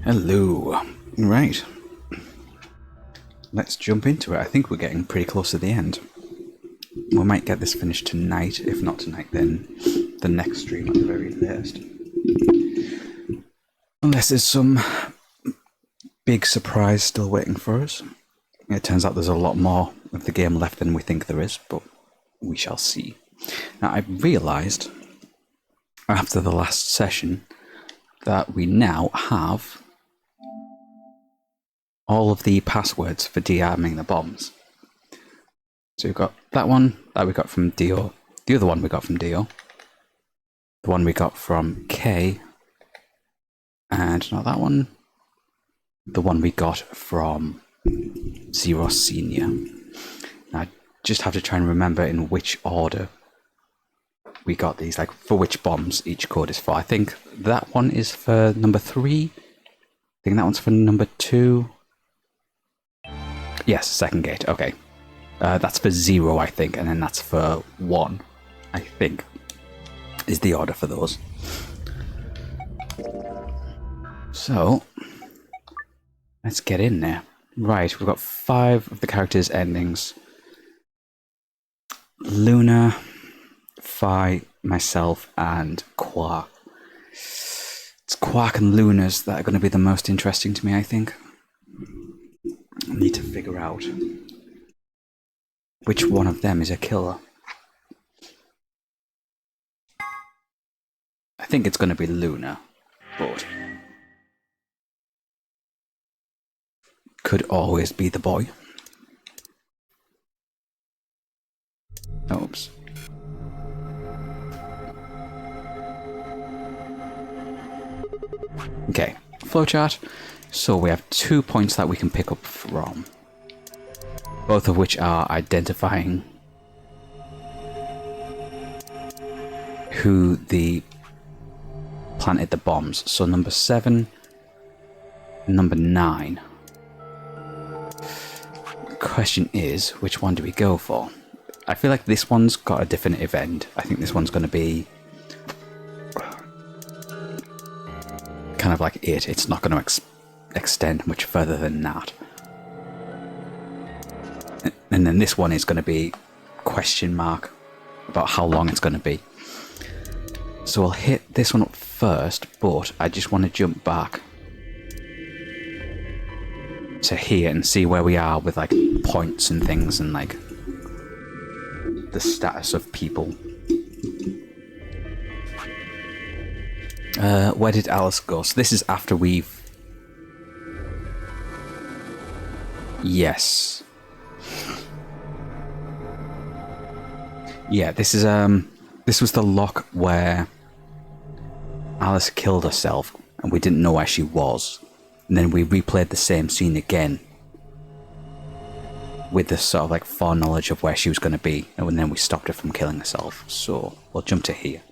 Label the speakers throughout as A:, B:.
A: Hello. Right. Let's jump into it. I think we're getting pretty close to the end. We might get this finished tonight. If not tonight, then the next stream at the very latest. Unless there's some big surprise still waiting for us. It turns out there's a lot more of the game left than we think there is, but we shall see. Now, I realised after the last session that we now have all of the passwords for disarming the bombs. So we've got that one that we got from Dio, the other one we got from Dio, the one we got from K, and not that one, the one we got from Zero Senior. Now I just have to try and remember in which order we got these, like for which bombs each code is for. I think that one is for number 3. I think that one's for number 2. Yes, second gate, okay. That's for 0, I think, and then that's for 1, I think, is the order for those. So, let's get in there. Right, we've got 5 of the characters' endings. Luna, Phi, myself, and Quark. It's Quark and Luna's that are going to be the most interesting to me, I think. I need to figure out which one of them is a killer. I think it's going to be Luna, but could always be the boy. Oops. Okay, flowchart. So we have 2 points that we can pick up from, both of which are identifying who planted the bombs. So number 7, number 9. The question is, which one do we go for? I feel like this one's got a definitive end. I think this one's going to be kind of like it. It's not going to extend much further than that. And then this one is going to be question mark about how long it's going to be. So I'll hit this one up first, but I just want to jump back to here and see where we are with like points and things and like the status of people. Where did Alice go? So this is after we've... Yes. Yeah, this is this was the lock where Alice killed herself and we didn't know where she was. And then we replayed the same scene again with this sort of like foreknowledge of where she was going to be, and then we stopped her from killing herself. So we'll jump to here.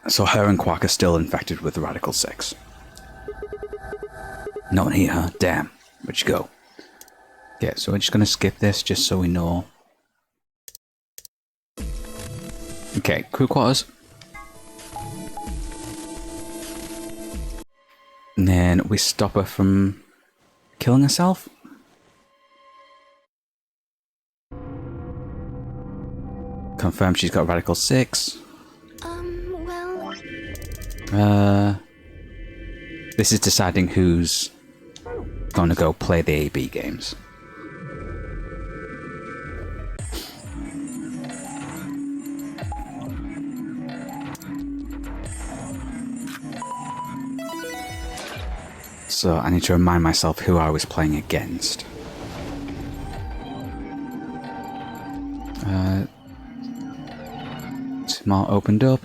A: So her and Quark are still infected with Radical 6. No one here, huh? Damn. Where'd you go? Yeah, so we're just going to skip this just so we know. Okay, crew quarters. And then we stop her from killing herself. Confirm she's got Radical 6.
B: Well...
A: This is deciding who's going to go play the AB games. So I need to remind myself who I was playing against. Smart opened up.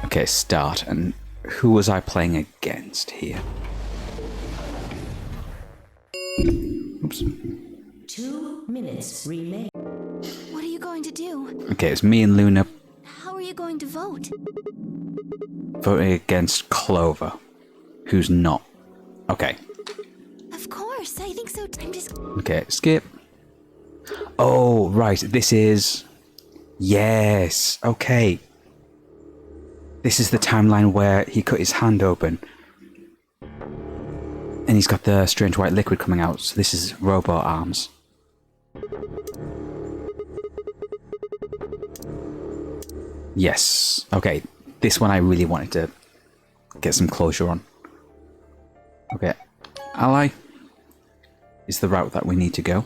A: Okay, start. And who was I playing against here? Oops.
B: 2 minutes remain. What are you going to do?
A: Okay, it's me and Luna
B: How are you going to vote?
A: voting against Clover, who's not. Okay.
B: Of course, I think so. I'm just...
A: Okay, skip. Oh, right, this is... Yes, okay. This is the timeline where he cut his hand open. And he's got the strange white liquid coming out, so this is robot arms. Yes, okay. This one I really wanted to get some closure on. Okay, ally is the route that we need to go.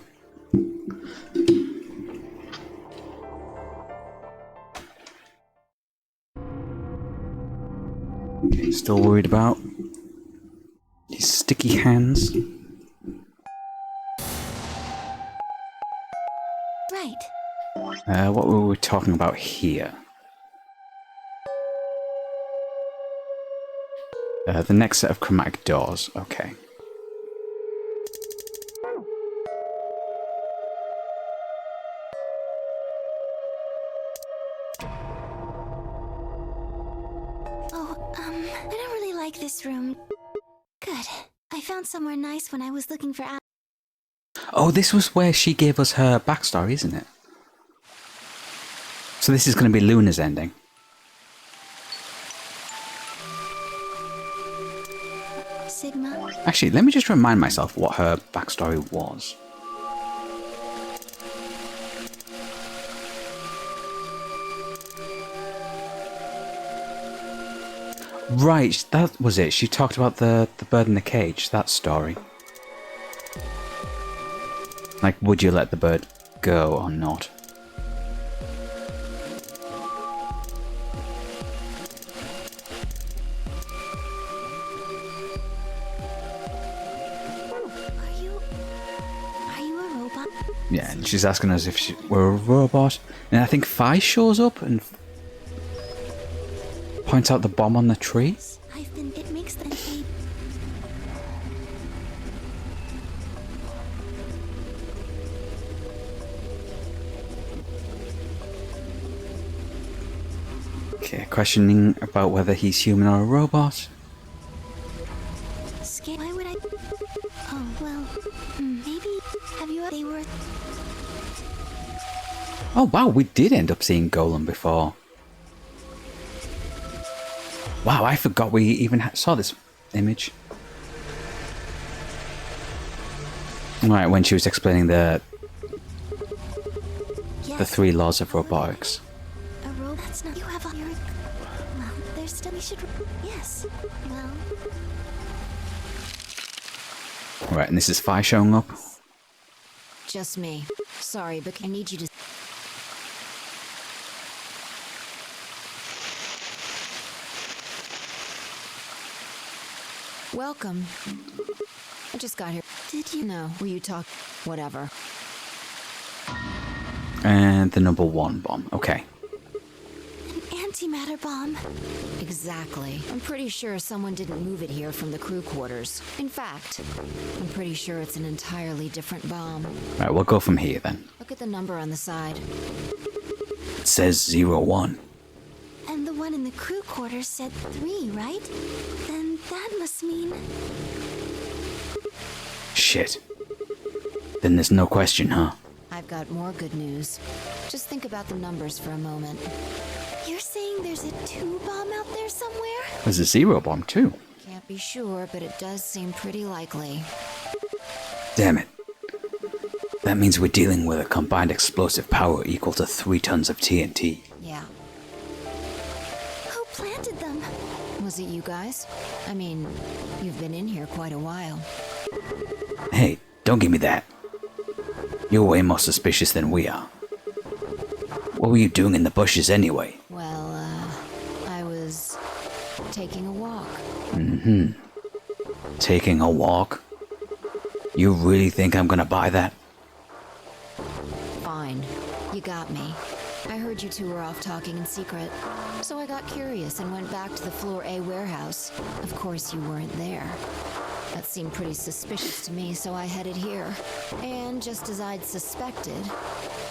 A: Okay, still worried about his sticky hands.
B: Right.
A: What were we talking about here? The next set of chromatic doors. Okay.
B: Oh, I don't really like this room. Good. I found somewhere nice when I was looking for...
A: Oh, this was where she gave us her backstory, isn't it? So this is going to be Luna's ending.
B: Sigma?
A: Actually, let me just remind myself what her backstory was. Right, that was it. She talked about the bird in the cage, that story. Like, would you let the bird go or not?
B: Are you a robot?
A: Yeah, and she's asking us if we're a robot. And I think Fi shows up and points out the bomb on the tree.
B: It makes them...
A: Okay, questioning about whether he's human or a robot.
B: Why would I... Oh, well... Maybe... Have you... They were...
A: Oh wow, we did end up seeing Gaulem before. Wow, I forgot we even saw this image. Right, when she was explaining the 3 laws of robotics.
B: A robot? That's not... You have all your... Well, there's still... We should... Yes. Well...
A: Right, and this is Fi showing up.
B: Just me. Sorry, but I need you to... Welcome. I just got here. Did you know? Were you talk... Whatever.
A: And the number 1 bomb. Okay.
B: An antimatter bomb. Exactly. I'm pretty sure someone didn't move it here from the crew quarters. In fact, I'm pretty sure it's an entirely different bomb.
A: Right, we'll go from here then.
B: Look at the number on the side.
A: It says 01.
B: And the one in the crew quarters said 3, right? Then that must mean...
A: Shit. Then there's no question, huh?
B: I've got more good news. Just think about the numbers for a moment. You're saying there's a 2 bomb out there somewhere?
A: There's a 0 bomb too.
B: Can't be sure, but it does seem pretty likely.
A: Damn it. That means we're dealing with a combined explosive power equal to 3 tons of TNT.
B: Yeah. Who planted them? Was it you guys? I mean, you've been in here quite a while.
A: Hey, don't give me that. You're way more suspicious than we are. What were you doing in the bushes anyway?
B: Well, I was taking a walk.
A: Taking a walk? You really think I'm gonna buy that?
B: Fine. You got me. I heard you two were off talking in secret. So I got curious and went back to the Floor A warehouse. Of course you weren't there. That seemed pretty suspicious to me, so I headed here. And just as I'd suspected,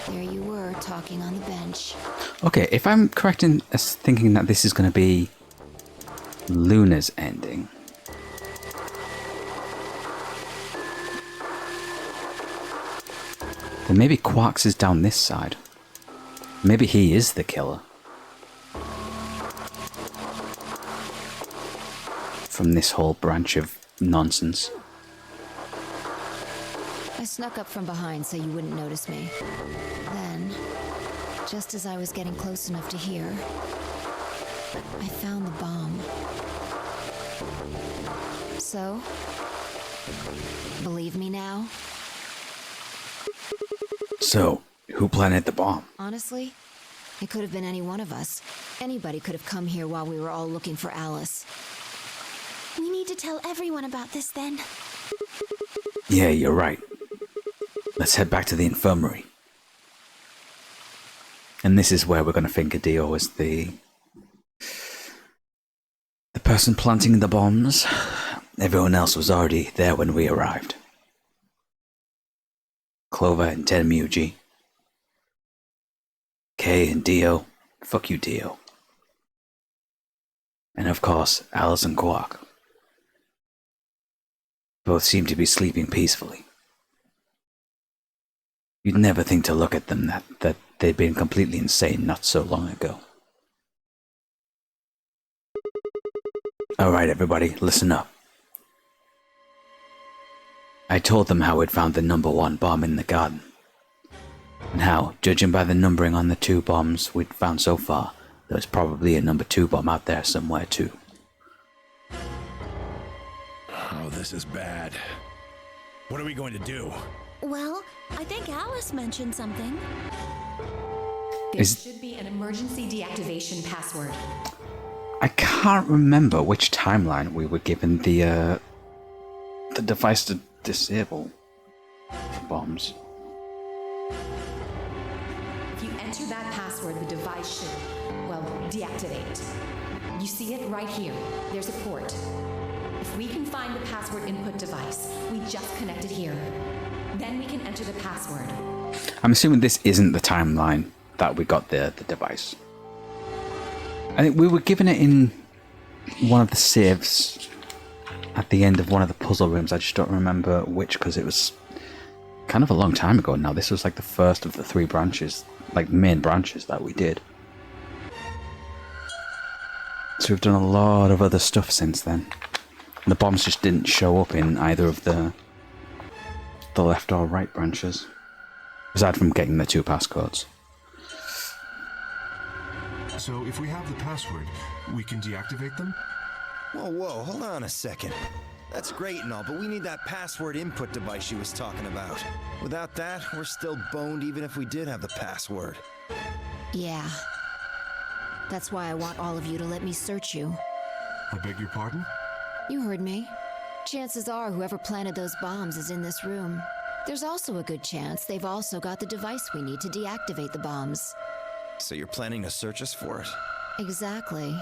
B: there you were, talking on the bench.
A: Okay, if I'm correct in thinking that this is gonna be Luna's ending. Then maybe Quarks is down this side. Maybe he is the killer. From this whole branch of nonsense.
B: I snuck up from behind so you wouldn't notice me. Then, just as I was getting close enough to hear, I found the bomb. So, believe me now?
A: So, who planted the bomb?
B: Honestly, it could have been any one of us. Anybody could have come here while we were all looking for Alice. We need to tell everyone about this then.
A: Yeah, you're right. Let's head back to the infirmary. And this is where we're going to think Dio was the person planting the bombs. Everyone else was already there when we arrived. Clover and Tenmuji. Kay and Dio. Fuck you, Dio. And of course, Alice and Quark. Both seem to be sleeping peacefully. You'd never think to look at them that they'd been completely insane not so long ago. Alright everybody, listen up. I told them how we'd found the number 1 bomb in the garden. And how, judging by the numbering on the 2 bombs we'd found so far, there was probably a number 2 bomb out there somewhere too.
C: Oh, this is bad. What are we going to do?
D: Well, I think Alice mentioned something.
E: There should be an emergency deactivation password.
A: I can't remember which timeline we were given the device to disable the bombs.
E: If you enter that password, the device should, well, deactivate. You see it right here. There's a port. If we can find the password input device, we just connect it here. Then we can enter the password.
A: I'm assuming this isn't the timeline that we got the device. I think we were given it in one of the saves at the end of one of the puzzle rooms. I just don't remember which, because it was kind of a long time ago now. This was like the first of the 3 branches, like main branches that we did. So we've done a lot of other stuff since then. The bombs just didn't show up in either of the left or right branches, aside from getting the 2 passcodes.
F: So if we have the password, we can deactivate them?
G: Whoa, hold on a second. That's great and all, but we need that password input device she was talking about. Without that, we're still boned even if we did have the password.
B: Yeah. That's why I want all of you to let me search you.
F: I beg your pardon?
B: You heard me. Chances are whoever planted those bombs is in this room. There's also a good chance they've also got the device we need to deactivate the bombs.
G: So you're planning to search us for it?
B: Exactly.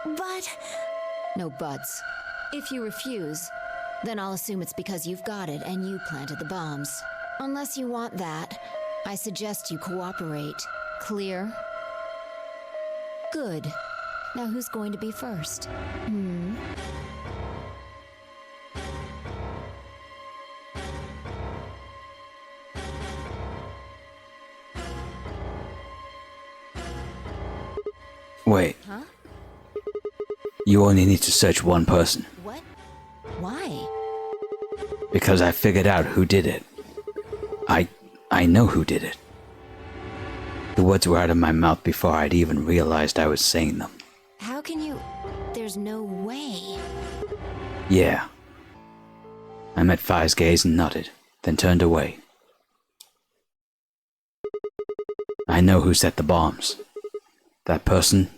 D: But...
B: No buts. If you refuse, then I'll assume it's because you've got it and you planted the bombs. Unless you want that, I suggest you cooperate. Clear? Good. Now who's going to be first?
A: Wait.
B: Huh?
A: You only need to search one person.
B: What? Why?
A: Because I figured out who did it. I know who did it. The words were out of my mouth before I'd even realized I was saying them.
B: How can you... There's no way.
A: Yeah. I met Fire's gaze and nodded, then turned away. I know who set the bombs. That person...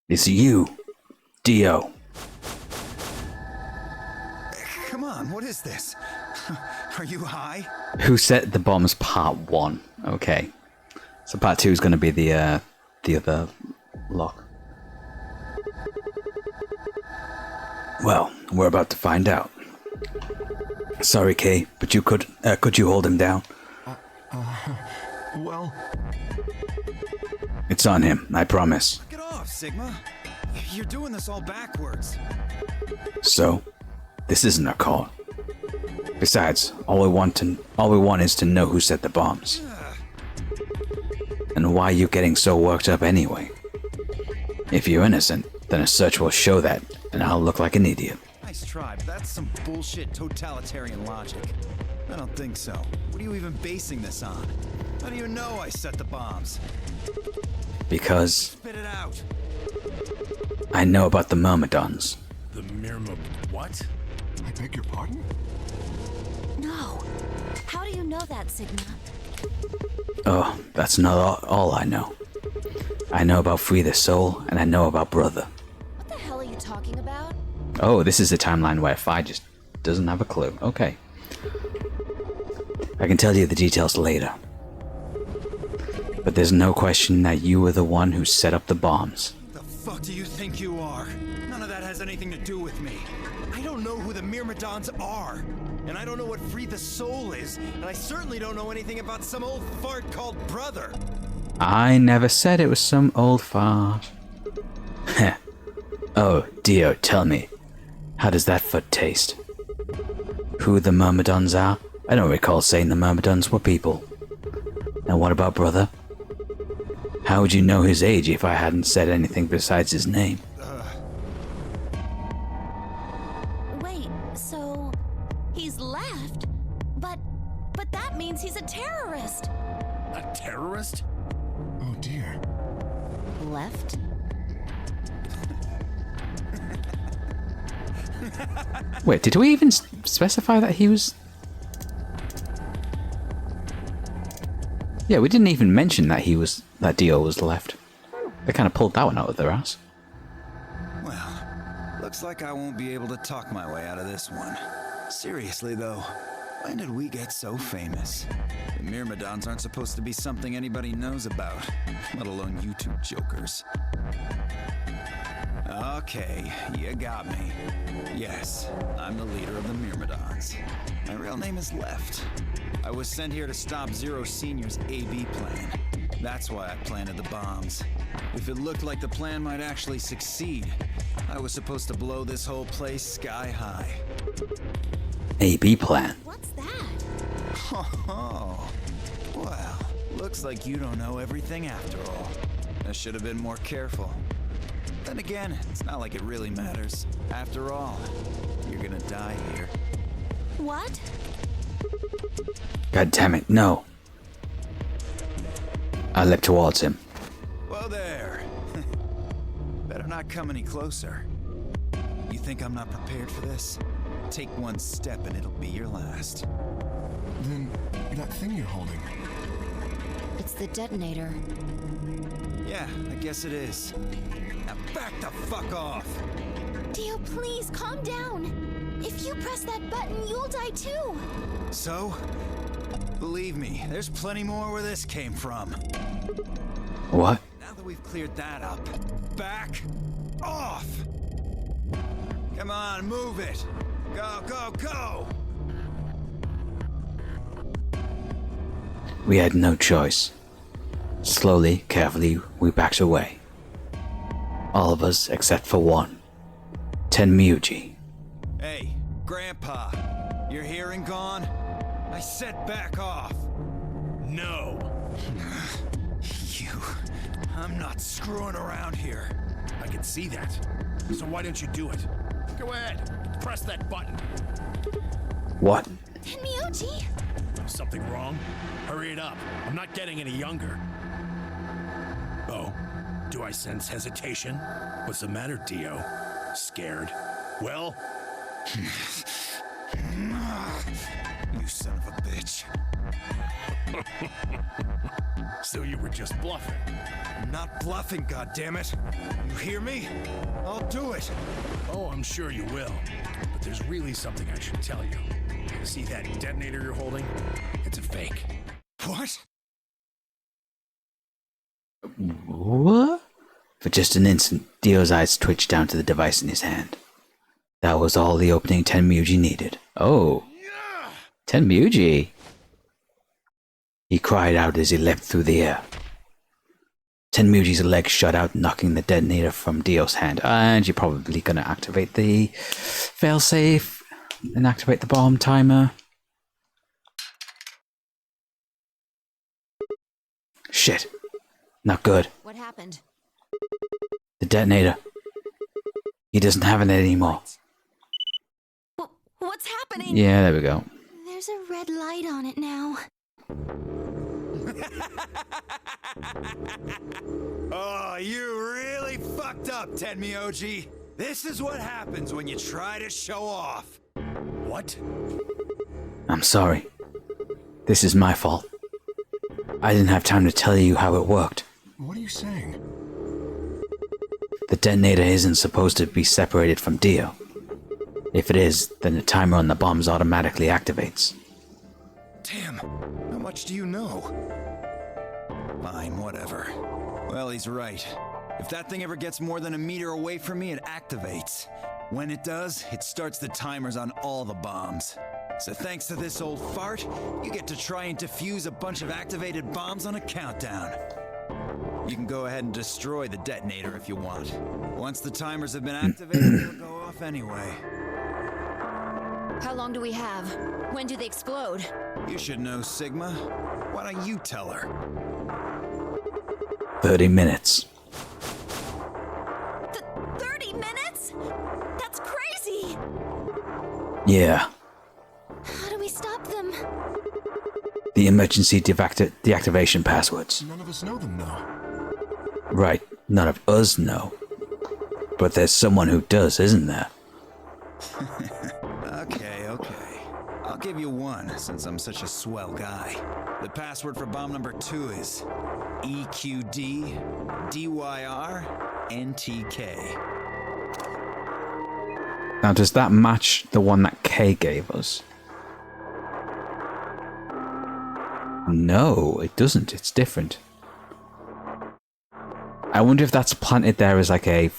A: It's you, Dio.
G: Come on, what is this? Are you high?
A: Who set the bombs part 1. Okay. So part 2 is going to be the other lock. Well, we're about to find out. Sorry, Kay, but could you hold him down?
F: Well,
A: It's on him, I promise.
G: Get off, Sigma. You're doing this all backwards.
A: So, this isn't a call. Besides, all we want is to know who set the bombs. And why are you getting so worked up anyway? If you're innocent, then a search will show that, and I'll look like an idiot.
G: Nice try, but that's some bullshit totalitarian logic. I don't think so. What are you even basing this on? How do you know I set the bombs?
A: Because
G: Spit it out.
A: I know about the Myrmidons.
C: The Mirma... what?
F: I beg your pardon?
D: No. How do you know that, Sigma?
A: Oh, that's not all I know. I know about Free the Soul, and I know about Brother.
B: What the hell are you talking about?
A: Oh, this is the timeline where Fi just doesn't have a clue. Okay. I can tell you the details later. But there's no question that you were the one who set up the bombs.
G: The fuck do you think you are? None of that has anything to do with me. I don't know who the Myrmidons are. And I don't know what Free the Soul is. And I certainly don't know anything about some old fart called Brother.
A: I never said it was some old fart. Heh. Oh, Dio, tell me. How does that foot taste? Who the Myrmidons are? I don't recall saying the Myrmidons were people. And what about Brother? How would you know his age if I hadn't said anything besides his name?
D: Wait, so he's left? But that means he's a terrorist.
C: A terrorist?
F: Oh dear.
B: Left?
A: Wait, did we even specify that he was... Yeah, we didn't even mention that that Dio was left. They kind of pulled that one out of their ass.
G: Well, looks like I won't be able to talk my way out of this one. Seriously, though, when did we get so famous? The Myrmidons aren't supposed to be something anybody knows about, let alone you two jokers. Okay, you got me. Yes, I'm the leader of the Myrmidons. My real name is Left. I was sent here to stop Zero Senior's AB plan. That's why I planted the bombs. If it looked like the plan might actually succeed, I was supposed to blow this whole place sky high.
A: AB plan.
D: What's that?
G: Oh, well, looks like you don't know everything after all. I should have been more careful. Then again, it's not like it really matters. After all, you're gonna die here.
D: What?
A: God damn it, no. I leapt towards him.
G: Whoa there. Better not come any closer. You think I'm not prepared for this? Take one step and it'll be your last.
F: Then that thing you're holding.
B: It's the detonator.
G: Yeah, I guess it is. Now back the fuck off!
D: Dio, please calm down. If you press that button, you'll die too.
G: So? Believe me, there's plenty more where this came from.
A: What?
G: Now that we've cleared that up, back off! Come on, move it! Go, go, go!
A: We had no choice. Slowly, carefully, we backed away. All of us except for one. Tenmyuji.
G: Hey, Grandpa, your hearing gone? I said back off.
C: No.
G: You. I'm not screwing around here.
C: I can see that. So why don't you do it? Go ahead. Press that button.
A: What?
D: Tenmyuji!
C: Something wrong? Hurry it up. I'm not getting any younger. Oh, do I sense hesitation? What's the matter, Dio? Scared? Well?
G: You son of a bitch.
C: So you were just bluffing.
G: I'm not bluffing, goddammit. You hear me? I'll do it.
C: Oh, I'm sure you will. But there's really something I should tell you. See that detonator you're holding? It's a fake.
G: What?
A: What? For just an instant, Dio's eyes twitched down to the device in his hand. That was all the opening Tenmyuji needed. Oh. Tenmyuji! He cried out as he leapt through the air. Tenmyuji's legs shot out, knocking the detonator from Dio's hand. And you're probably going to activate the failsafe and activate the bomb timer. Shit. Not good.
B: What happened?
A: The detonator. He doesn't have it anymore.
D: What's happening?
A: Yeah, there we go.
D: There's a red light on it now.
G: Oh, you really fucked up, Tenmyuji. This is what happens when you try to show off.
C: What?
A: I'm sorry. This is my fault. I didn't have time to tell you how it worked.
F: What are you saying?
A: The detonator isn't supposed to be separated from Dio. If it is, then the timer on the bombs automatically activates.
G: Damn, how much do you know? Fine, whatever. Well, he's right. If that thing ever gets more than a meter away from me, it activates. When it does, it starts the timers on all the bombs. So thanks to this old fart, you get to try and defuse a bunch of activated bombs on a countdown. You can go ahead and destroy the detonator if you want. Once the timers have been activated, they'll go off anyway.
B: How long do we have? When do they explode?
G: You should know, Sigma. Why don't you tell her?
A: 30 minutes.
D: 30 minutes? That's crazy!
A: Yeah.
D: How do we stop them?
A: The emergency deactivation passwords.
F: None of us know them, though.
A: Right, none of us know. But there's someone who does, isn't there?
G: Okay. I'll give you one, since I'm such a swell guy. The password for bomb number 2 is EQDDYRNTK.
A: Now, does that match the one that K gave us? No, it doesn't. It's different. I wonder if that's planted there as like a...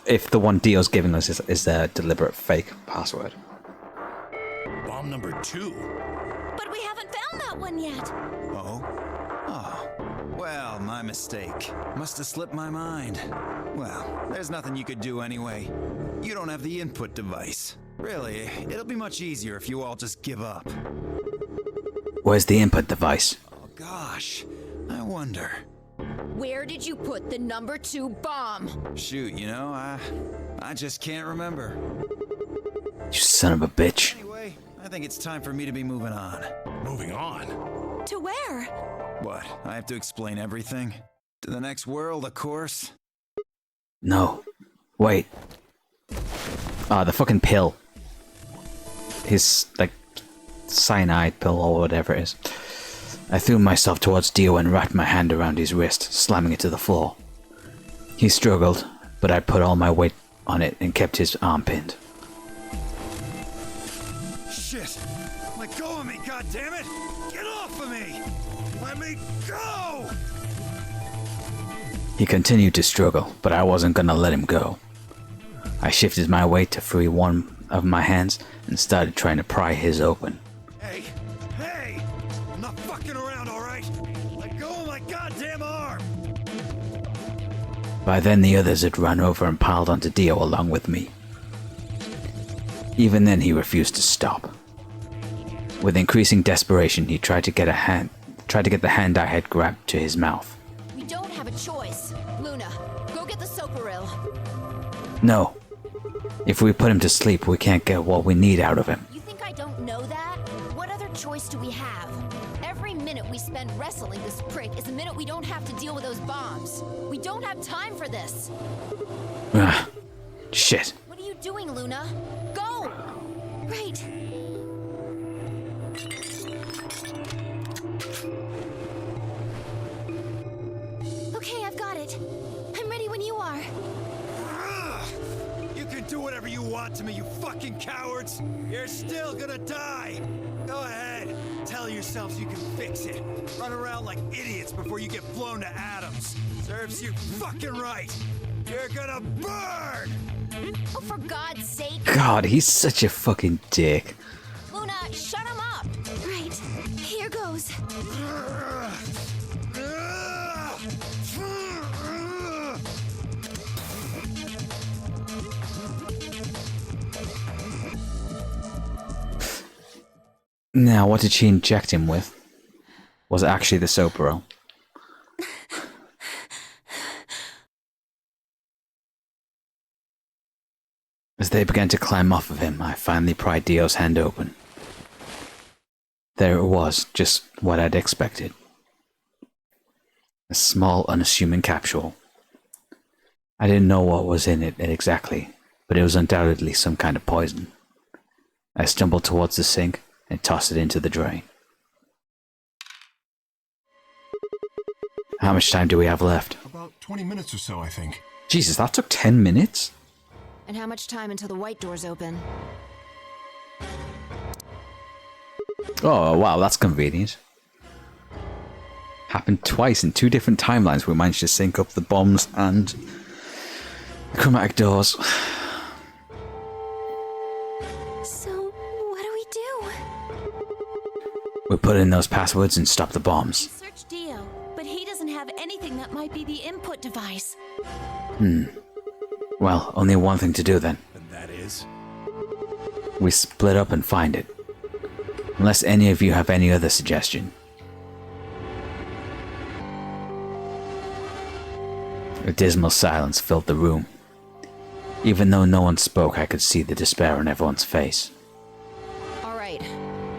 A: if the one Dio's giving us is their deliberate fake password.
C: Bomb number 2?
D: But we haven't found that one yet.
G: Oh? Well, my mistake. Must have slipped my mind. Well, there's nothing you could do anyway. You don't have the input device. Really, it'll be much easier if you all just give up.
A: Where's the input device?
G: Oh gosh, I wonder.
B: Where did you put the number 2 bomb?
G: Shoot, I just can't remember.
A: You son of a bitch.
G: Anyway, I think it's time for me to be moving on.
C: Moving on?
D: To where?
G: What, I have to explain everything? To the next world, of course.
A: No. Wait. The fucking pill. His, like, cyanide pill or whatever it is. I threw myself towards Dio and wrapped my hand around his wrist, slamming it to the floor. He struggled, but I put all my weight on it and kept his arm pinned.
G: Shit! Let go of me, goddammit! Get off of me! Let me go!
A: He continued to struggle, but I wasn't gonna let him go. I shifted my weight to free one of my hands and started trying to pry his open.
G: Hey! I'm not fucking around, alright? Let go of my goddamn arm!
A: By then the others had run over and piled onto Dio along with me. Even then he refused to stop. With increasing desperation, he tried to get the hand I had grabbed to his mouth.
B: We don't have a choice. Luna, go get the soparil.
A: No. If we put him to sleep, we can't get what we need out of him.
B: You think I don't know that? What other choice do we have? Every minute we spend wrestling this prick is a minute we don't have to deal with those bombs. We don't have time for this.
A: Shit.
B: What are you doing, Luna? Go!
D: Right. Okay, I've got it. I'm ready when you are.
G: You can do whatever you want to me, you fucking cowards! You're still gonna die! Go ahead, tell yourselves you can fix it. Run around like idiots before you get blown to atoms. Serves you fucking right! You're gonna burn!
B: Oh, for God's sake!
A: God, he's such a fucking dick.
B: Luna, shut him up!
D: Right. Here goes.
A: Now, what did she inject him with? Was it actually the Sopro? As they began to climb off of him, I finally pried Dio's hand open. There it was, just what I'd expected. A small, unassuming capsule. I didn't know what was in it exactly, but it was undoubtedly some kind of poison. I stumbled towards the sink and tossed it into the drain. How much time do we have left?
F: About 20 minutes or so, I think.
A: Jesus, that took 10 minutes?
B: And how much time until the white doors open?
A: Oh, wow, that's convenient. Happened twice in 2 different timelines. We managed to sync up the bombs and the chromatic doors.
D: So, what do we do?
A: We put in those passwords and stop the bombs.
D: Search Dio, but he doesn't have anything that might be the input device.
A: Well, only one thing to do then.
C: And that is?
A: We split up and find it. Unless any of you have any other suggestion. A dismal silence filled the room. Even though no one spoke, I could see the despair on everyone's face.
B: Alright,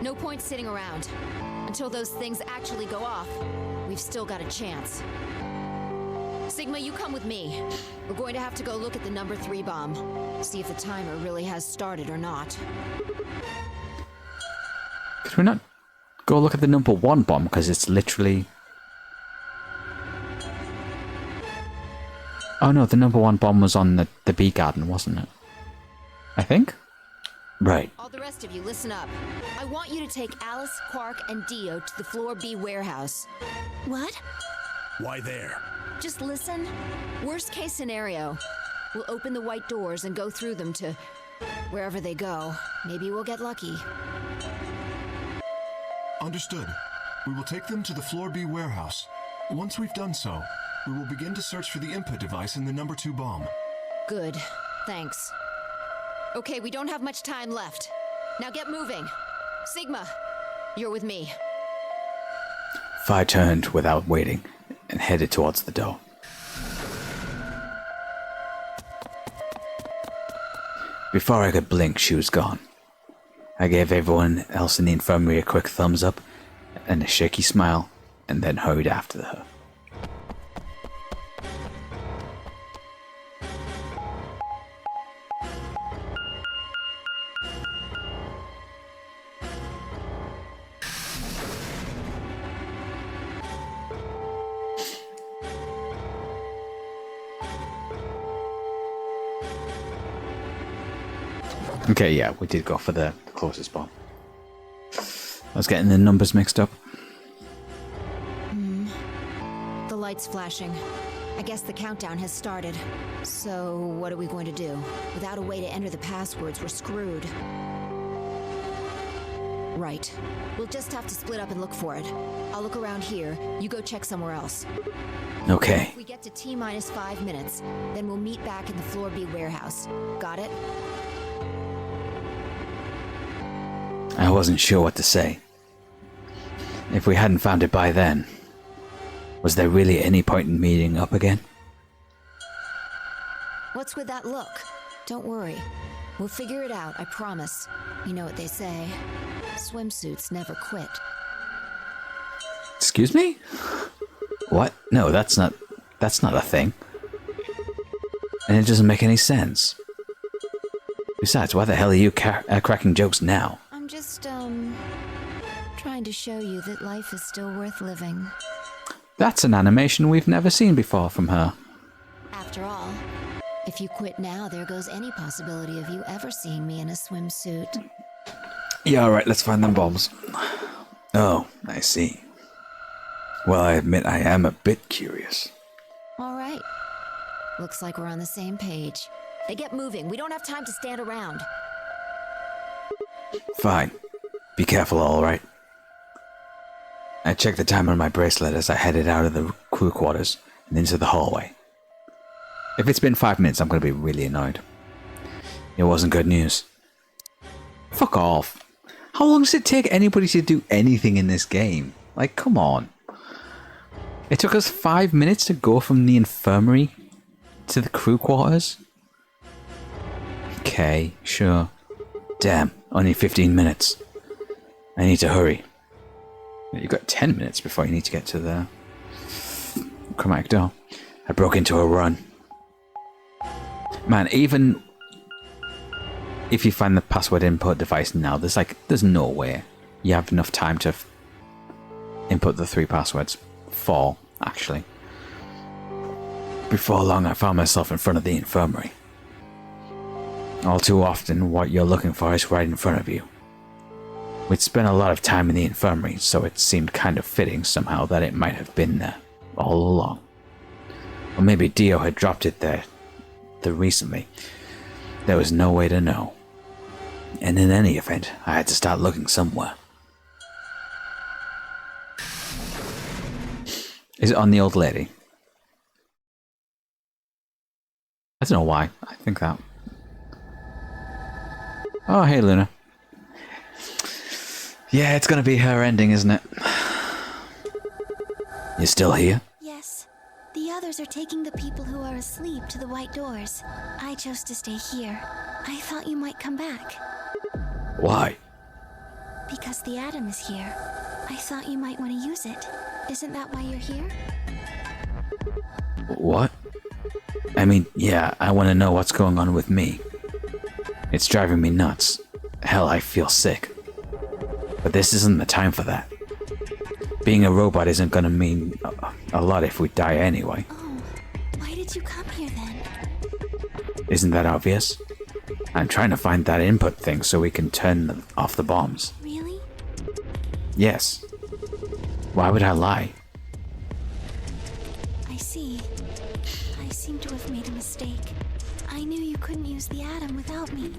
B: no point sitting around. Until those things actually go off, we've still got a chance. Sigma, you come with me. We're going to have to go look at the number 3 bomb. See if the timer really has started or not.
A: Could we not go look at the number 1 bomb? Because it's literally... Oh no, the number 1 bomb was on the bee garden, wasn't it? I think? Right.
B: All the rest of you, listen up. I want you to take Alice, Quark, and Dio to the Floor B warehouse.
D: What?
C: Why there?
B: Just listen. Worst case scenario. We'll open the white doors and go through them to wherever they go. Maybe we'll get lucky.
F: Understood. We will take them to the Floor B warehouse. Once we've done so, we will begin to search for the input device in the number 2 bomb.
B: Good. Thanks. Okay, we don't have much time left. Now get moving. Sigma, you're with me.
A: Fi turned without waiting and headed towards the door. Before I could blink, she was gone. I gave everyone else in the infirmary a quick thumbs up and a shaky smile, and then hurried after her. Okay, yeah, we did go for the closest bomb. I was getting the numbers mixed up.
B: The light's flashing. I guess the countdown has started. So, what are we going to do? Without a way to enter the passwords, we're screwed. Right. We'll just have to split up and look for it. I'll look around here. You go check somewhere else.
A: Okay.
B: If we get to T-minus 5 minutes, then we'll meet back in the Floor B warehouse. Got it?
A: I wasn't sure what to say. If we hadn't found it by then, was there really any point in meeting up again?
B: What's with that look? Don't worry. We'll figure it out, I promise. You know what they say. Swimsuits never quit.
A: Excuse me? What? No, that's not a thing. And it doesn't make any sense. Besides, why the hell are you cracking jokes now?
B: I'm just, trying to show you that life is still worth living.
A: That's an animation we've never seen before from her.
B: After all, if you quit now, there goes any possibility of you ever seeing me in a swimsuit.
A: Yeah, alright, let's find them bombs. Oh, I see. Well, I admit I am a bit curious.
B: Alright. Looks like we're on the same page. They get moving. We don't have time to stand around.
A: Fine. Be careful, alright? I checked the time on my bracelet as I headed out of the crew quarters and into the hallway. If it's been 5 minutes, I'm going to be really annoyed. It wasn't good news. Fuck off. How long does it take anybody to do anything in this game? Like, come on. It took us 5 minutes to go from the infirmary to the crew quarters? Okay, sure. Damn, only 15 minutes. I need to hurry. You've got 10 minutes before you need to get to the chromatic door. I broke into a run. Man, even if you find the password input device now, there's no way you have enough time to input the 3 passwords. 4, actually. Before long, I found myself in front of the infirmary. All too often, what you're looking for is right in front of you. We'd spent a lot of time in the infirmary, so it seemed kind of fitting somehow that it might have been there all along. Or maybe Dio had dropped it there recently. There was no way to know. And in any event, I had to start looking somewhere. Is it on the old lady? I don't know why. I think that. Oh, hey, Luna. Yeah, it's gonna be her ending, isn't it? You still here?
D: Yes. The others are taking the people who are asleep to the white doors. I chose to stay here. I thought you might come back.
A: Why?
D: Because the atom is here. I thought you might want to use it. Isn't that why you're here?
A: What? I mean, yeah, I want to know what's going on with me. It's driving me nuts. Hell, I feel sick. But this isn't the time for that. Being a robot isn't gonna mean a lot if we die anyway.
D: Oh, why did you come here then?
A: Isn't that obvious? I'm trying to find that input thing so we can turn off the bombs.
D: Really?
A: Yes. Why would I lie?
D: I see. I seem to have made a mistake. I knew you couldn't use the atom without me.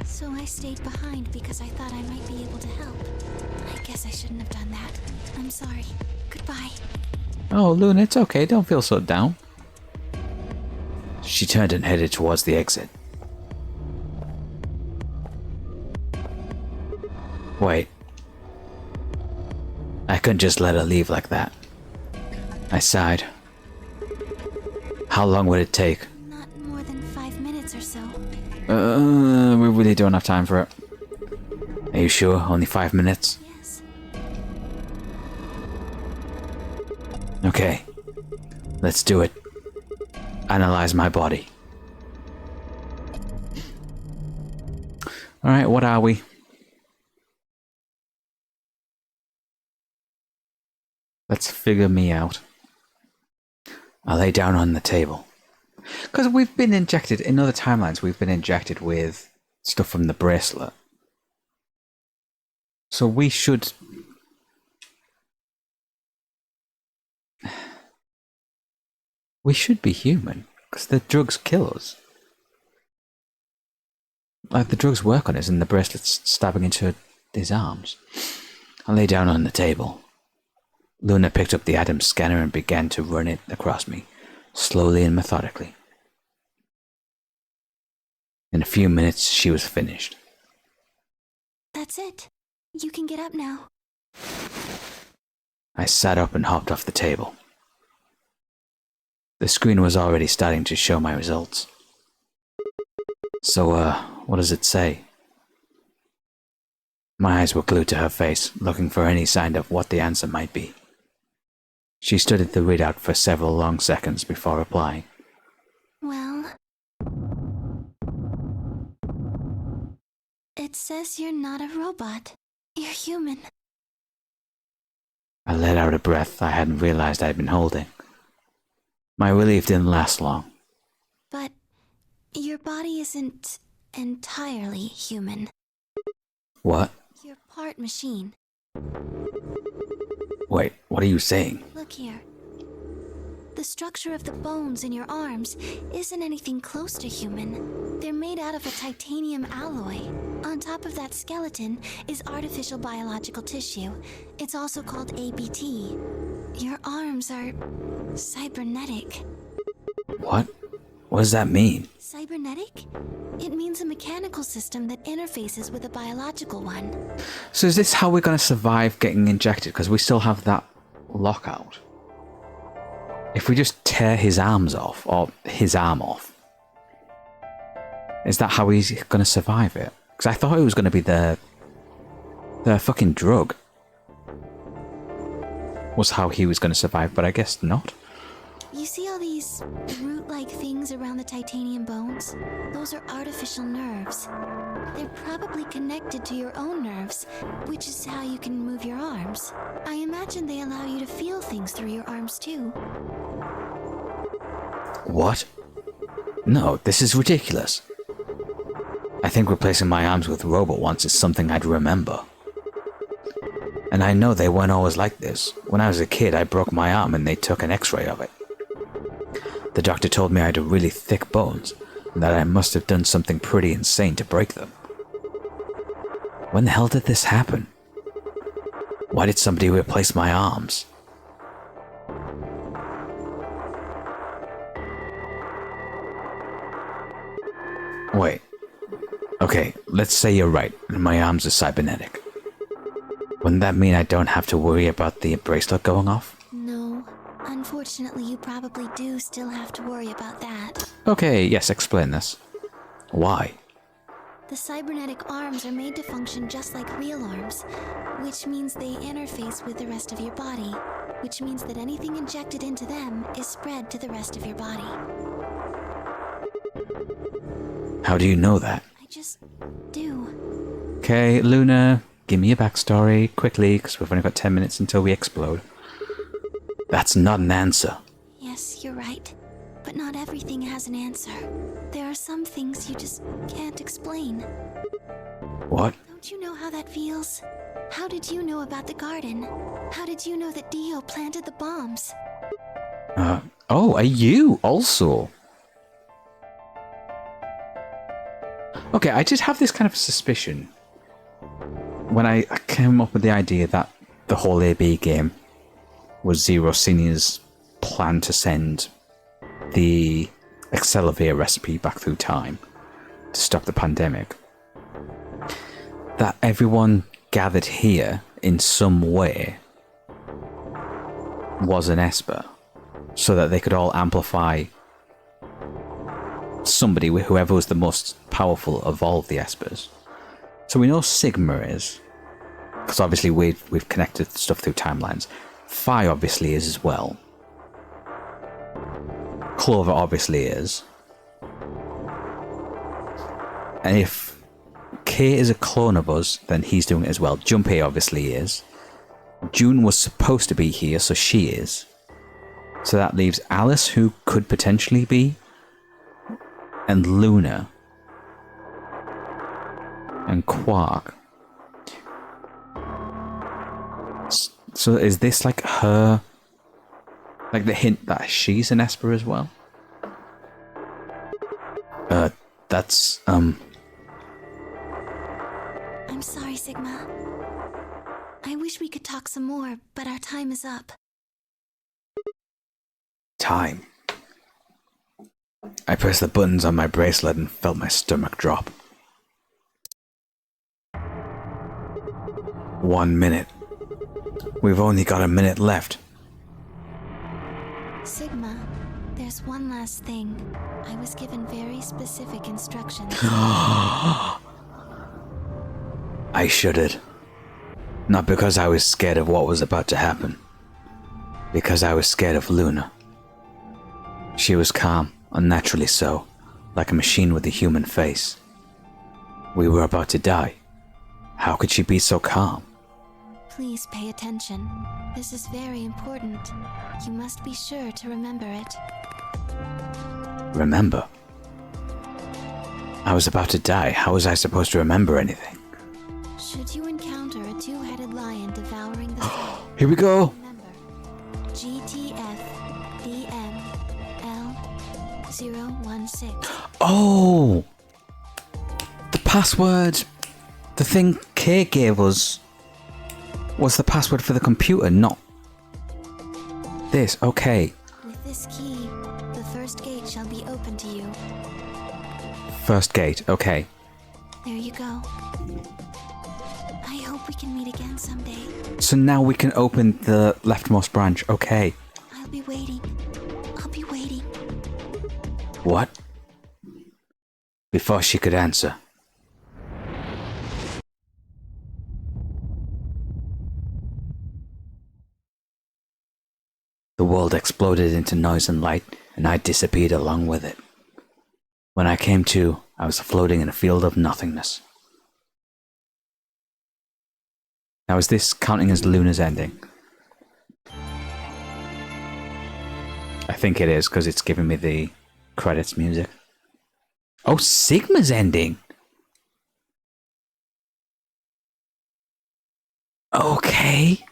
D: So I stayed behind because I thought I might be able to help. I guess I shouldn't have done that. I'm sorry. Goodbye.
A: Oh, Luna, it's okay. Don't feel so down. She turned and headed towards the exit. Wait. I couldn't just let her leave like that. I sighed. How long would it take?
D: Not more than 5 minutes or so.
A: We really don't have time for it. Are you sure? Only 5 minutes?
D: Yes.
A: Okay. Let's do it. Analyze my body. Alright, what are we? Let's figure me out. I lay down on the table. Because we've been injected, in other timelines, we've been injected with stuff from the bracelet. So we should... We should be human, because the drugs kill us. Like, the drugs work on us and the bracelet's stabbing into his arms. I lay down on the table. Luna picked up the Adam scanner and began to run it across me, slowly and methodically. In a few minutes, she was finished.
D: That's it. You can get up now.
A: I sat up and hopped off the table. The screen was already starting to show my results. So, what does it say? My eyes were glued to her face, looking for any sign of what the answer might be. She studied the readout for several long seconds before replying.
D: Well, it says you're not a robot. You're human.
A: I let out a breath I hadn't realized I'd been holding. My relief didn't last long.
D: But your body isn't entirely human.
A: What?
D: You're part machine.
A: Wait, what are you saying?
D: Look here. The structure of the bones in your arms isn't anything close to human. They're made out of a titanium alloy. On top of that skeleton is artificial biological tissue. It's also called ABT. Your arms are cybernetic.
A: What? What does that mean?
D: Cybernetic? It means a mechanical system that interfaces with a biological one.
A: So is this how we're going to survive getting injected? Because we still have that lockout. If we just tear his arms off, or his arm off, is that how he's going to survive it? Because I thought it was going to be the fucking drug was how he was going to survive, but I guess not.
D: You see all these root-like things around the titanium bones? Those are artificial nerves. They're probably connected to your own nerves, which is how you can move your arms. I imagine they allow you to feel things through your arms too.
A: What? No, this is ridiculous. I think replacing my arms with robot ones is something I'd remember. And I know they weren't always like this. When I was a kid, I broke my arm and they took an x-ray of it. The doctor told me I had really thick bones, and that I must have done something pretty insane to break them. When the hell did this happen? Why did somebody replace my arms? Wait. Okay, let's say you're right, and my arms are cybernetic. Wouldn't that mean I don't have to worry about the bracelet going off?
D: No. Unfortunately, you probably do still have to worry about that.
A: Okay, yes, explain this. Why?
D: The cybernetic arms are made to function just like real arms, which means they interface with the rest of your body, which means that anything injected into them is spread to the rest of your body.
A: How do you know that?
D: I just do.
A: Okay, Luna, give me a backstory, quickly, because we've only got 10 minutes until we explode. That's not an answer.
D: Yes, you're right. But not everything has an answer. There are some things you just can't explain.
A: What?
D: Don't you know how that feels? How did you know about the garden? How did you know that Dio planted the bombs?
A: Oh, are you also? Okay, I did have this kind of suspicion when I came up with the idea that the whole AB game was Zero Senior's plan to send the Accelavir recipe back through time to stop the pandemic. That everyone gathered here in some way was an Esper, so that they could all amplify somebody, whoever was the most powerful of all of the Espers. So we know Sigma is, because obviously we've connected stuff through timelines. Phi obviously is as well. Clover obviously is. And if K is a clone of us, then he's doing it as well. Junpei obviously is. June was supposed to be here, so she is. So that leaves Alice, who could potentially be, and Luna, and Quark. So is this like her, like the hint that she's an Esper as well?
D: I'm sorry, Sigma. I wish we could talk some more, but our time is up.
A: Time. I pressed the buttons on my bracelet and felt my stomach drop. 1 minute. We've only got a minute left.
D: Sigma, there's one last thing. I was given very specific instructions.
A: I shuddered. Not because I was scared of what was about to happen. Because I was scared of Luna. She was calm, unnaturally so, like a machine with a human face. We were about to die. How could she be so calm?
D: Please pay attention. This is very important. You must be sure to remember it.
A: Remember? I was about to die. How was I supposed to remember anything?
D: Should you encounter a two-headed lion devouring the soul,
A: Here we go!
D: remember GTFDML016.
A: Oh! The password, the thing Kay gave us, was the password for the computer, not this. Okay.
D: With this key, the first gate shall be open to you.
A: First gate, okay.
D: There you go. I hope we can meet again someday.
A: So now we can open the leftmost branch, okay.
D: I'll be waiting. I'll be waiting.
A: What? Before she could answer. The world exploded into noise and light, and I disappeared along with it. When I came to, I was floating in a field of nothingness. Now is this counting as Luna's ending? I think it is, because it's giving me the credits music. Oh, Sigma's ending! Okay.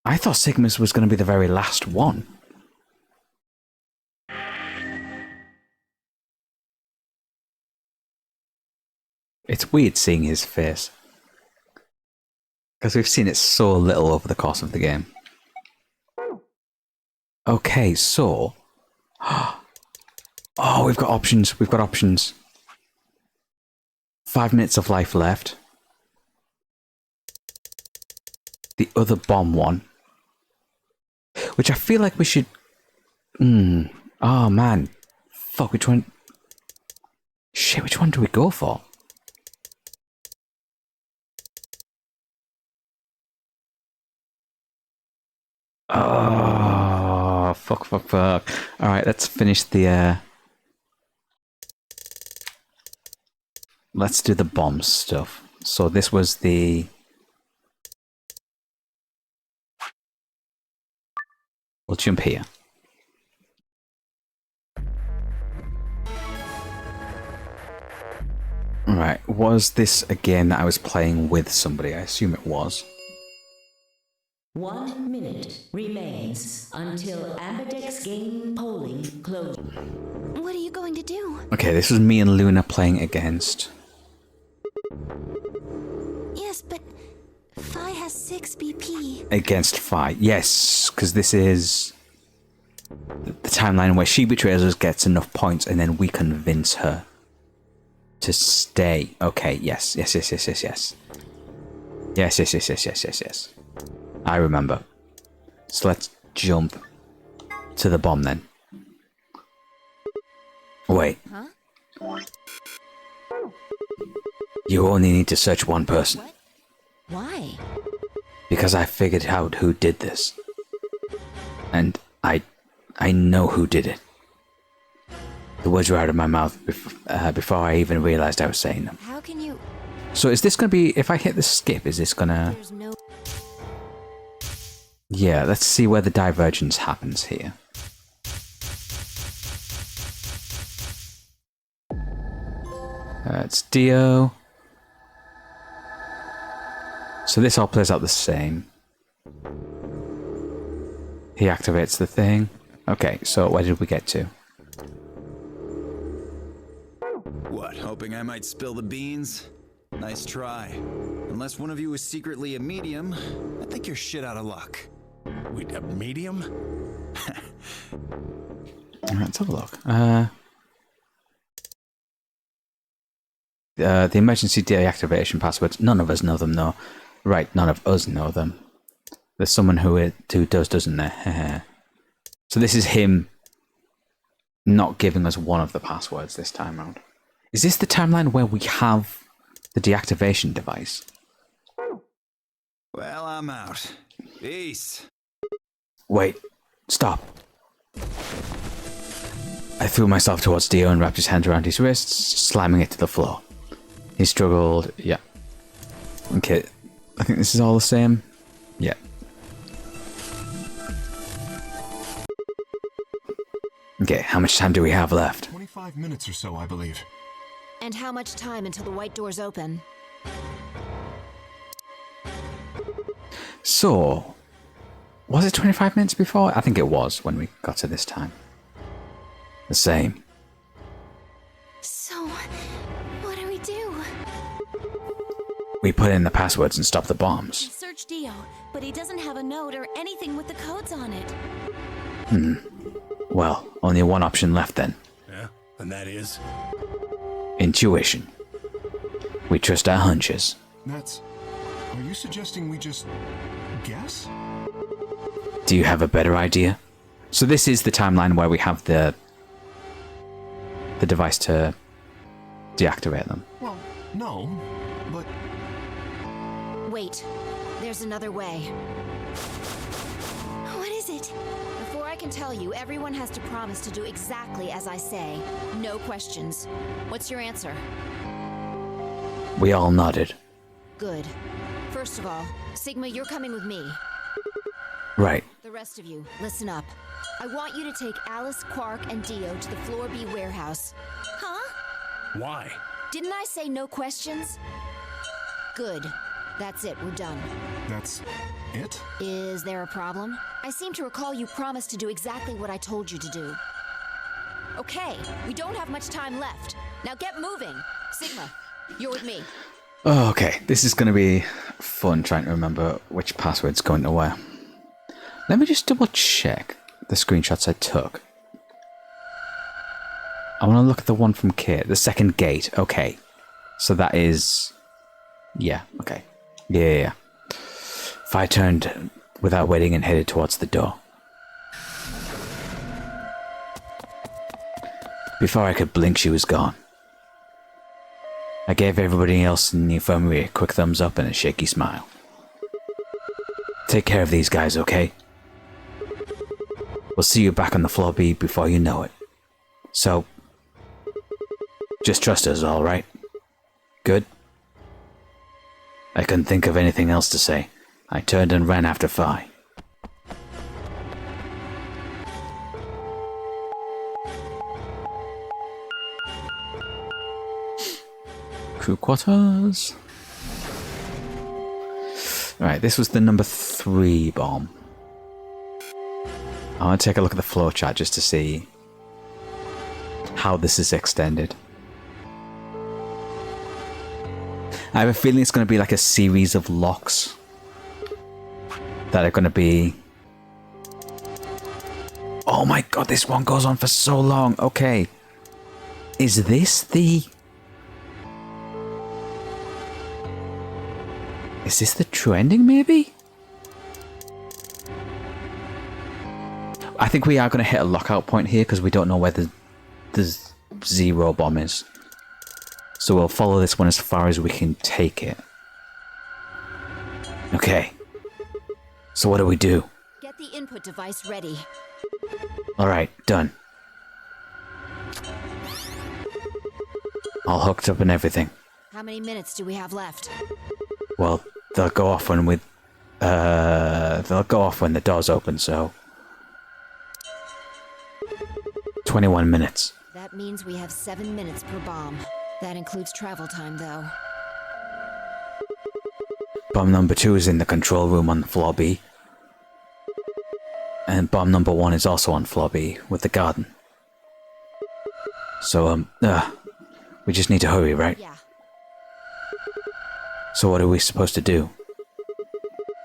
A: I thought Sigma's was going to be the very last one. It's weird seeing his face. Because we've seen it so little over the course of the game. Okay, so... Oh, we've got options. We've got options. 5 minutes of life left. The other bomb one. Which I feel like we should... Oh, man. Fuck, which one... Shit, which one do we go for? Oh, fuck. Alright, let's finish the, Let's do the bomb stuff. So this was the... We'll jump here. Right, was this a game that I was playing with somebody? I assume it was.
H: 1 minute remains until Ambidex game polling closes.
D: What are you going to do?
A: Okay, this was me and Luna playing against...
D: Yes, but Phi has 6 BP.
A: Against Phi. Yes, because this is... the timeline where she betrays us, gets enough points, and then we convince her to stay. Okay, yes. Yes. I remember. So let's jump to the bomb then. Wait.
B: Huh?
A: You only need to search one person.
B: What? Why?
A: Because I figured out who did this. And I know who did it. The words were out of my mouth before I even realized I was saying them.
B: How can you...
A: So is this going to be... If I hit the skip, is this going to...
B: There's no...
A: Yeah, let's see where the divergence happens here. It's Dio. So this all plays out the same. He activates the thing. Okay, so where did we get to?
G: hoping I might spill the beans? Nice try. Unless one of you is secretly a medium, I think you're shit out of luck.
C: Wait, a medium?
A: Let's have a look. The emergency deactivation passwords. None of us know them, though. Right, none of us know them. There's someone who does, doesn't there? So this is him not giving us one of the passwords this time round. Is this the timeline where we have the deactivation device?
G: Well, I'm out. Peace.
A: Wait, stop. I threw myself towards Dio and wrapped his hand around his wrists, slamming it to the floor. He struggled. Yeah. Okay, I think this is all the same. Yeah. Okay, how much time do we have left?
F: 25 minutes or so, I believe.
B: And how much time until the white doors open?
A: So, was it 25 minutes before? I think it was when we got to this time. The same.
D: So, what do we do?
A: We put in the passwords and stop the bombs.
D: Search Dio, but he doesn't have a note or anything with the codes on it.
A: Well, only one option left then.
C: Yeah, and that is?
A: Intuition. We trust our hunches.
F: Are you suggesting we just guess?
A: Do you have a better idea? So this is the timeline where we have the device to deactivate them.
F: Well, no, but
B: Wait, there's another way.
D: What is it?
B: Before I can tell you, everyone has to promise to do exactly as I say. No questions. What's your answer?
A: We all nodded.
B: Good. First of all, Sigma, you're coming with me.
A: Right.
B: The rest of you, listen up. I want you to take Alice, Quark, and Dio to the Floor B warehouse.
D: Huh?
C: Why?
B: Didn't I say no questions? Good. That's it, we're done.
F: that's it?
B: Is there a problem? I seem to recall you promised to do exactly what I told you to do. Okay, we don't have much time left. Now get moving. Sigma, you're with me.
A: Oh, okay, this is going to be fun trying to remember which password's going to where. Let me just double check the screenshots I took. I want to look at the one from Kate, the second gate. Okay, so that is... Yeah, okay. Yeah. Fi turned without waiting and headed towards the door. Before I could blink, she was gone. I gave everybody else in the infirmary a quick thumbs up and a shaky smile. Take care of these guys, okay? We'll see you back on the floor B before you know it. So, just trust us, alright? Good? I couldn't think of anything else to say. I turned and ran after Fi. Crew quarters. Alright, this was the number 3 bomb. I want to take a look at the flowchart just to see how this is extended. I have a feeling it's going to be like a series of locks that are going to be... Oh my god, this one goes on for so long. Okay. Is this the... Is this the true ending, maybe? I think we are going to hit a lockout point here because we don't know where the zero bomb is. So we'll follow this one as far as we can take it. Okay. So what do we do?
B: Get the input device ready.
A: Alright, done. All hooked up and everything.
B: How many minutes do we have left?
A: Well, they'll go off when they'll go off when the doors open, so 21 minutes.
B: That means we have 7 minutes per bomb. That includes travel time, though.
A: Bomb number 2 is in the control room on floor B. And bomb number 1 is also on floor B with the garden. So, We just need to hurry, right?
B: Yeah.
A: So what are we supposed to do?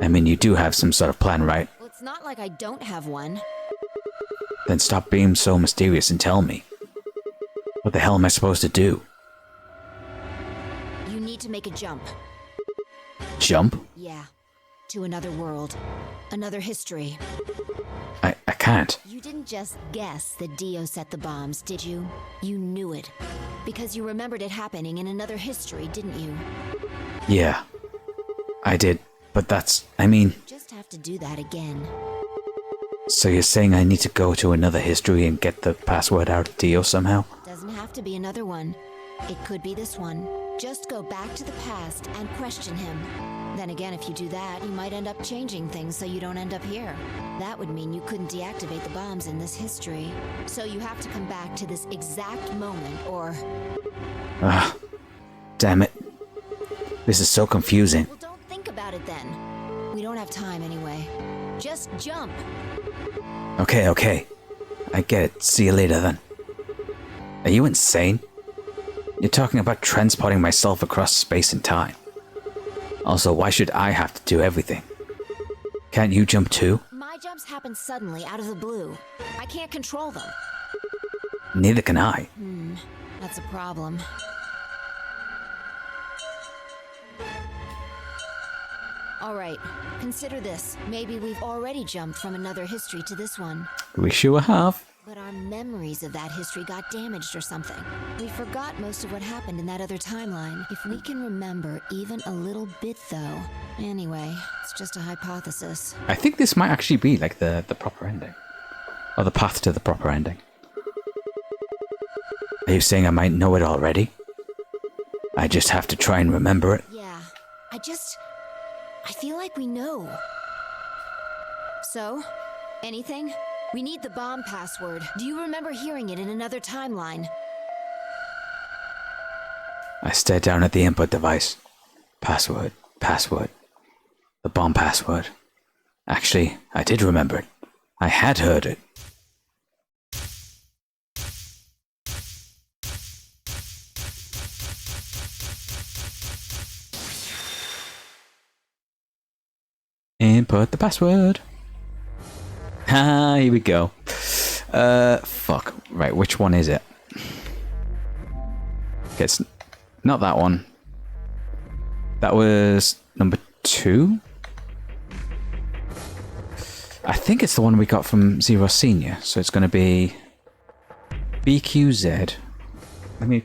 A: I mean, you do have some sort of plan, right?
B: Well, it's not like I don't have one.
A: Then stop being so mysterious and tell me. What the hell am I supposed to do?
B: You need to make a jump.
A: Jump?
B: Yeah. To another world. Another history.
A: I can't.
B: You didn't just guess that Dio set the bombs, did you? You knew it. Because you remembered it happening in another history, didn't you?
A: Yeah. I did. But that's... I mean...
B: Just have to do that again.
A: So you're saying I need to go to another history and get the password out of Dio somehow?
B: Doesn't have to be another one. It could be this one. Just go back to the past and question him. Then again, if you do that, you might end up changing things so you don't end up here. That would mean you couldn't deactivate the bombs in this history. So you have to come back to this exact moment, or...
A: Ah, damn it. This is so confusing.
B: Well, don't think about it then. We don't have time anyway. Just jump.
A: Okay. I get it. See you later then. Are you insane? You're talking about transporting myself across space and time. Also, why should I have to do everything? Can't you jump too?
B: My jumps happen suddenly, out of the blue. I can't control them.
A: Neither can I.
B: That's a problem. Alright, consider this. Maybe we've already jumped from another history to this one.
A: We sure have.
B: But our memories of that history got damaged or something. We forgot most of what happened in that other timeline. If we can remember even a little bit, though. Anyway, it's just a hypothesis.
A: I think this might actually be like the proper ending. Or the path to the proper ending. Are you saying I might know it already? I just have to try and remember it?
B: Yeah, I feel like we know. So, anything? We need the bomb password. Do you remember hearing it in another timeline?
A: I stared down at the input device. Password. The bomb password. Actually, I did remember it. I had heard it. Input the password. Ah, here we go. Fuck. Right, which one is it? Okay, it's not that one. That was number 2. I think it's the one we got from Zero Senior. So it's going to be BQZ. Let me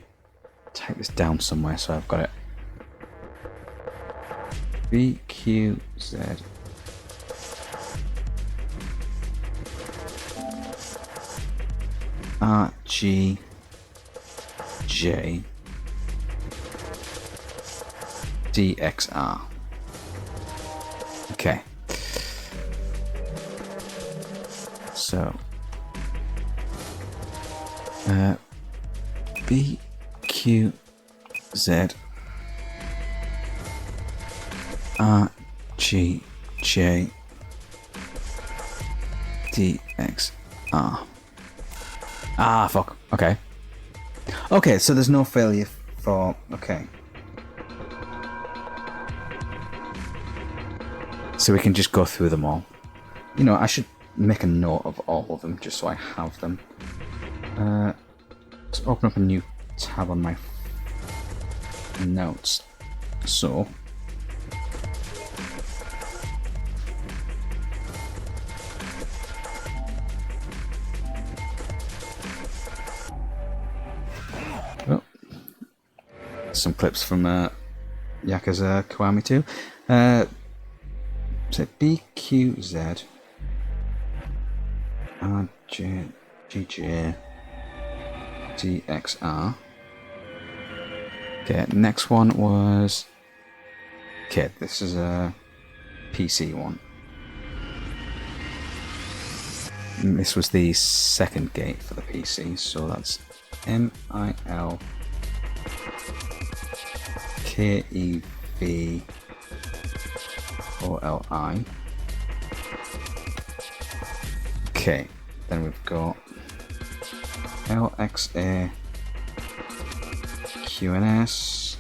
A: type this down somewhere so I've got it. BQZ. RGJ DXR. Okay. So BQZ RGJ DXR. Ah, fuck. Okay. Okay, so there's no failure for... Okay. So we can just go through them all. You know, I should make a note of all of them, just so I have them. Let's open up a new tab on my notes. So... some clips from Yakuza Kiwami 2. So BQZ RGJ DXR. Okay, next one was... Okay, this is a PC one. This was the second gate for the PC, so that's MIL KEVOLI. Okay, then we've got LXA QNS,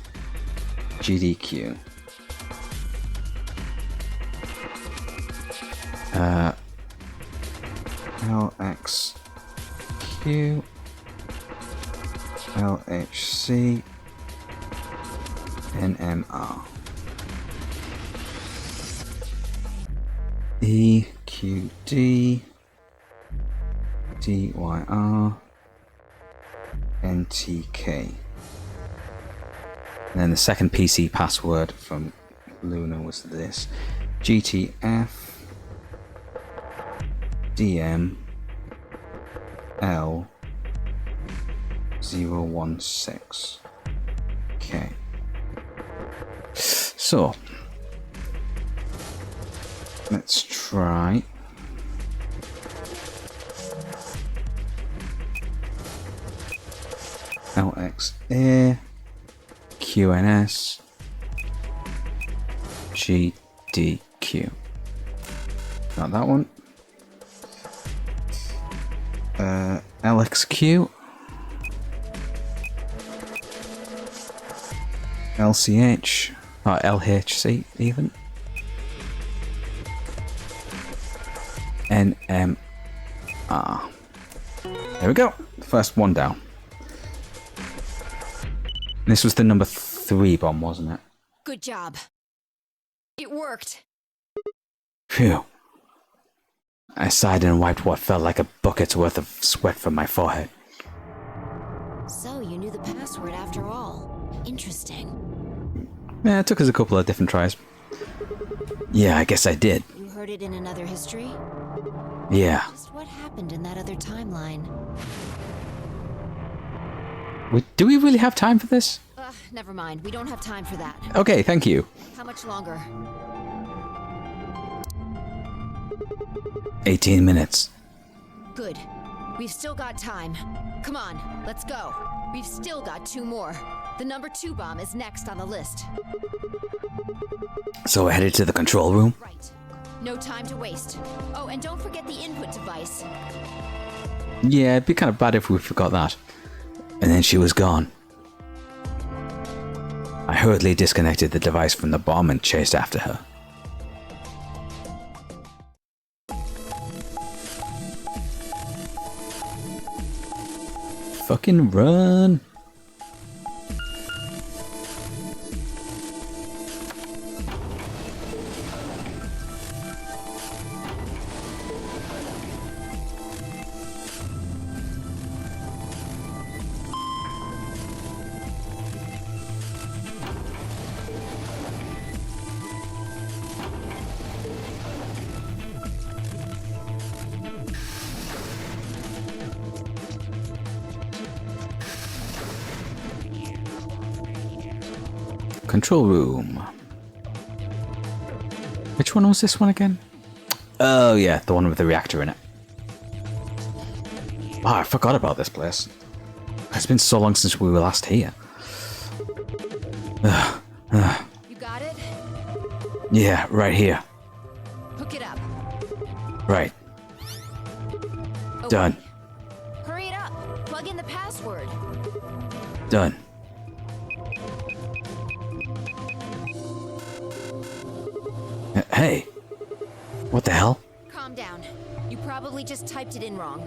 A: GDQ. LXQ, LHC, NMR. EQD, DYR, NTK. And then the second PC password from Luna was this: GTF DM L 016. Okay. So let's try LXA QNS GDQ. Not that one. LXQ LCH or LHC even. NMR. There we go. First one down. This was the number 3 bomb, wasn't it?
B: Good job. It worked.
A: Phew. I sighed and wiped what felt like a bucket's worth of sweat from my forehead.
B: So you knew the password after all. Interesting.
A: Yeah, it took us a couple of different tries. Yeah, I guess I did.
B: You heard it in another history?
A: Yeah.
B: Just what happened in that other timeline?
A: Do we really have time for this?
B: Never mind. We don't have time for that.
A: Okay, thank you.
B: How much longer?
A: 18 minutes.
B: Good. We've still got time. Come on, let's go. We've still got 2 more. The number 2 bomb is next on the list.
A: So we're headed to the control room?
B: Right. No time to waste. Oh, and don't forget the input device.
A: Yeah, it'd be kind of bad if we forgot that. And then she was gone. I hurriedly disconnected the device from the bomb and chased after her. Fucking run! Control room. Which one was this one again? Oh yeah, the one with the reactor in it. Wow, I forgot about this place. It's been so long since we were last here.
B: You got it?
A: Yeah, right here.
B: Hook it up.
A: Right.
B: Oh,
A: Done.
B: wait. Hurry it up. Plug in the password.
A: Done. Hey! What the hell?
B: Calm down. You probably just typed it in wrong.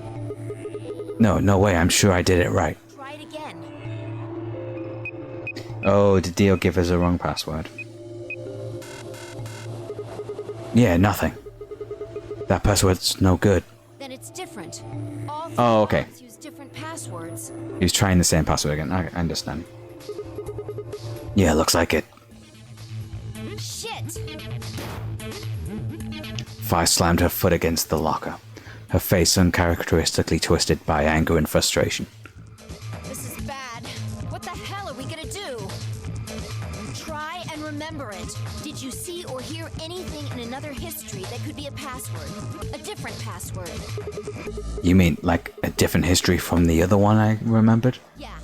A: No way, I'm sure I did it right.
B: Try it again.
A: Oh, did Dio give us a wrong password? Yeah, nothing. That password's no good.
B: Then it's different. All
A: Oh, okay.
B: bombs use different passwords.
A: He was trying the same password again. I understand. Yeah, looks like it.
B: Shit!
A: Fi slammed her foot against the locker, her face uncharacteristically twisted by anger and frustration.
B: This is bad. What the hell are we gonna do? Try and remember it. Did you see or hear anything in another history that could be a password? A different password?
A: You mean like a different history from the other one I remembered?
B: Yeah.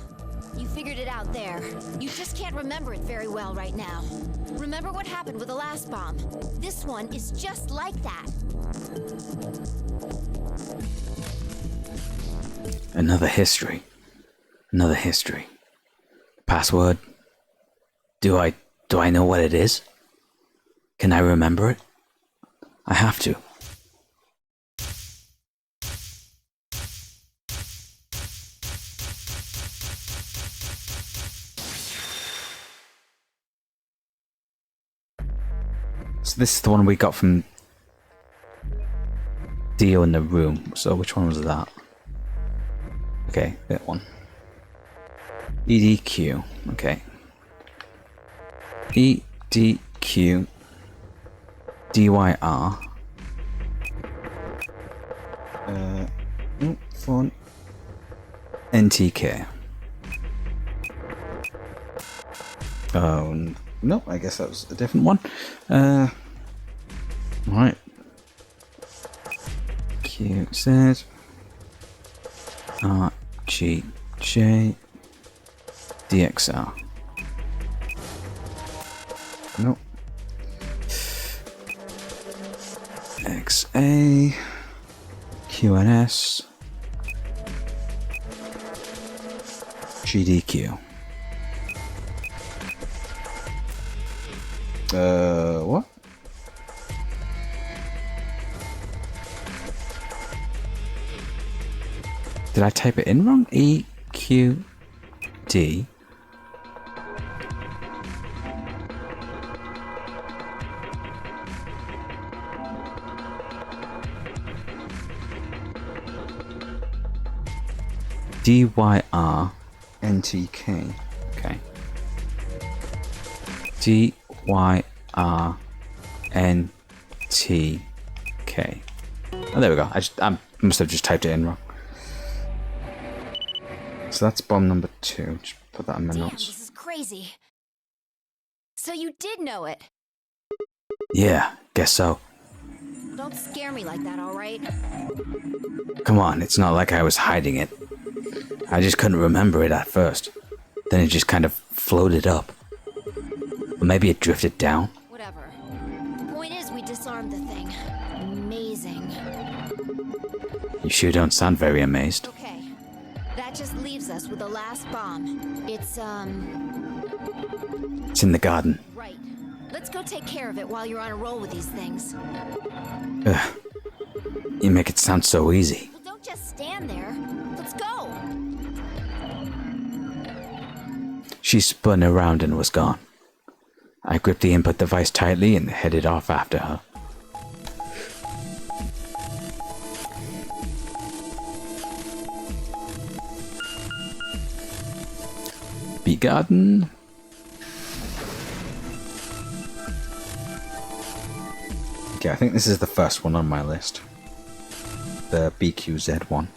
B: You figured it out there. You just can't remember it very well right now. Remember what happened with the last bomb? This one is just like that.
A: Another history. Another history. Password. Do I know what it is? Can I remember it? I have to. So this is the one we got from Dio in the room. So which one was that? Okay, that one. EDQ. Okay. EDQ. DYR. Fun. NTK. Oh, no, I guess that was a different one. Right. Q says RGJ DXR. Nope. XA QNS GDQ. What? Did I type it in wrong? EQD. DYR NTK. Okay. DYR NTK. Oh, there we go. I must have just typed it in wrong. So that's bomb number 2. Just put that in my
B: Damn,
A: notes.
B: this is crazy. So you did know it.
A: Yeah, guess so.
B: Don't scare me like that, all right?
A: Come on, it's not like I was hiding it. I just couldn't remember it at first. Then it just kind of floated up. Or maybe it drifted down.
B: Whatever. The point is, we disarmed the thing. Amazing.
A: You sure don't sound very amazed.
B: Okay. That just leaves us with the last bomb. It's
A: It's in the garden.
B: right. Let's go take care of it while you're on a roll with these things.
A: Ugh. You make it sound so easy.
B: Well, don't just stand there. Let's go.
A: She spun around and was gone. I gripped the input device tightly and headed off after her. Bee garden. Okay, I think this is the first one on my list. The BQZ one.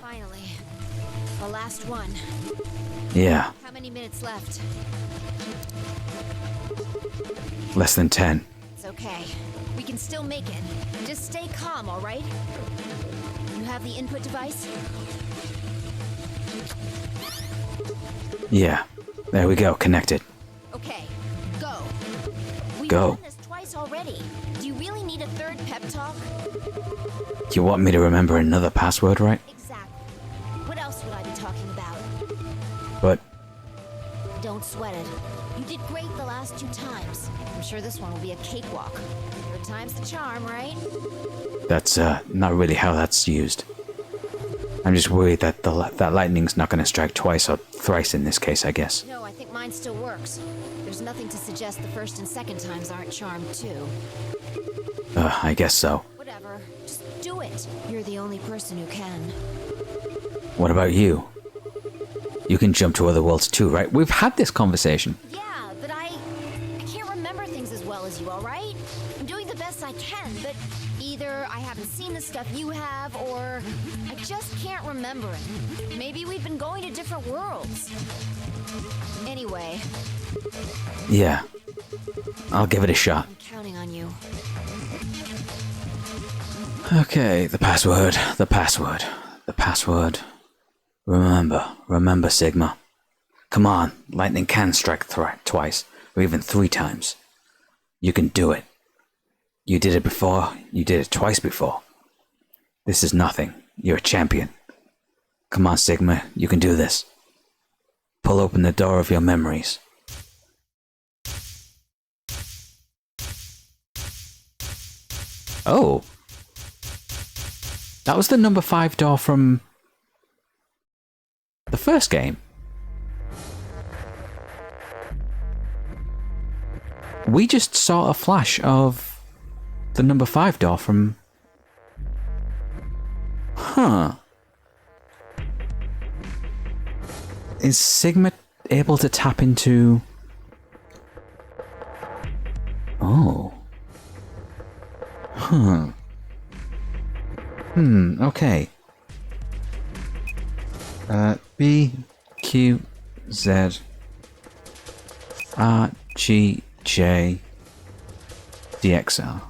B: Finally. The last one.
A: Yeah,
B: How many minutes left?
A: less than 10.
B: It's okay. We can still make it. Just stay calm, all right? You have the input device?
A: Yeah, there we go, connected.
B: Okay, go. We've
A: Go.
B: done this twice already. Do you really need a third pep talk?
A: You want me to remember another password, right?
B: Exactly. What else would I be talking about?
A: But
B: Don't sweat it. You did great the last 2 times. I'm sure this one will be a cakewalk. Third time's the charm, right?
A: that's not really how that's used. I'm just worried that that lightning's not going to strike twice or thrice in this case, I guess.
B: No, I think mine still works. There's nothing to suggest the first and second times aren't charmed too.
A: I guess so.
B: Whatever. Just do it. You're the only person who can.
A: What about you? You can jump to other worlds too, right? We've had this conversation.
B: Yeah, but I can't remember things as well as you, all right? I'm doing the best I can, but either I haven't seen the stuff you have, or I just can't remember it. Maybe we've been going to different worlds. Anyway,
A: Yeah. I'll give it a shot.
B: I'm counting on you.
A: Okay, the password, the password, the password. Remember, Sigma. Come on, lightning can strike twice, or even 3 times. You can do it. You did it before. You did it twice before. This is nothing. You're a champion. Come on, Sigma. You can do this. Pull open the door of your memories. Oh. That was the number 5 door from the first game. We just saw a flash of the number 5 door from... Huh. Is Sigma able to tap into... Oh. Huh. Okay. B, Q, Z, R, G, J, DXR.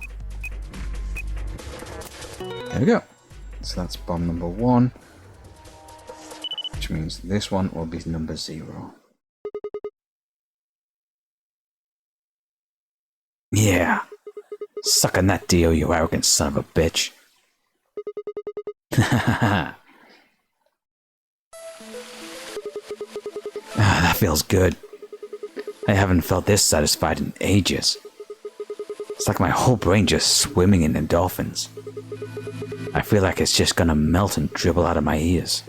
A: There we go. So that's bomb number 1. Which means this one will be number 0. Yeah. Suck on that, Dio, you arrogant son of a bitch. That feels good. I haven't felt this satisfied in ages. It's like my whole brain just swimming in endorphins. I feel like it's just gonna melt and dribble out of my ears.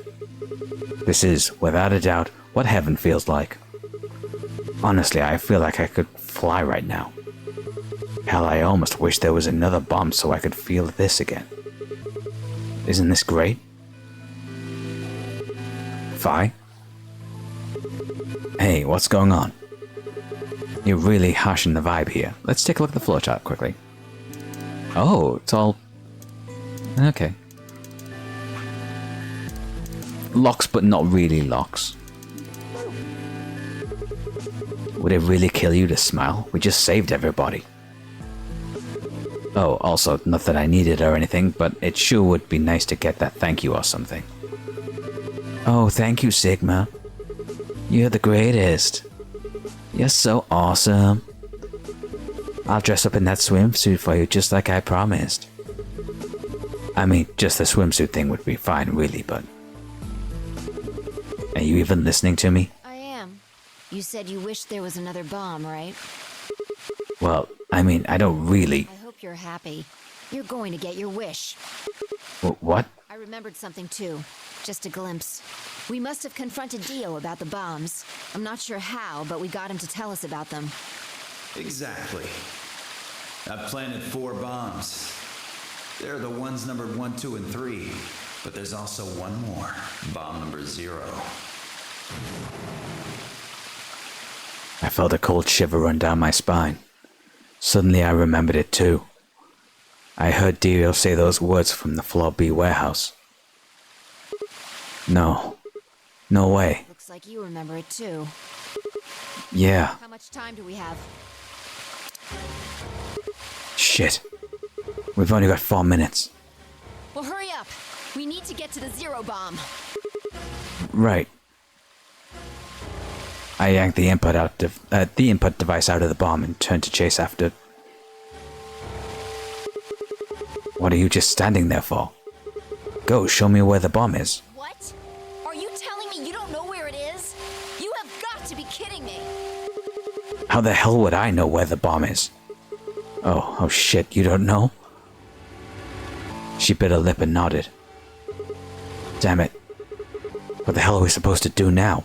A: This is, without a doubt, what heaven feels like. Honestly, I feel like I could fly right now. Hell, I almost wish there was another bomb so I could feel this again. Isn't this great? Fi? Hey, what's going on? You're really harshing the vibe here. Let's take a look at the flowchart quickly. Oh, it's all... Okay. Locks, but not really locks. Would it really kill you to smile? We just saved everybody. Oh, also, not that I need it or anything, but it sure would be nice to get that thank you or something. Oh, thank you, Sigma. You're the greatest. You're so awesome. I'll dress up in that swimsuit for you just like I promised. I mean, just the swimsuit thing would be fine, really, but... Are you even listening to me?
B: I am. You said you wished there was another bomb, right?
A: Well, I mean, I don't really...
B: I hope you're happy. You're going to get your wish.
A: What?
B: I remembered something too. Just a glimpse. We must have confronted Dio about the bombs. I'm not sure how, but we got him to tell us about them.
G: Exactly. I've planted 4 bombs. They're the ones numbered 1, 2, and 3. But there's also one more. Bomb number 0.
A: I felt a cold shiver run down my spine. Suddenly I remembered it too. I heard Dio say those words from the Floor B warehouse. No. No way.
B: Looks like you remember it too.
A: Yeah.
B: How much time do we have?
A: Shit. We've only got 4 minutes.
B: Well, hurry up. We need to get to the 0 bomb.
A: Right. I yanked the input device out of the bomb and turned to chase after. What are you just standing there for? Go, show me where the bomb is.
B: What? Are you telling me you don't know where it is? You have got to be kidding me.
A: How the hell would I know where the bomb is? Oh shit, you don't know? She bit her lip and nodded. Damn it. What the hell are we supposed to do now?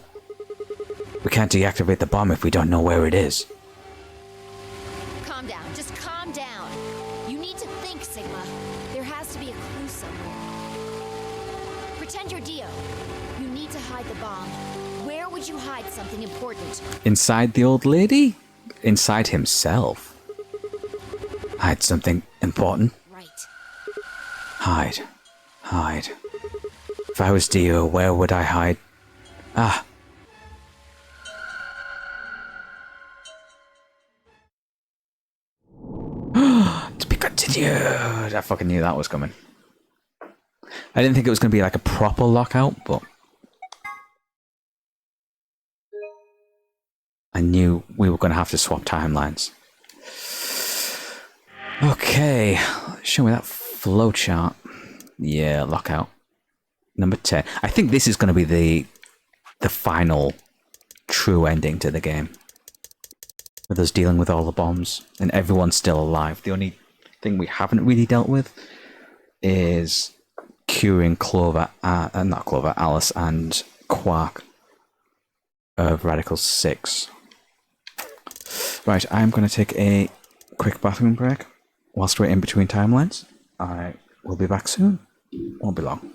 A: We can't deactivate the bomb if we don't know where it is.
B: Calm down. Just calm down. You need to think, Sigma. There has to be a clue somewhere. Pretend you're Dio. You need to hide the bomb. Where would you hide something important?
A: Inside the old lady? Inside himself. Hide something important?
B: Right.
A: Hide. If I was Dio, where would I hide? Ah. To be continued. I fucking knew that was coming. I didn't think it was going to be like a proper lockout, but I knew we were going to have to swap timelines. Okay, show me that flowchart. Yeah, lockout. Number 10. I think this is going to be the final true ending to the game. With us dealing with all the bombs and everyone's still alive. The only thing we haven't really dealt with is curing Clover, not Clover, Alice and Quark of Radical 6. Right, I'm going to take a quick bathroom break whilst we're in between timelines. I will be back soon. Won't be long.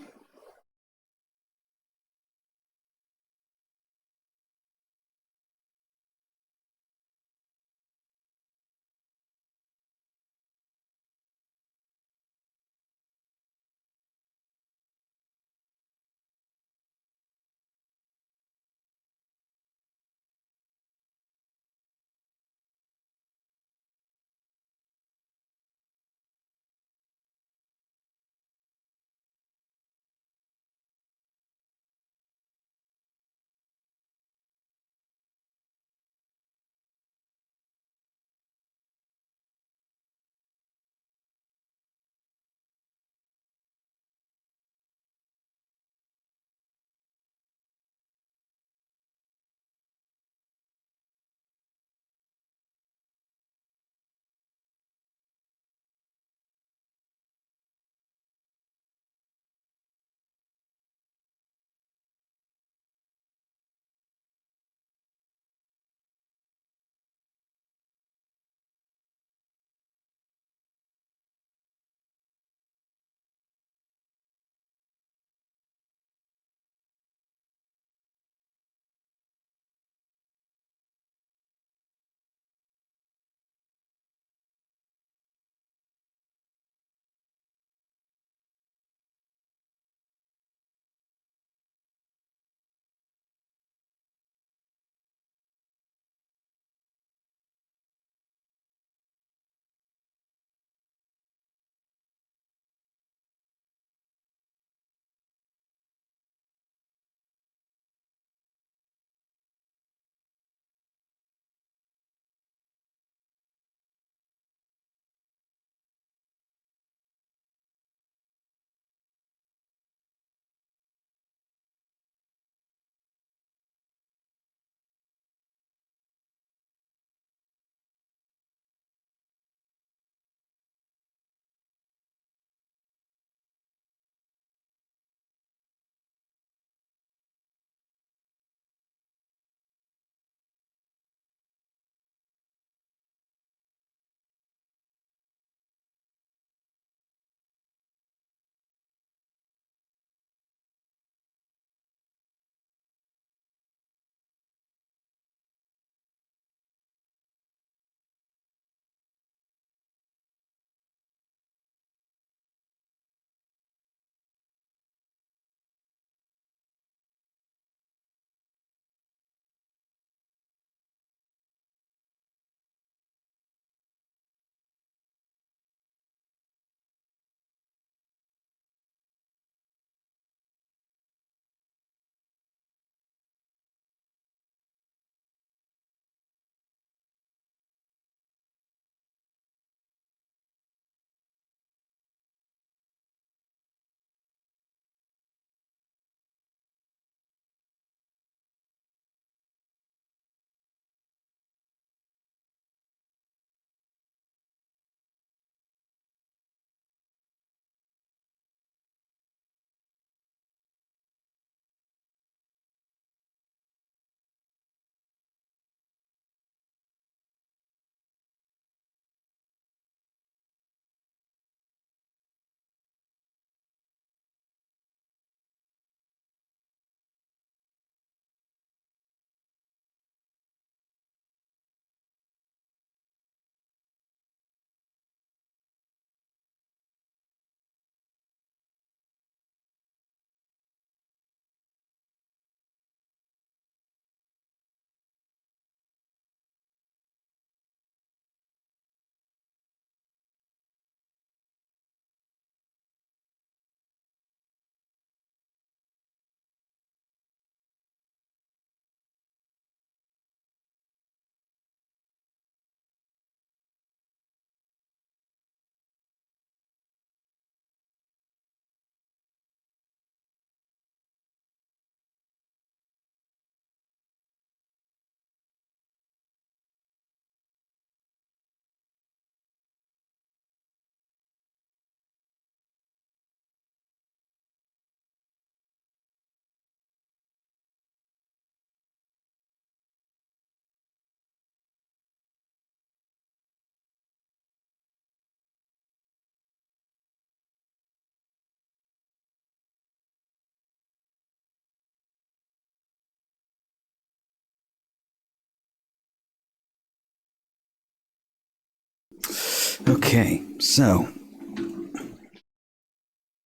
A: Okay, so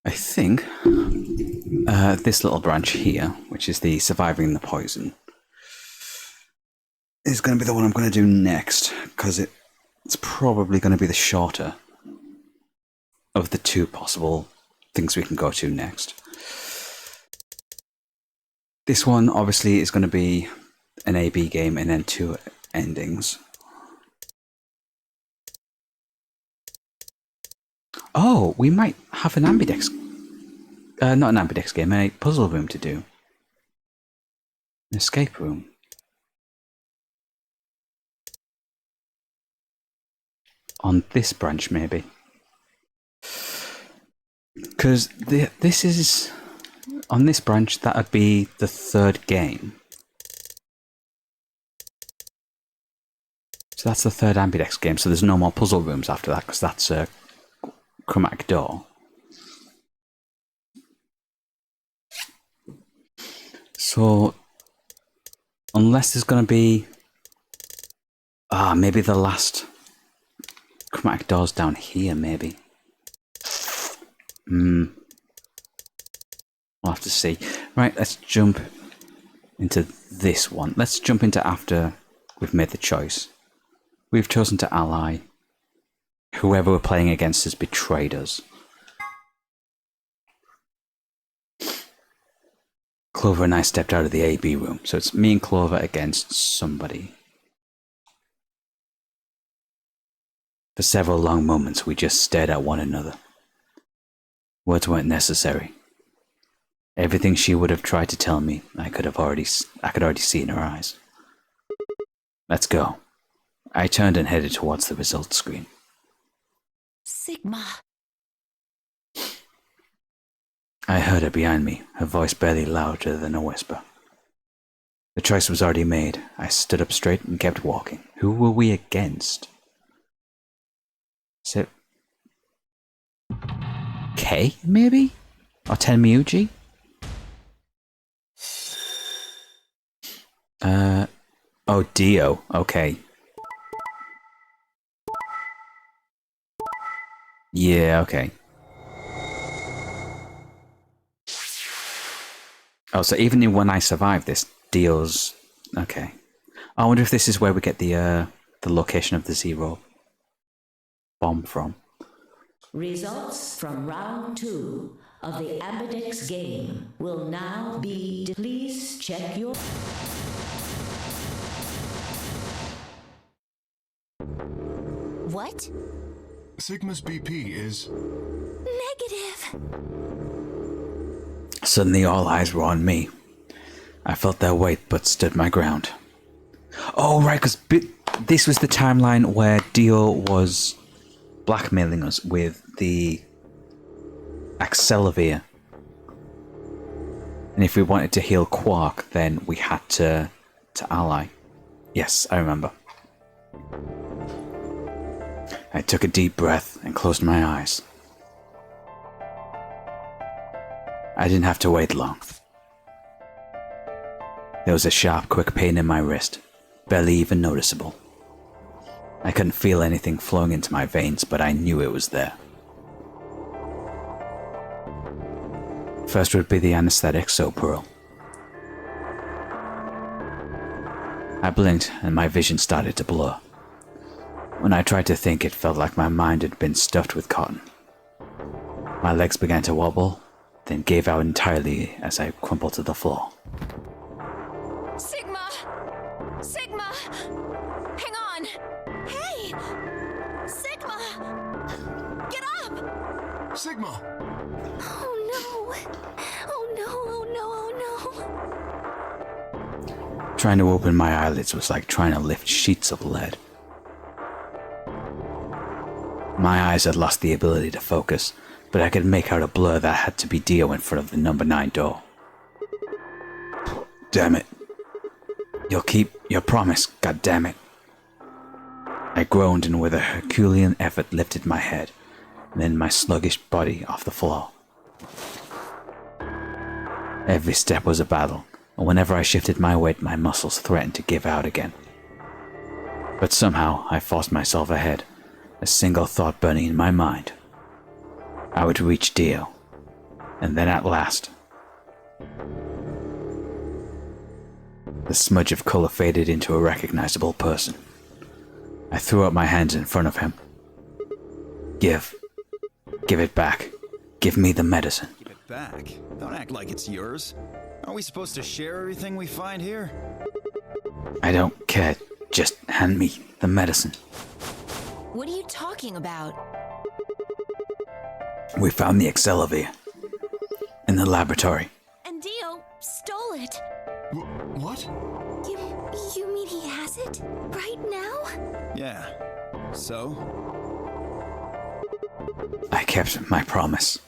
A: I think this little branch here, which is the surviving the poison, is going to be the one I'm going to do next, because it's probably going to be the shorter of the two possible things we can go to next. This one obviously is going to be an A-B game and then two endings. Oh, we might have an ambidex, not an ambidex game, a puzzle room to do. An escape room. On this branch, maybe. Because this is... On this branch, that would be the third game. So that's the third ambidex game, so there's no more puzzle rooms after that, because that's a chromatic door. So, unless there's going to be... maybe the last chromatic door's down here, maybe. We'll have to see. Right, let's jump into this one. Let's jump into after we've made the choice. We've chosen to ally. Whoever we're playing against has betrayed us. Clover and I stepped out of the AB room, so it's me and Clover against somebody. For several long moments, we just stared at one another. Words weren't necessary. Everything she would have tried to tell me, I could already see in her eyes. Let's go. I turned and headed towards the results screen.
D: Sigma.
A: I heard her behind me, her voice barely louder than a whisper. The choice was already made. I stood up straight and kept walking. Who were we against? So... K, maybe? Or Tenmyuji? Oh, Dio. Okay. Yeah, okay. Oh, so even when I survive this, Dio's... Okay. I wonder if this is where we get the location of the zero bomb from.
H: Results from round 2 of the Ambidex game will now be... Please check your...
D: What?
F: Sigma's BP is...
D: Negative.
A: Suddenly all eyes were on me. I felt their weight but stood my ground. Oh, right, because this was the timeline where Dio was blackmailing us with the Accelavir. And if we wanted to heal Quark, then we had to ally. Yes, I remember. I took a deep breath and closed my eyes. I didn't have to wait long. There was a sharp, quick pain in my wrist, barely even noticeable. I couldn't feel anything flowing into my veins, but I knew it was there. First would be the anesthetic, Sopril. I blinked and my vision started to blur. When I tried to think, it felt like my mind had been stuffed with cotton. My legs began to wobble, then gave out entirely as I crumpled to the floor.
D: Sigma! Sigma! Hang on! Hey! Sigma! Get up!
F: Sigma!
D: Oh no! Oh no, oh no, oh no!
A: Trying to open my eyelids was like trying to lift sheets of lead. My eyes had lost the ability to focus, but I could make out a blur that had to be Dio in front of the number 9 door. Damn it. You'll keep your promise, goddammit. I groaned and with a Herculean effort lifted my head, and then my sluggish body off the floor. Every step was a battle, and whenever I shifted my weight, my muscles threatened to give out again. But somehow I forced myself ahead, a single thought burning in my mind. I would reach Dio, and then at last, the smudge of color faded into a recognizable person. I threw up my hands in front of him. Give it back. Give me the medicine.
G: Give it back? Don't act like it's yours. Aren't we supposed to share everything we find here?
A: I don't care. Just hand me the medicine.
B: What are you talking about?
A: We found the Accelavir in the laboratory.
D: And Dio stole it.
F: What?
D: You mean he has it? Right now?
G: Yeah. So?
A: I kept my promise.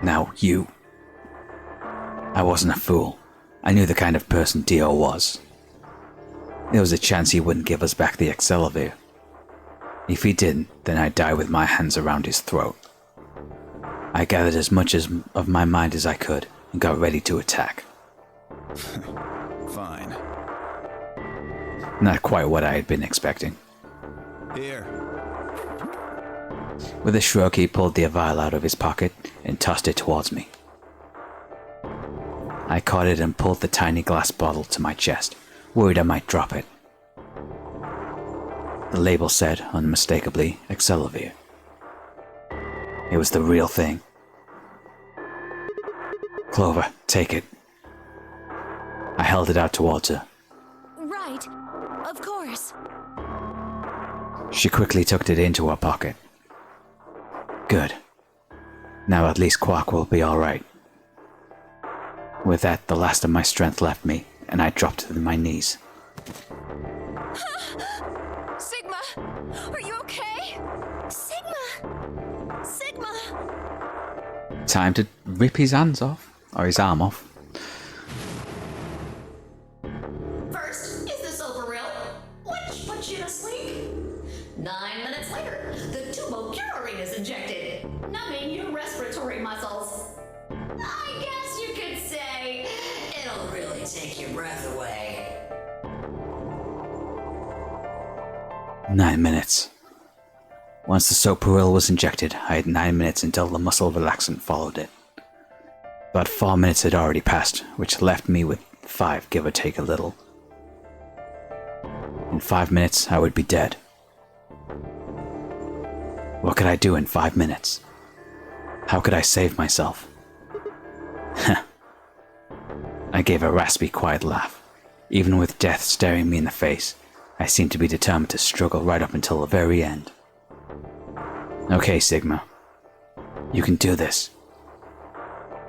A: Now you. I wasn't a fool. I knew the kind of person Dio was. There was a chance he wouldn't give us back the Accelavir. If he didn't, then I'd die with my hands around his throat. I gathered as much of my mind as I could and got ready to attack.
G: Fine.
A: Not quite what I had been expecting.
G: Here.
A: With a shrug, he pulled the vial out of his pocket and tossed it towards me. I caught it and pulled the tiny glass bottle to my chest, worried I might drop it. The label said, unmistakably, Accelavir. It was the real thing. Clover, take it. I held it out towards her.
D: Right. Of course.
A: She quickly tucked it into her pocket. Good. Now at least Quark will be alright. With that, the last of my strength left me, and I dropped to my knees.
D: Sigma! Are you okay? Sigma! Sigma!
A: Time to rip his hands off, or his arm off.
E: First, is this over real? Which puts you to sleep. 9 minutes later, the tubocurin is injected, numbing your respiratory muscles. I guess you could say it'll really take your breath away.
A: 9 minutes. Once the soapuril was injected, I had 9 minutes until the muscle relaxant followed it. About 4 minutes had already passed, which left me with 5, give or take a little. In 5 minutes, I would be dead. What could I do in 5 minutes? How could I save myself? I gave a raspy, quiet laugh. Even with death staring me in the face, I seemed to be determined to struggle right up until the very end. Okay, Sigma. You can do this.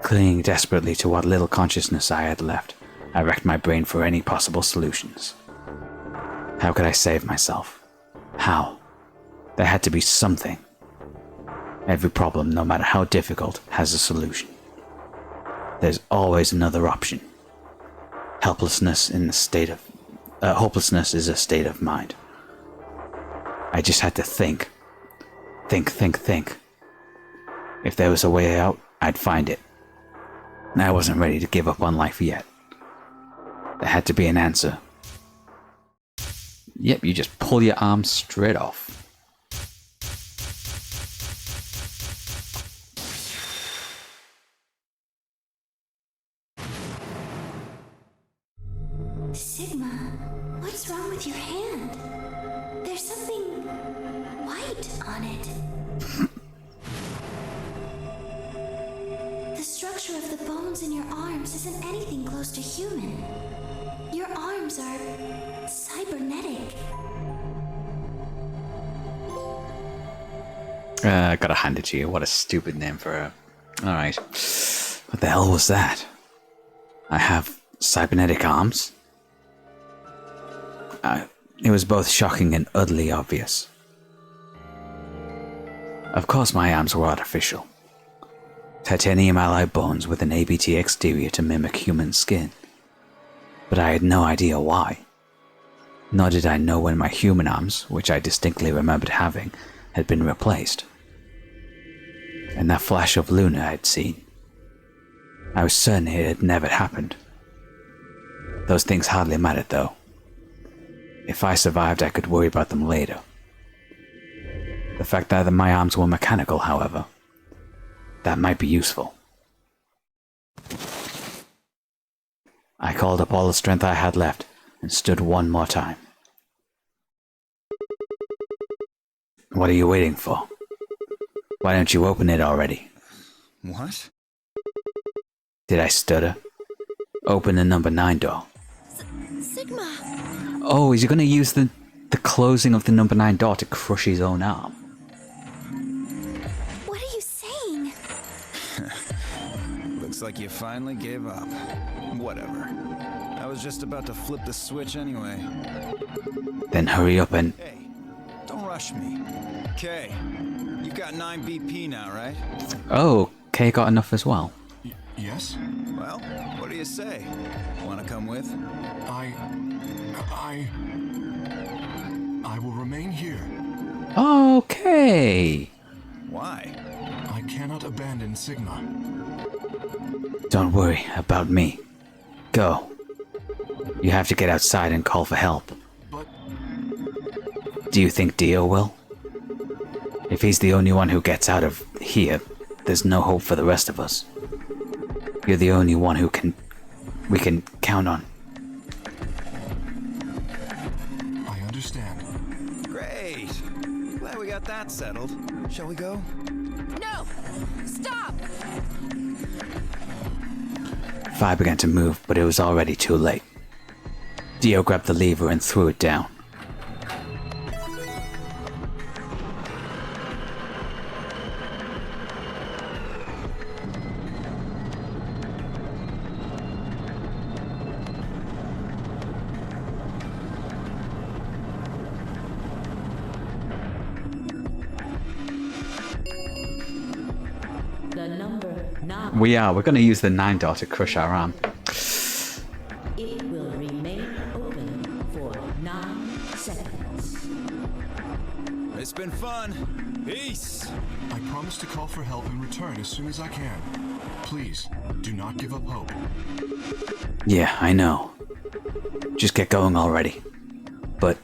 A: Clinging desperately to what little consciousness I had left, I racked my brain for any possible solutions. How could I save myself? How? There had to be something. Every problem, no matter how difficult, has a solution. There's always another option. Hopelessness is a state of mind. I just had to think. Think. If there was a way out, I'd find it. I wasn't ready to give up on life yet. There had to be an answer. Yep, you just pull your arm straight off.
D: Sigma, what's wrong with your hand? There's something white on it. The structure of the bones in your arms isn't anything close to human. Your arms are cybernetic.
A: Gotta hand it to you. What a stupid name for her. Alright. What the hell was that? I have cybernetic arms? It was both shocking and utterly obvious. Of course my arms were artificial. Titanium alloy bones with an ABT exterior to mimic human skin. But I had no idea why. Nor did I know when my human arms, which I distinctly remembered having, had been replaced. And that flash of Luna I'd seen. I was certain it had never happened. Those things hardly mattered though. If I survived, I could worry about them later. The fact that my arms were mechanical, however, that might be useful. I called up all the strength I had left and stood one more time. What are you waiting for? Why don't you open it already?
G: What?
A: Did I stutter? Open the number 9 door.
D: Sigma!
A: Oh, is he going to use the closing of the number 9 door to crush his own arm?
D: What are you saying?
G: Looks like you finally gave up. Whatever. I was just about to flip the switch anyway.
A: Then hurry up and...
G: Hey, don't rush me. Okay, you've got 9 BP now, right?
A: Oh, Kay got enough as well.
F: Yes?
G: Well, what do you say? Want to come with?
F: I will remain here.
A: Okay.
G: Why?
F: I cannot abandon Sigma.
A: Don't worry about me. Go. You have to get outside and call for help.
F: But
A: Do you think Dio will? If he's the only one who gets out of here, there's no hope for the rest of us. You're the only one we can count on.
F: I understand.
G: Great. Glad we got that settled. Shall we go?
E: No! Stop!
A: Fire began to move, but it was already too late. Dio grabbed the lever and threw it down.
H: The number 9.
A: We're going to use the 9 door to crush our arm.
H: It will remain open for 9 seconds.
G: It's been fun. Peace.
F: I promise to call for help and return as soon as I can. Please, do not give up hope.
A: Yeah, I know. Just get going already. But...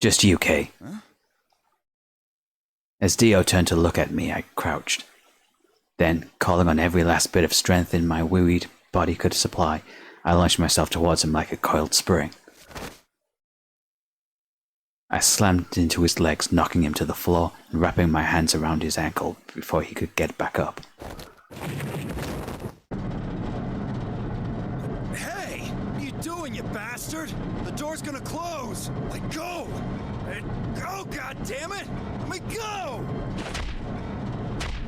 A: just you, Kay.
G: Huh?
A: As Dio turned to look at me, I crouched. Then, calling on every last bit of strength in my wearied body could supply, I launched myself towards him like a coiled spring. I slammed into his legs, knocking him to the floor and wrapping my hands around his ankle before he could get back up.
C: Hey! What are you doing, you bastard? The door's gonna close! Let go! Let go, goddammit! Let me go!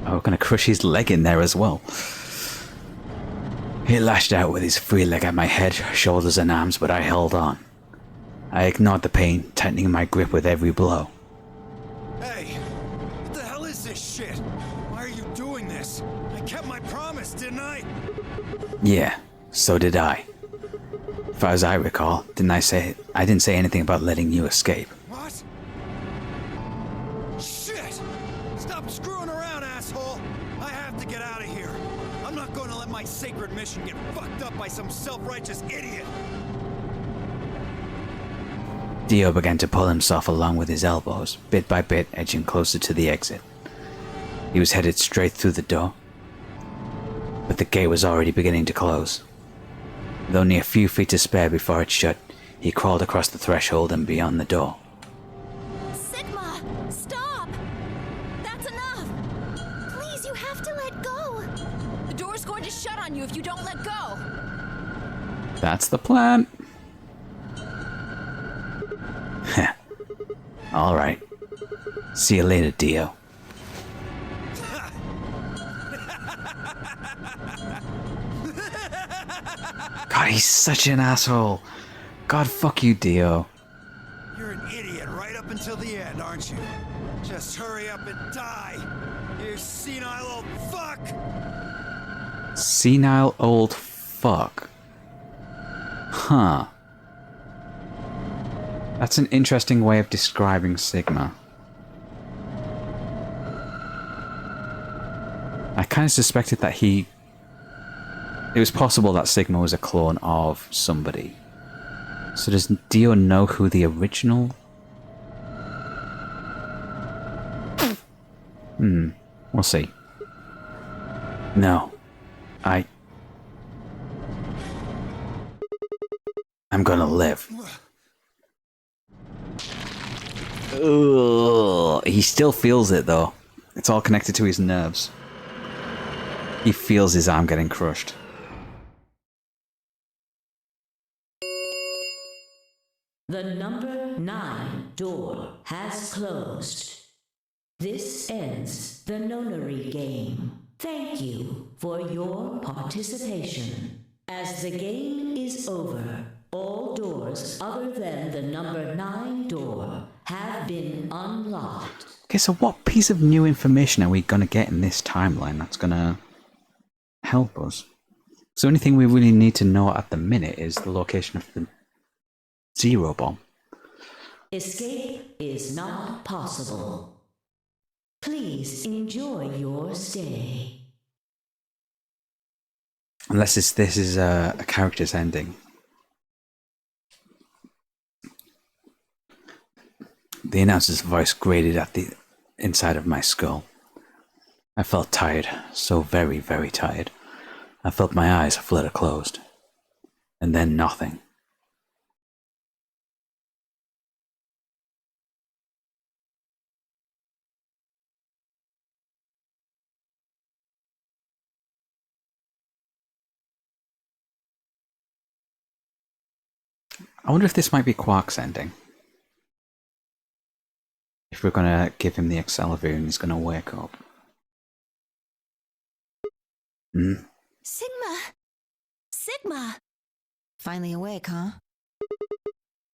A: Oh, we're gonna crush his leg in there as well. He lashed out with his free leg at my head, shoulders and arms, but I held on. I ignored the pain, tightening my grip with every blow.
C: Hey! What the hell is this shit? Why are you doing this? I kept my promise, didn't I?
A: Yeah, so did I. As far as I recall, I didn't say anything about letting you escape.
C: What? Shit! Stop screwing around, asshole! I have to get out of here. I'm not going to let my sacred mission get fucked up by some self-righteous idiot.
A: Dio began to pull himself along with his elbows, bit by bit edging closer to the exit. He was headed straight through the door, but the gate was already beginning to close. With only a few feet to spare before it shut, he crawled across the threshold and beyond the door.
D: Sigma! Stop! That's enough! Please, you have to let go!
E: The door's going to shut on you if you don't let go.
A: That's the plan. Heh. Alright. See you later, Dio. God, he's such an asshole. God, fuck you, Dio.
C: You're an idiot right up until the end, aren't you? Just hurry up and die! You senile old fuck!
A: Senile old fuck. Huh. That's an interesting way of describing Sigma. I kind of suspected that it was possible that Sigma was a clone of somebody. So does Dio know who the original We'll see. No. I'm gonna live. Ugh. He still feels it though. It's all connected to his nerves. He feels his arm getting crushed.
H: The number 9 door has closed. This ends the nonary game. Thank you for your participation. As the game is over, all doors other than the number 9 door have been unlocked.
A: Okay, so what piece of new information are we gonna get in this timeline that's gonna help us? So the only thing we really need to know at the minute is the location of the Zero bomb.
H: Escape is not possible. Please enjoy your stay.
A: Unless this is a character's ending. The announcer's voice grated at the inside of my skull. I felt tired, so very, very tired. I felt my eyes flutter closed. And then nothing. I wonder if this might be Quark's ending. If we're gonna give him the Excalibur and he's gonna wake up.
D: Sigma! Sigma!
B: Finally awake, huh?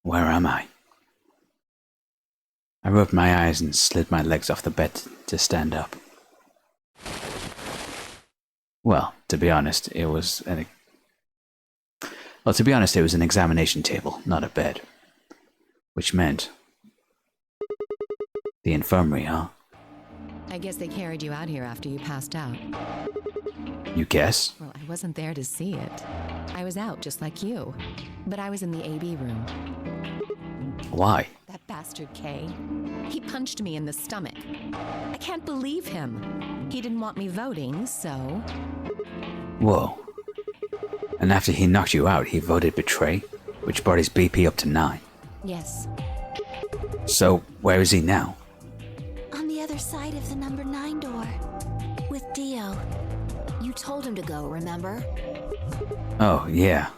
A: Where am I? I rubbed my eyes and slid my legs off the bed to stand up. Well, to be honest, it was an examination table, not a bed. Which meant the infirmary, huh?
E: I guess they carried you out here after you passed out.
A: You guess?
E: Well, I wasn't there to see it. I was out just like you. But I was in the AB room.
A: Why?
E: That bastard K. He punched me in the stomach. I can't believe him. He didn't want me voting, so...
A: Whoa. And after he knocked you out, he voted betray, which brought his BP up to 9.
E: Yes.
A: So, where is he now?
D: On the other side of the number 9 door. With Dio.
B: You told him to go, remember?
A: Oh, yeah.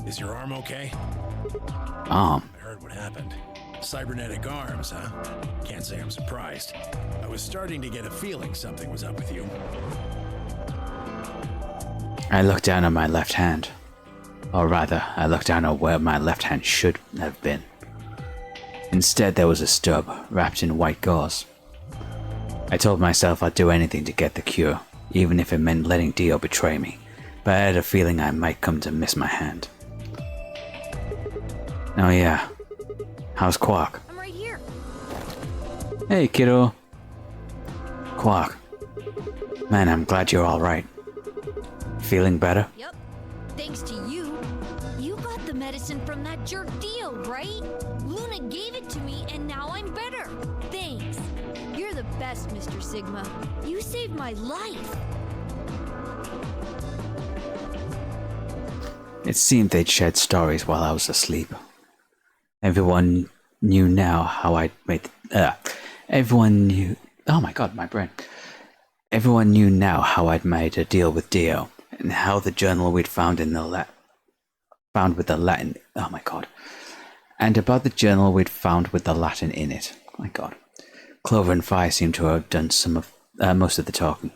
C: Is your arm okay?
A: Arm.
C: I heard what happened. Cybernetic arms, huh? Can't say I'm surprised. I was starting to get a feeling something was up with you.
A: I looked down on my left hand. Or rather, I looked down on where my left hand should have been. Instead, there was a stub, wrapped in white gauze. I told myself I'd do anything to get the cure, even if it meant letting Dio betray me, but I had a feeling I might come to miss my hand. Oh yeah. How's Quark?
B: I'm right here.
A: Hey, kiddo. Quark. Man, I'm glad you're alright. Feeling better?
I: Yep. Thanks to you. You got the medicine from that jerk Dio, right? Luna gave it to me and now I'm better. Thanks. You're the best, Mr. Sigma. You saved my life.
A: It seemed they'd shared stories while I was asleep. Everyone knew now how I'd made... everyone knew... Oh my god, my brain. Everyone knew now how I'd made a deal with Dio, and how the journal we'd found with the Latin... Oh my god. And about the journal we'd found with the Latin in it. Oh my god. Clover and Fire seemed to have done most of the talking.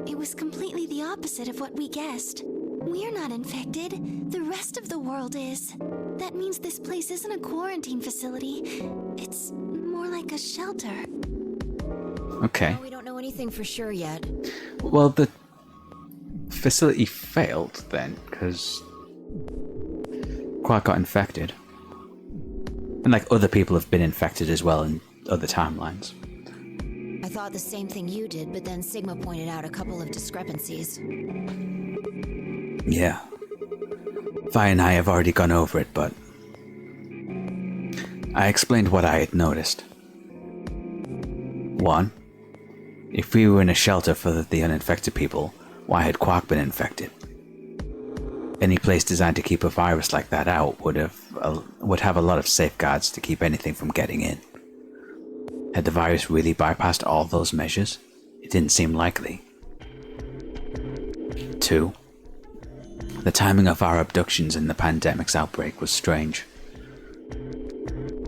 D: It was completely the opposite of what we guessed. We're not infected. The rest of the world is. That means this place isn't a quarantine facility. It's more like a shelter.
A: Okay.
B: Well, we don't know anything for sure yet.
A: Well, the facility failed then, because Quark got infected. And like other people have been infected as well in other timelines.
B: I thought the same thing you did, but then Sigma pointed out a couple of discrepancies.
A: Yeah. Vi and I have already gone over it, but I explained what I had noticed. 1. If we were in a shelter for the uninfected people, why had Quark been infected? Any place designed to keep a virus like that out would have a lot of safeguards to keep anything from getting in. Had the virus really bypassed all those measures? It didn't seem likely. 2. The timing of our abductions and the pandemic's outbreak was strange.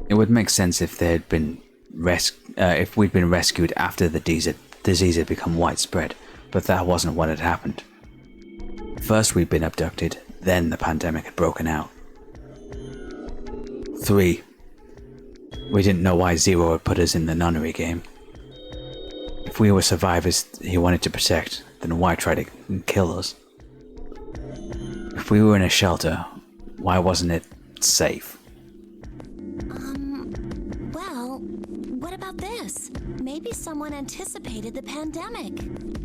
A: It would make sense if we'd been rescued after the disease had become widespread, but that wasn't what had happened. First we'd been abducted, then the pandemic had broken out. 3. We didn't know why Zero had put us in the nunnery game. If we were survivors he wanted to protect, then why try to kill us? If we were in a shelter, why wasn't it safe?
D: Well, what about this? Maybe someone anticipated the pandemic.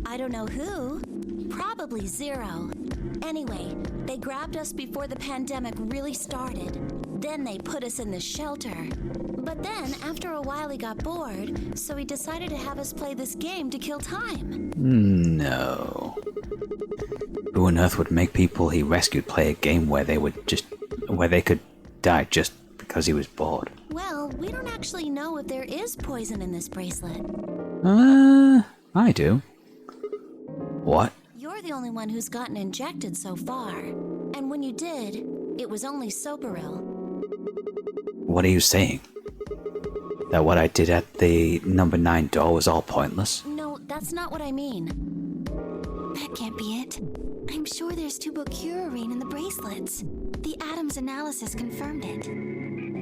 D: I don't know who. Probably Zero. Anyway, they grabbed us before the pandemic really started. Then they put us in the shelter. But then, after a while, he got bored, so he decided to have us play this game to kill time.
A: No. Who on earth would make people he rescued play a game where they could die just because he was bored?
D: Well, we don't actually know if there is poison in this bracelet.
A: I do. What?
D: You're the only one who's gotten injected so far. And when you did, it was only Soparil.
A: What are you saying? That what I did at the number 9 door was all pointless?
D: No, that's not what I mean. That can't be it. I'm sure there's tubocurarine in the bracelets. The Atom's analysis confirmed it.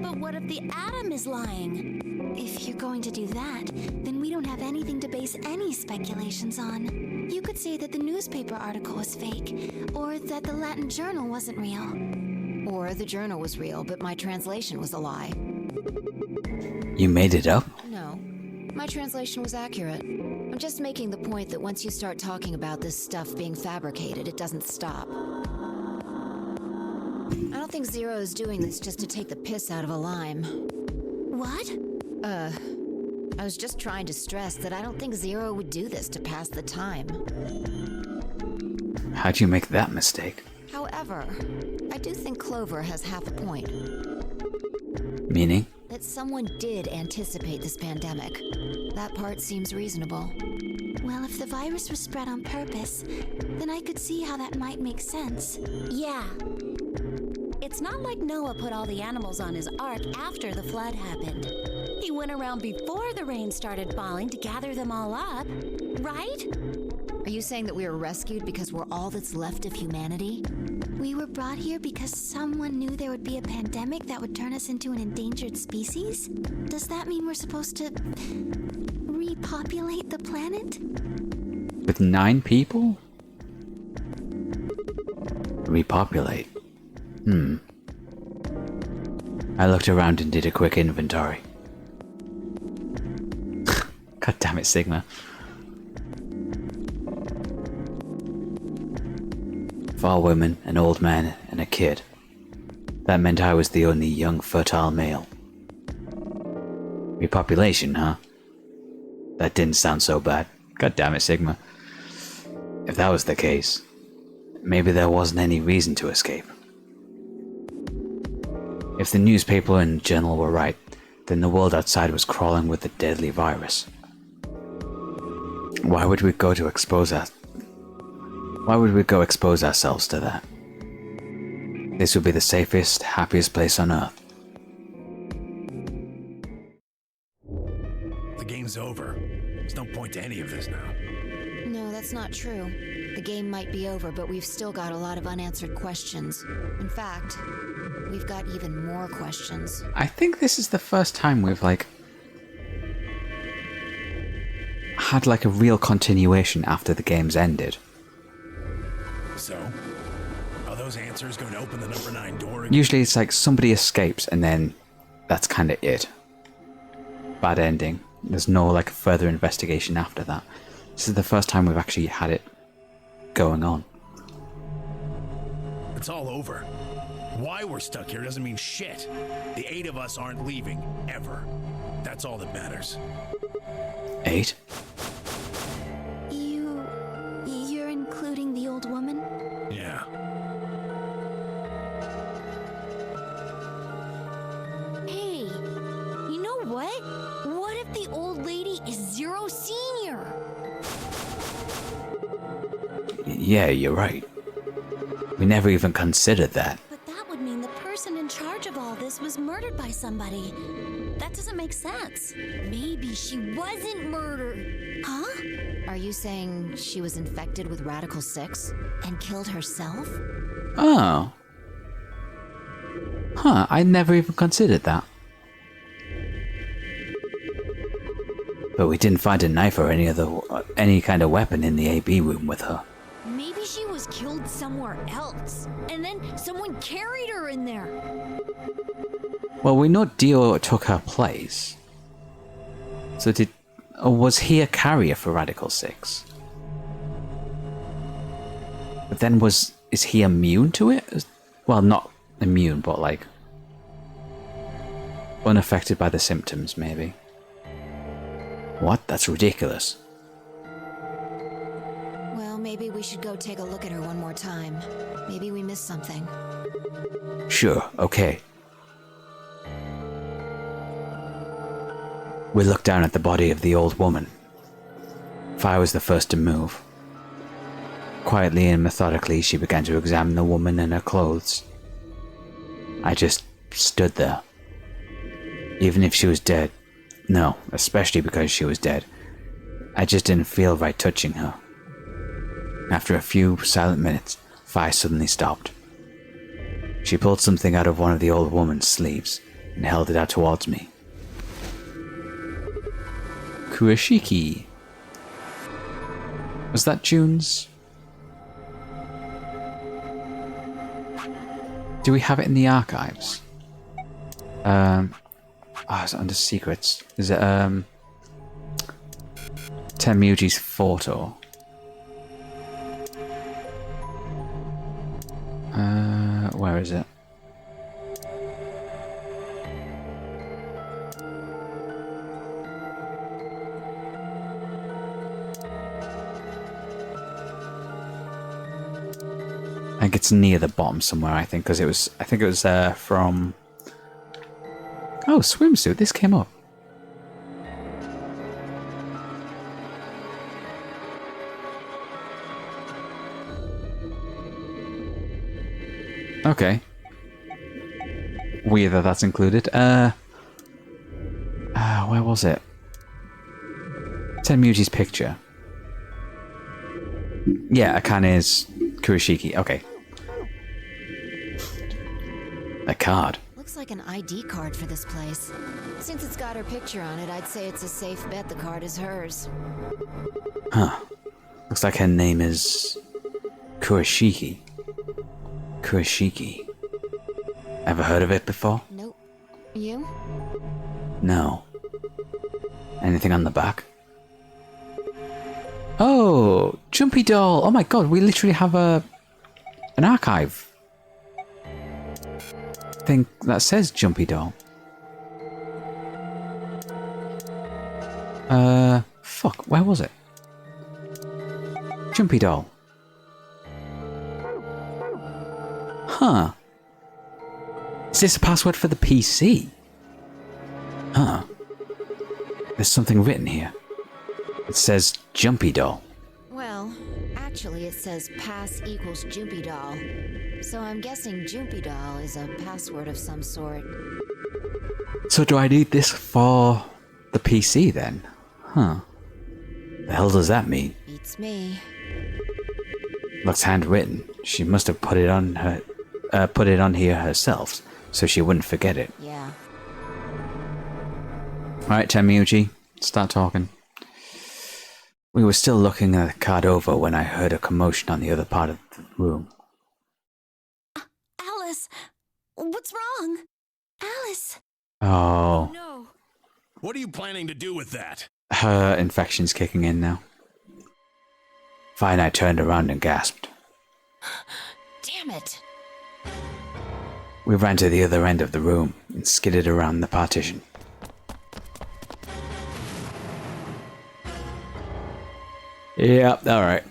D: But what if the Atom is lying? If you're going to do that, then we don't have anything to base any speculations on. You could say that the newspaper article was fake, or that the Latin journal wasn't real.
B: Or the journal was real, but my translation was a lie.
A: You made it up?
B: No, my translation was accurate. I'm just making the point that once you start talking about this stuff being fabricated, it doesn't stop. I don't think Zero is doing this just to take the piss out of a lime.
D: What?
B: I was just trying to stress that I don't think Zero would do this to pass the time.
A: How'd you make that mistake?
B: However, I do think Clover has half a point.
A: Meaning?
B: That someone did anticipate this pandemic. That part seems reasonable.
D: Well, if the virus was spread on purpose, then I could see how that might make sense. Yeah. It's not like Noah put all the animals on his ark after the flood happened. He went around before the rain started falling to gather them all up, right?
B: Are you saying that we were rescued because we're all that's left of humanity?
D: We were brought here because someone knew there would be a pandemic that would turn us into an endangered species? Does that mean we're supposed to repopulate the planet?
A: With 9 people? Repopulate. I looked around and did a quick inventory. God damn it, Sigma. 4 women, an old man, and a kid. That meant I was the only young, fertile male. Repopulation, huh? That didn't sound so bad. God damn it, Sigma. If that was the case, maybe there wasn't any reason to escape. If the newspaper and journal were right, then the world outside was crawling with the deadly virus. Why would we go expose ourselves to that? This would be the safest, happiest place on Earth.
C: The game's over. There's no point to any of this now.
B: No, that's not true. The game might be over, but we've still got a lot of unanswered questions. In fact, we've got even more questions.
A: I think this is the first time we've, had, a real continuation after the game's ended.
C: So, are those answers going to open the number 9 door again?
A: Usually it's like somebody escapes and then that's kind of it. Bad ending. There's no, further investigation after that. This is the first time we've actually had it going on.
C: It's all over. Why we're stuck here doesn't mean shit. The 8 of us aren't leaving, ever. That's all that matters.
A: 8?
D: You're including the old woman?
C: Yeah.
I: Hey, you know what? What if the old lady is Zero Senior?
A: Yeah, you're right. We never even considered that.
D: But that would mean the person in charge of all this was murdered by somebody. That doesn't make sense.
I: Maybe she wasn't murdered.
D: Huh?
B: Are you saying she was infected with Radical 6 and killed herself?
A: Oh. Huh, I never even considered that. But we didn't find a knife or any kind of weapon in the AB room with her.
I: Maybe she was killed somewhere else, and then someone carried her in there.
A: Well, we know Dio took her place. So was he a carrier for Radical 6? But then is he immune to it? Well, not immune, but like unaffected by the symptoms, maybe. What? That's ridiculous.
B: Well, maybe we should go take a look at her one more time. Maybe we missed something.
A: Sure, okay. We looked down at the body of the old woman. Fire was the first to move. Quietly and methodically, she began to examine the woman and her clothes. I just stood there. Even if she was dead, no, especially because she was dead, I just didn't feel right touching her. After a few silent minutes, Fire suddenly stopped. She pulled something out of one of the old woman's sleeves and held it out towards me. Kurashiki. Was that June's? Do we have it in the archives? It's under secrets. Is it Temuji's photo? Where is it? I think it's near the bottom somewhere, I think, because I think it was from... Oh, swimsuit, this came up. Okay. Weird that that's included. Where was it? Temuji's picture. Yeah, Akane's Kurashiki. Okay. A card.
B: Looks like an ID card for this place. Since it's got her picture on it, I'd say it's a safe bet the card is hers.
A: Huh. Looks like her name is Kurashiki. Kurashiki. Ever heard of it before?
B: Nope. You?
A: No. Anything on the back? Oh, Jumpy Doll. Oh my god, we literally have an archive thing that says Jumpy Doll. Fuck, where was it? Jumpy Doll. Huh. Is this a password for the PC? Huh. There's something written here. It says Jumpy Doll.
B: Well, actually it says pass equals Jumpy Doll. So I'm guessing Jumpy Doll is a password of some sort.
A: So do I need this for the PC then? Huh. The hell does that mean?
B: Beats me.
A: Looks handwritten. She must have put it on here herself, so she wouldn't forget it.
B: Yeah.
A: Alright, Temuji, start talking. We were still looking at the card over when I heard a commotion on the other part of the room.
D: Alice! What's wrong? Alice!
A: Oh.
I: No.
C: What are you planning to do with that?
A: Her infection's kicking in now. Vi and I turned around and gasped.
B: Damn it.
A: We ran to the other end of the room and skidded around the partition. Yeah, alright.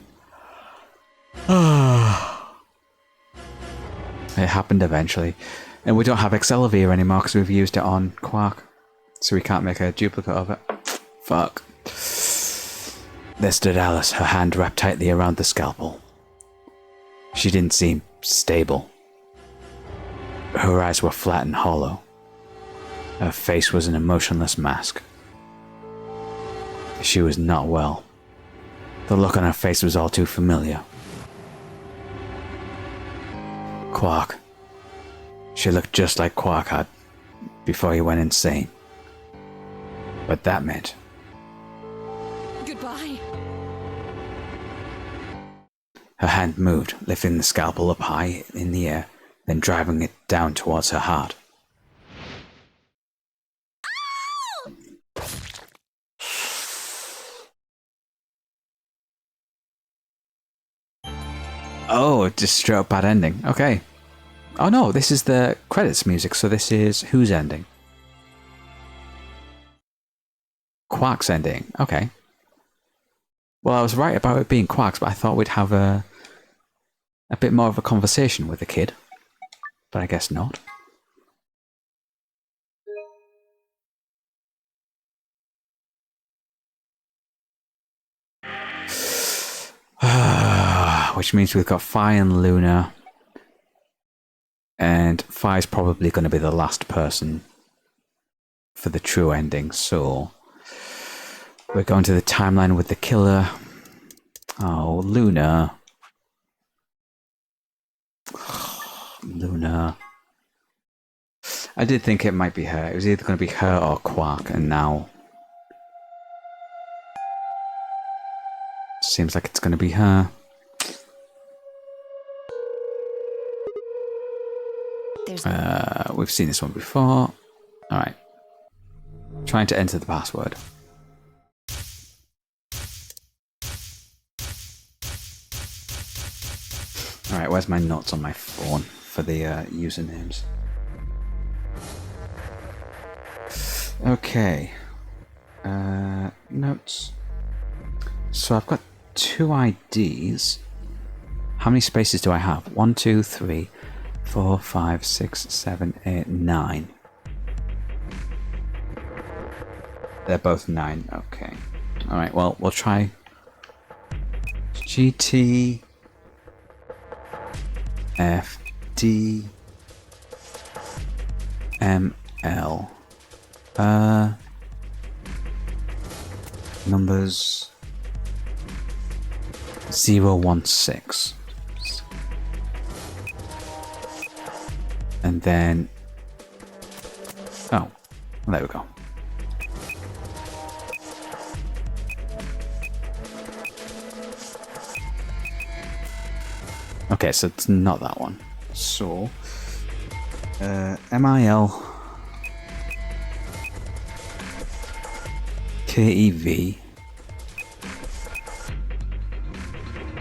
A: It happened eventually. And we don't have Excelivir anymore because we've used it on Quark. So we can't make a duplicate of it. Fuck. There stood Alice, her hand wrapped tightly around the scalpel. She didn't seem stable. Her eyes were flat and hollow. Her face was an emotionless mask. She was not well. The look on her face was all too familiar. Quark. She looked just like Quark had before he went insane. But that meant...
I: Goodbye.
A: Her hand moved, lifting the scalpel up high in the air, then driving it down towards her heart. Oh, just straight up bad ending. Okay. Oh no, this is the credits music, so this is whose ending? Quark's ending. Okay. Well, I was right about it being Quark's, but I thought we'd have a bit more of a conversation with the kid. But I guess not. Which means we've got Phi and Luna. And Phi's probably going to be the last person for the true ending, so... We're going to the timeline with the killer. Oh, Luna. Luna. I did think it might be her. It was either going to be her or Quark, and now... Seems like it's going to be her. We've seen this one before. Alright. Trying to enter the password. Alright, where's my notes on my phone for the usernames? Okay. Notes. So I've got 2 IDs. How many spaces do I have? 1, 2, 3, 4, 5, 6, 7, 8, 9. They're both 9. Okay. Alright, well, we'll try GT F D M L. Numbers 016. And then... Oh, there we go. Okay, so it's not that one. So... MIL... KEV...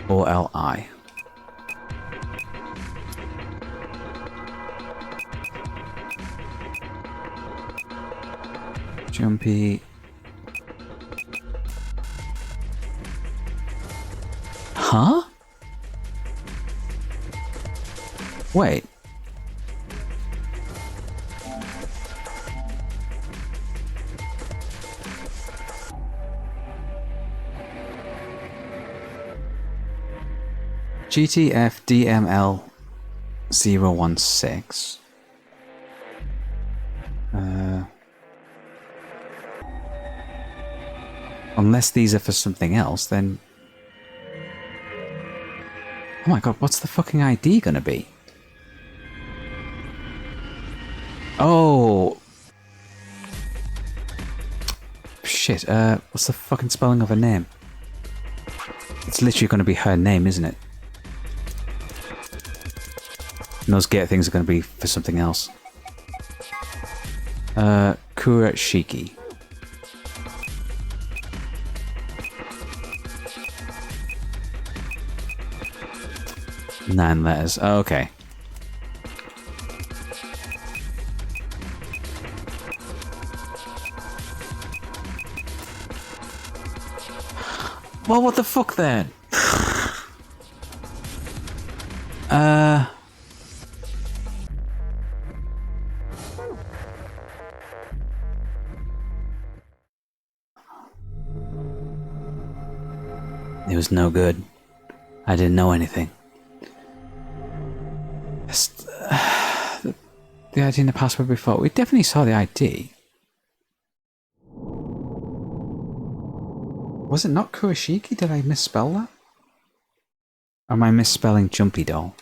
A: OLI. Jumpy. Huh? Wait. GTF DML 016. Unless these are for something else, then... Oh my god, what's the fucking ID gonna be? Oh! Shit, what's the fucking spelling of her name? It's literally gonna be her name, isn't it? And those gate things are gonna be for something else. Kurashiki. 9 letters. Oh, okay. Well, what the fuck then? It was no good. I didn't know anything. The ID in the password before. We definitely saw the ID. Was it not Kurashiki? Did I misspell that? Or am I misspelling Jumpy Doll?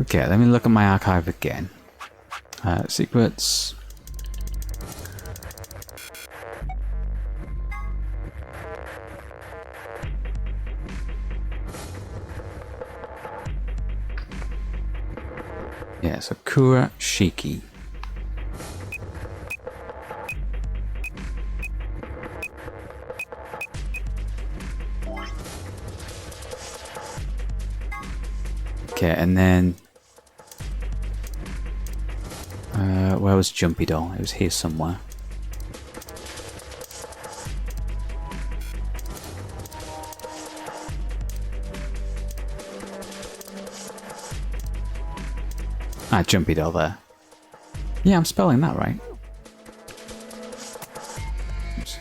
A: Okay, let me look at my archive again. Secrets. Yeah, so Kurashiki. Okay, and then where was Jumpy Doll? It was here somewhere. Ah, Jumpy Doll there. Yeah, I'm spelling that right. Oops.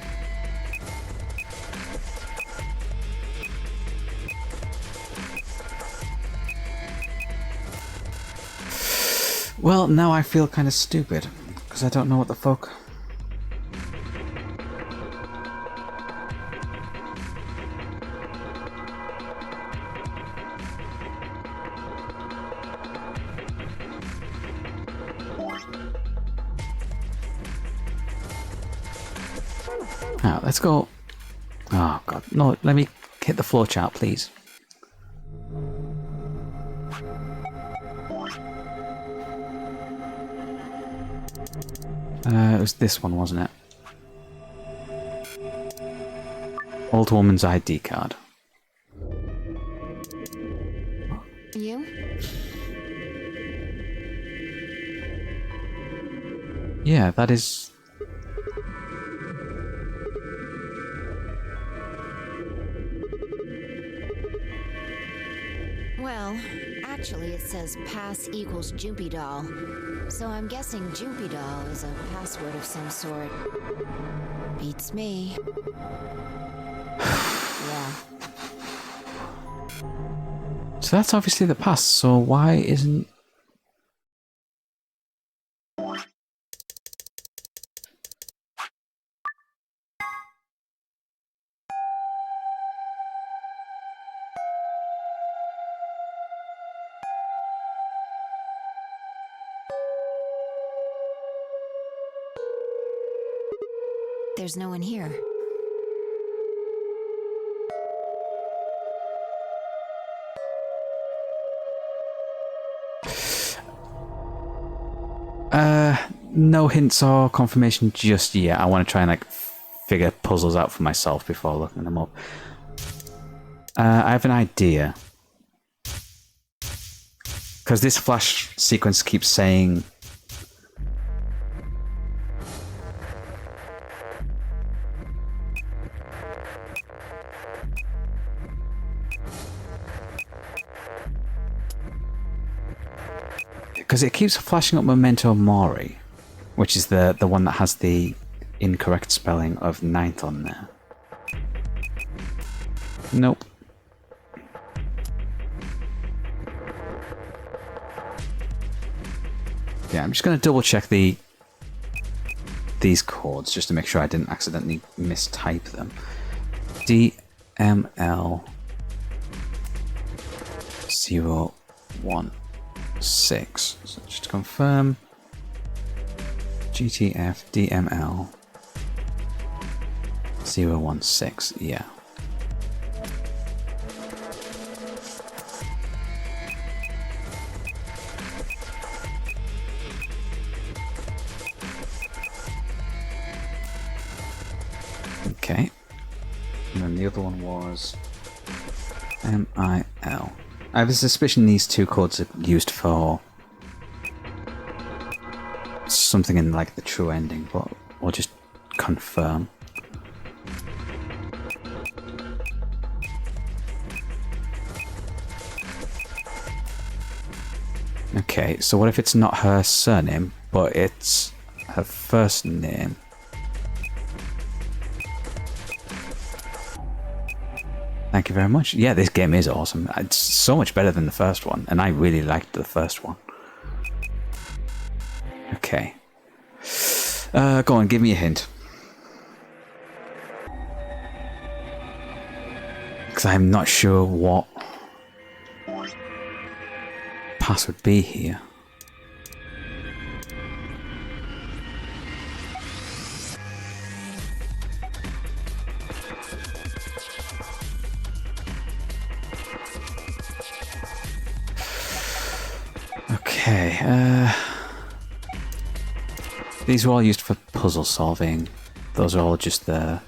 A: Well, now I feel kind of stupid, because I don't know what the fuck. Now, let's go. Oh, God. No, let me hit the floor chart, please. It was this one, wasn't it? Old woman's ID card.
B: You?
A: Yeah, that is...
B: Well, actually it says pass equals Jumpy Doll. So I'm guessing Jumpy Doll is a password of some sort. Beats me. Yeah.
A: So that's obviously the past, so why isn't...
B: There's no one here.
A: No hints or confirmation just yet. I want to try and like figure puzzles out for myself before looking them up. I have an idea. Because this flash sequence keeps saying... Because it keeps flashing up Memento Mori, which is the one that has the incorrect spelling of 9th on there. Nope. Yeah, I'm just going to double check these codes just to make sure I didn't accidentally mistype them. DML 016. So just to confirm. GTF DML 016, yeah. Okay. And then the other one was MIL. I have a suspicion these two codes are used for something in like the true ending, but we'll just confirm. Okay, so what if it's not her surname, but it's her first name? Thank you very much. Yeah, this game is awesome. It's so much better than the first one, and I really liked the first one. Okay. Go on, give me a hint. Because I'm not sure what pass would be here. Okay, these are all used for puzzle solving. Those are all just the...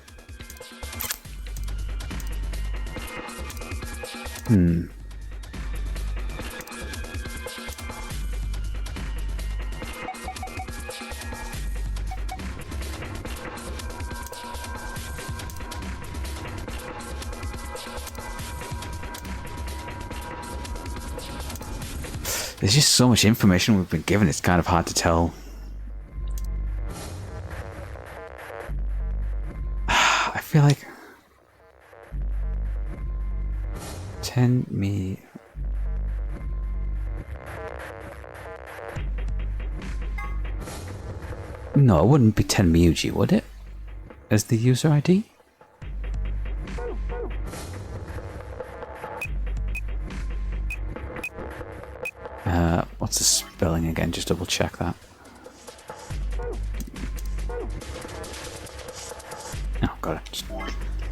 A: There's just so much information we've been given, it's kind of hard to tell. I feel like... 10 me... No, it wouldn't be 10 Miyuji, would it? As the user ID? What's the spelling again? Just double check that. Oh, got it.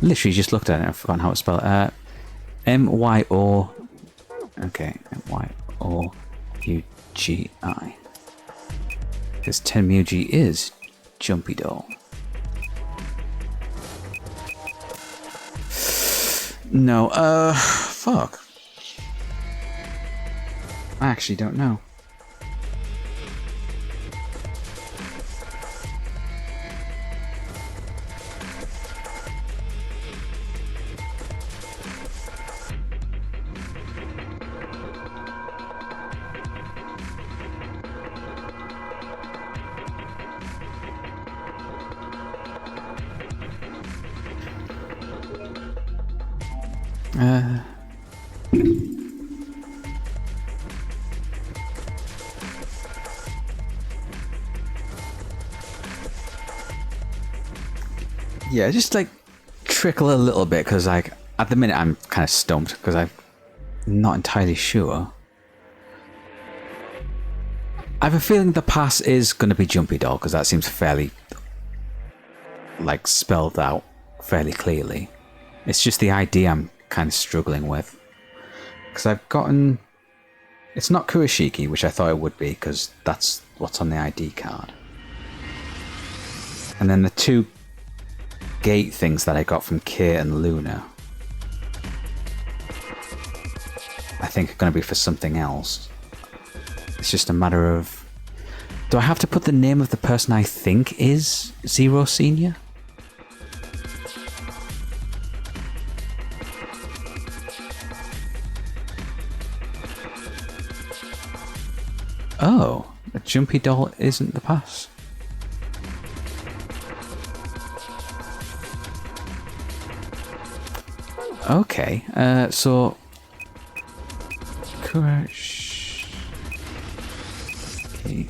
A: Literally just looked at it and I've forgotten how it's spelled. M-Y-O... Okay, M-Y-O-U-G-I. Because Tenmuji is Jumpy Doll. No, fuck. I actually don't know. Yeah, just like trickle a little bit because like at the minute I'm kind of stumped because I'm not entirely sure. I have a feeling the pass is going to be Jumpy Doll because that seems fairly like spelled out fairly clearly. It's just the ID I'm kind of struggling with because I've gotten... It's not Kurashiki, which I thought it would be because that's what's on the ID card. And then the two gate things that I got from Kay and Luna I think are going to be for something else. It's just a matter of... Do I have to put the name of the person I think is Zero Senior? Oh, a Jumpy Doll isn't the pass. Okay, so... Crash... Okay.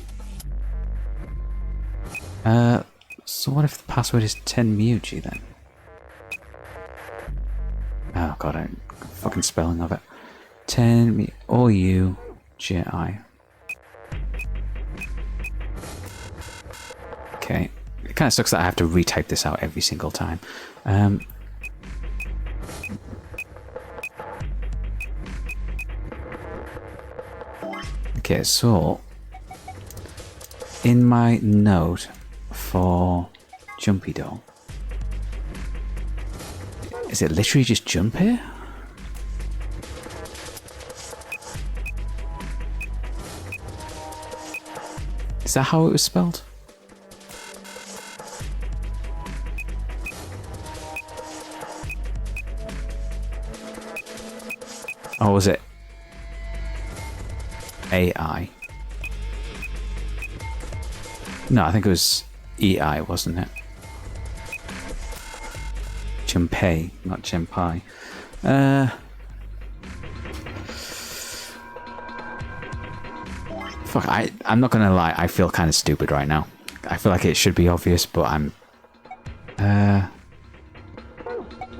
A: So what if the password is 10 Miyuji then? Oh god, fucking spelling of it. 10 Mi... O-U-J-I. Okay. It kind of sucks that I have to retype this out every single time. Okay, so in my note for Jumpy Doll, is it literally just jump here? Is that how it was spelled? Or was it AI? No, I think it was EI, wasn't it? Jumpay, not Jumpai. Fuck, I'm not gonna lie, I feel kind of stupid right now. I feel like it should be obvious, but I'm...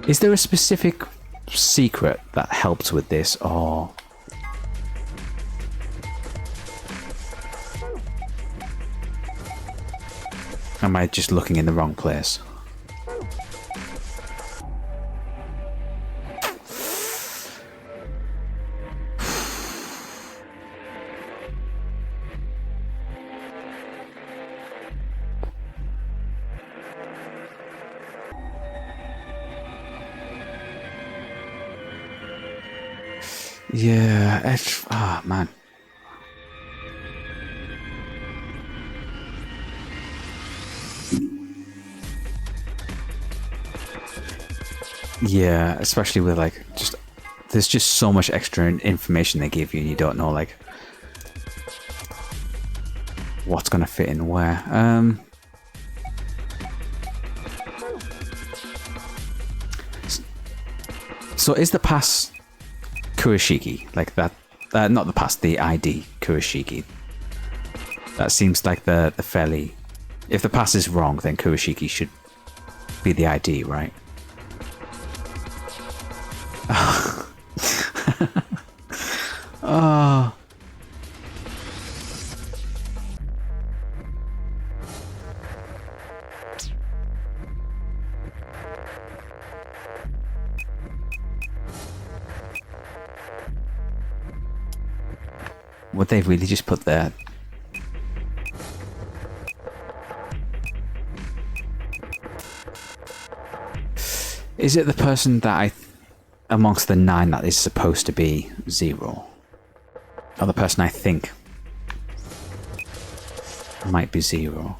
A: Is there a specific secret that helps with this, or... Am I just looking in the wrong place? Yeah, it's... Ah, man. Yeah, especially with like just there's just so much extra information they give you and you don't know like what's gonna fit in where. So is the pass Kurashiki? Like that not the pass, the ID Kurashiki. That seems like the fairly... If the pass is wrong, then Kurashiki should be the ID, right? Oh. Would they really just put their... Is it the person that amongst the 9 that is supposed to be 0? Or the person I think might be 0?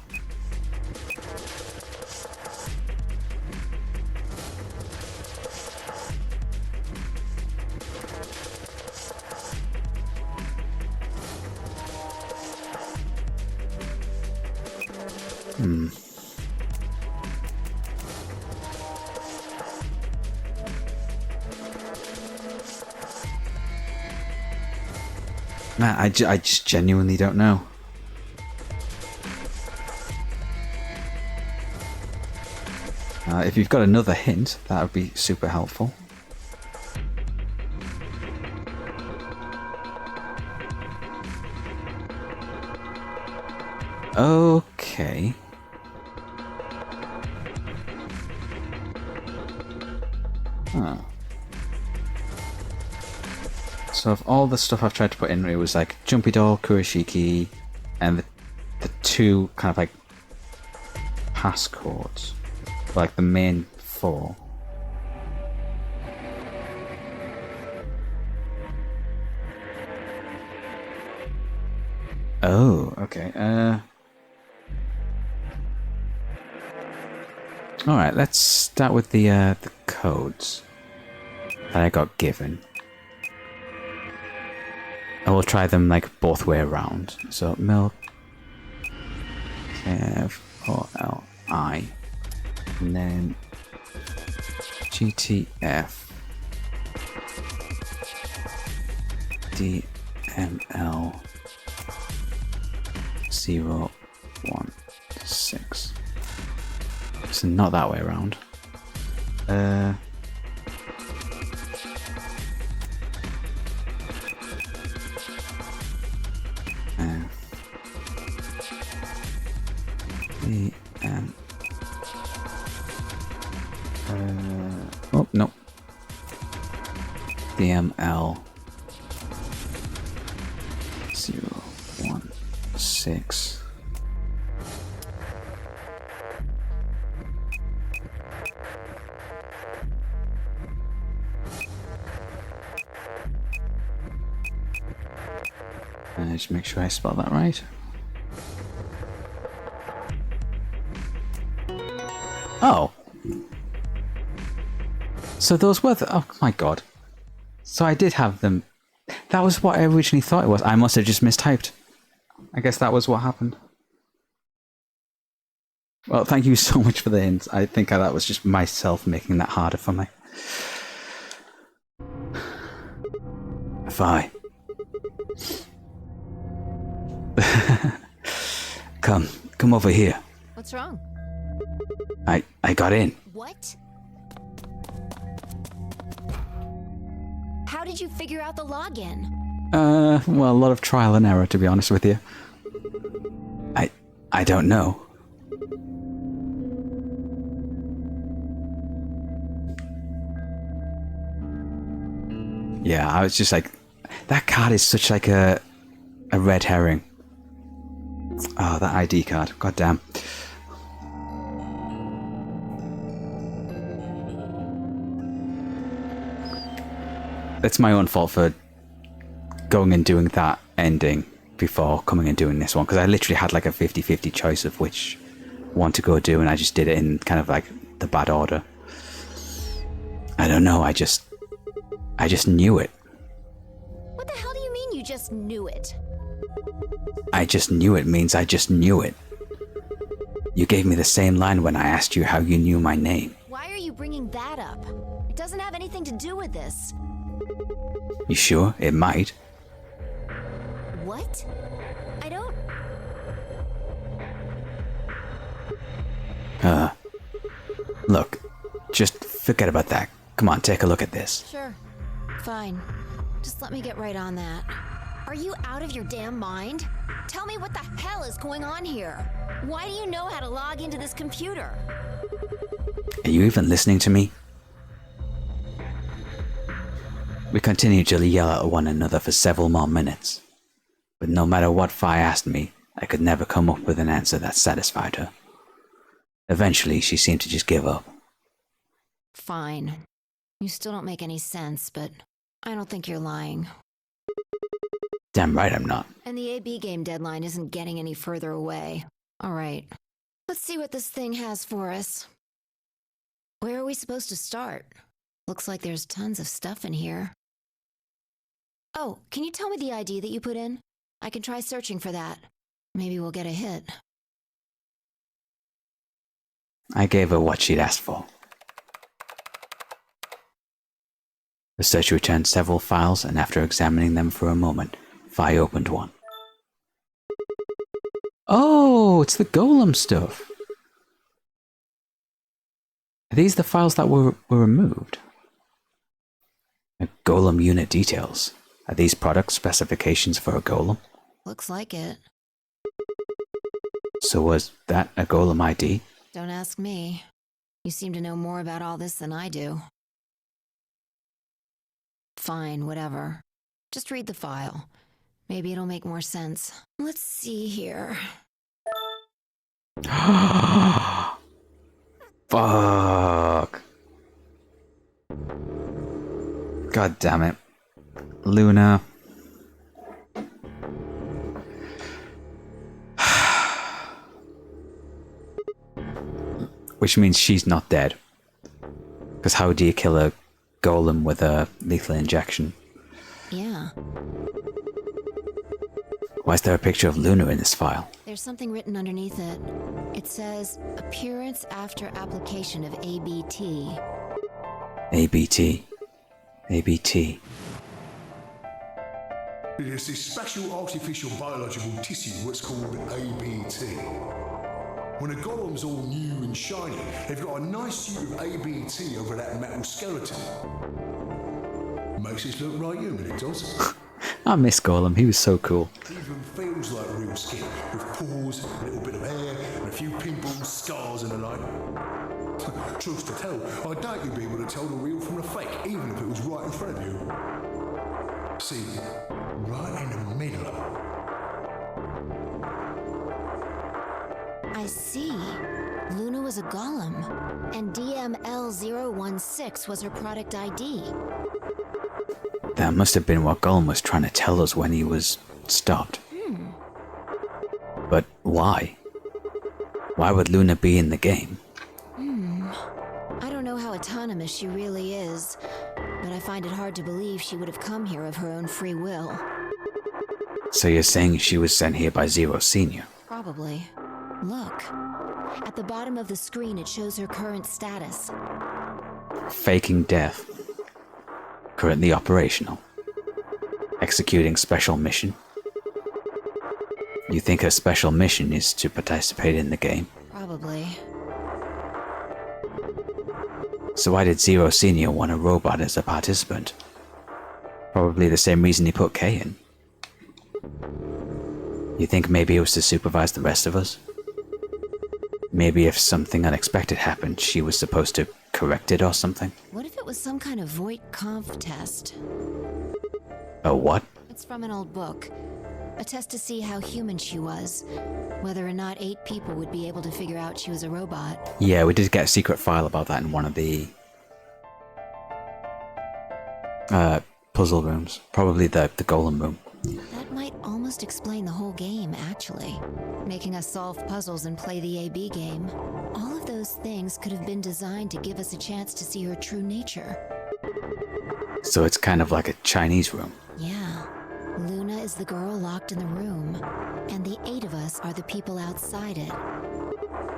A: Man, I just genuinely don't know. If you've got another hint, that would be super helpful. Okay. Huh. So of all the stuff I've tried to put in, it was like Jumpy Doll, Kurashiki, and the 2 kind of like passcodes, like the main 4. Oh, okay. All right, let's start with the codes that I got given. I will try them like both way around. So milk, F-O-L-I, and then GTF, DML 016. So not that way around. Oh, no. DML 016. Just make sure I spell that right. Oh. So those were oh my god. So I did have them. That was what I originally thought it was. I must have just mistyped. I guess that was what happened. Well, thank you so much for the hints. I think that was just myself making that harder for me. Fine. Come over here.
B: What's wrong?
A: I got in.
B: What? How did you figure out the login?
A: Well, a lot of trial and error, to be honest with you. I don't know. Yeah, I was just like, that card is such like a red herring. Oh, that ID card. God damn. It's my own fault for going and doing that ending before coming and doing this one, because I literally had like a 50-50 choice of which one to go do, and I just did it in kind of like the bad order. I don't know, I just knew it.
B: What the hell do you mean you just knew it?
A: I just knew it means I just knew it. You gave me the same line when I asked you how you knew my name.
B: Why are you bringing that up? It doesn't have anything to do with this.
A: You sure? It might.
B: What? I don't...
A: Look, just forget about that. Come on, take a look at this.
B: Sure. Fine. Just let me get right on that. Are you out of your damn mind? Tell me what the hell is going on here. Why do you know how to log into this computer?
A: Are you even listening to me? We continued to yell at one another for several more minutes. But no matter what Fi asked me, I could never come up with an answer that satisfied her. Eventually, she seemed to just give up.
B: Fine. You still don't make any sense, but I don't think you're lying.
A: Damn right I'm not.
B: And the AB game deadline isn't getting any further away. All right. Let's see what this thing has for us. Where are we supposed to start? Looks like there's tons of stuff in here. Oh, can you tell me the ID that you put in? I can try searching for that. Maybe we'll get a hit.
A: I gave her what she'd asked for. The search returned several files, and after examining them for a moment, Fi opened one. Oh, it's the Gaulem stuff. Are these the files that were removed? A Gaulem unit details. Are these product specifications for a Gaulem?
B: Looks like it.
A: So was that a Gaulem ID?
B: Don't ask me. You seem to know more about all this than I do. Fine, whatever. Just read the file. Maybe it'll make more sense. Let's see here.
A: Fuck. God damn it. Luna. Which means she's not dead. Because how do you kill a Gaulem with a lethal injection?
B: Yeah.
A: Why is there a picture of Luna in this file?
B: There's something written underneath it. It says, appearance after application of ABT.
A: ABT. ABT.
F: It is this special artificial biological tissue, what's called ABT. When a golem's all new and shiny, they've got a nice suit of ABT over that metal skeleton. Makes it look right human, it does.
A: I miss Gaulem, he was so cool.
F: Even feels like real skin, with pores, a little bit of hair, and a few pimples, scars and the like. Truth to tell, I doubt you'd be able to tell the real from the fake, even if it was right in front of you. See, right in the middle.
B: I see. Luna was a Gaulem, and DML016 was her product ID.
A: That must have been what Gaulem was trying to tell us when he was stopped. But why? Why would Luna be in the game?
B: I don't know how autonomous she really is, but I find it hard to believe she would have come here of her own free will.
A: So you're saying she was sent here by Zero Senior?
B: Probably. Look. At the bottom of the screen, it shows her current status.
A: Faking death. Currently operational. Executing special mission. You think her special mission is to participate in the game?
B: Probably.
A: So why did Zero Senior want a robot as a participant? Probably the same reason he put Kay in. You think maybe it was to supervise the rest of us? Maybe if something unexpected happened, she was supposed to correct it or something?
B: What if it was some kind of Voight-Kampff test?
A: A what?
B: It's from an old book. A test to see how human she was. Whether or not 8 people would be able to figure out she was a robot.
A: Yeah, we did get a secret file about that in one of the puzzle rooms. Probably the Golem room.
B: That might almost explain the whole game, actually. Making us solve puzzles and play the AB game. All of those things could have been designed to give us a chance to see her true nature.
A: So it's kind of like a Chinese room.
B: Yeah. Luna is the girl locked in the room, and the 8 of us are the people outside it.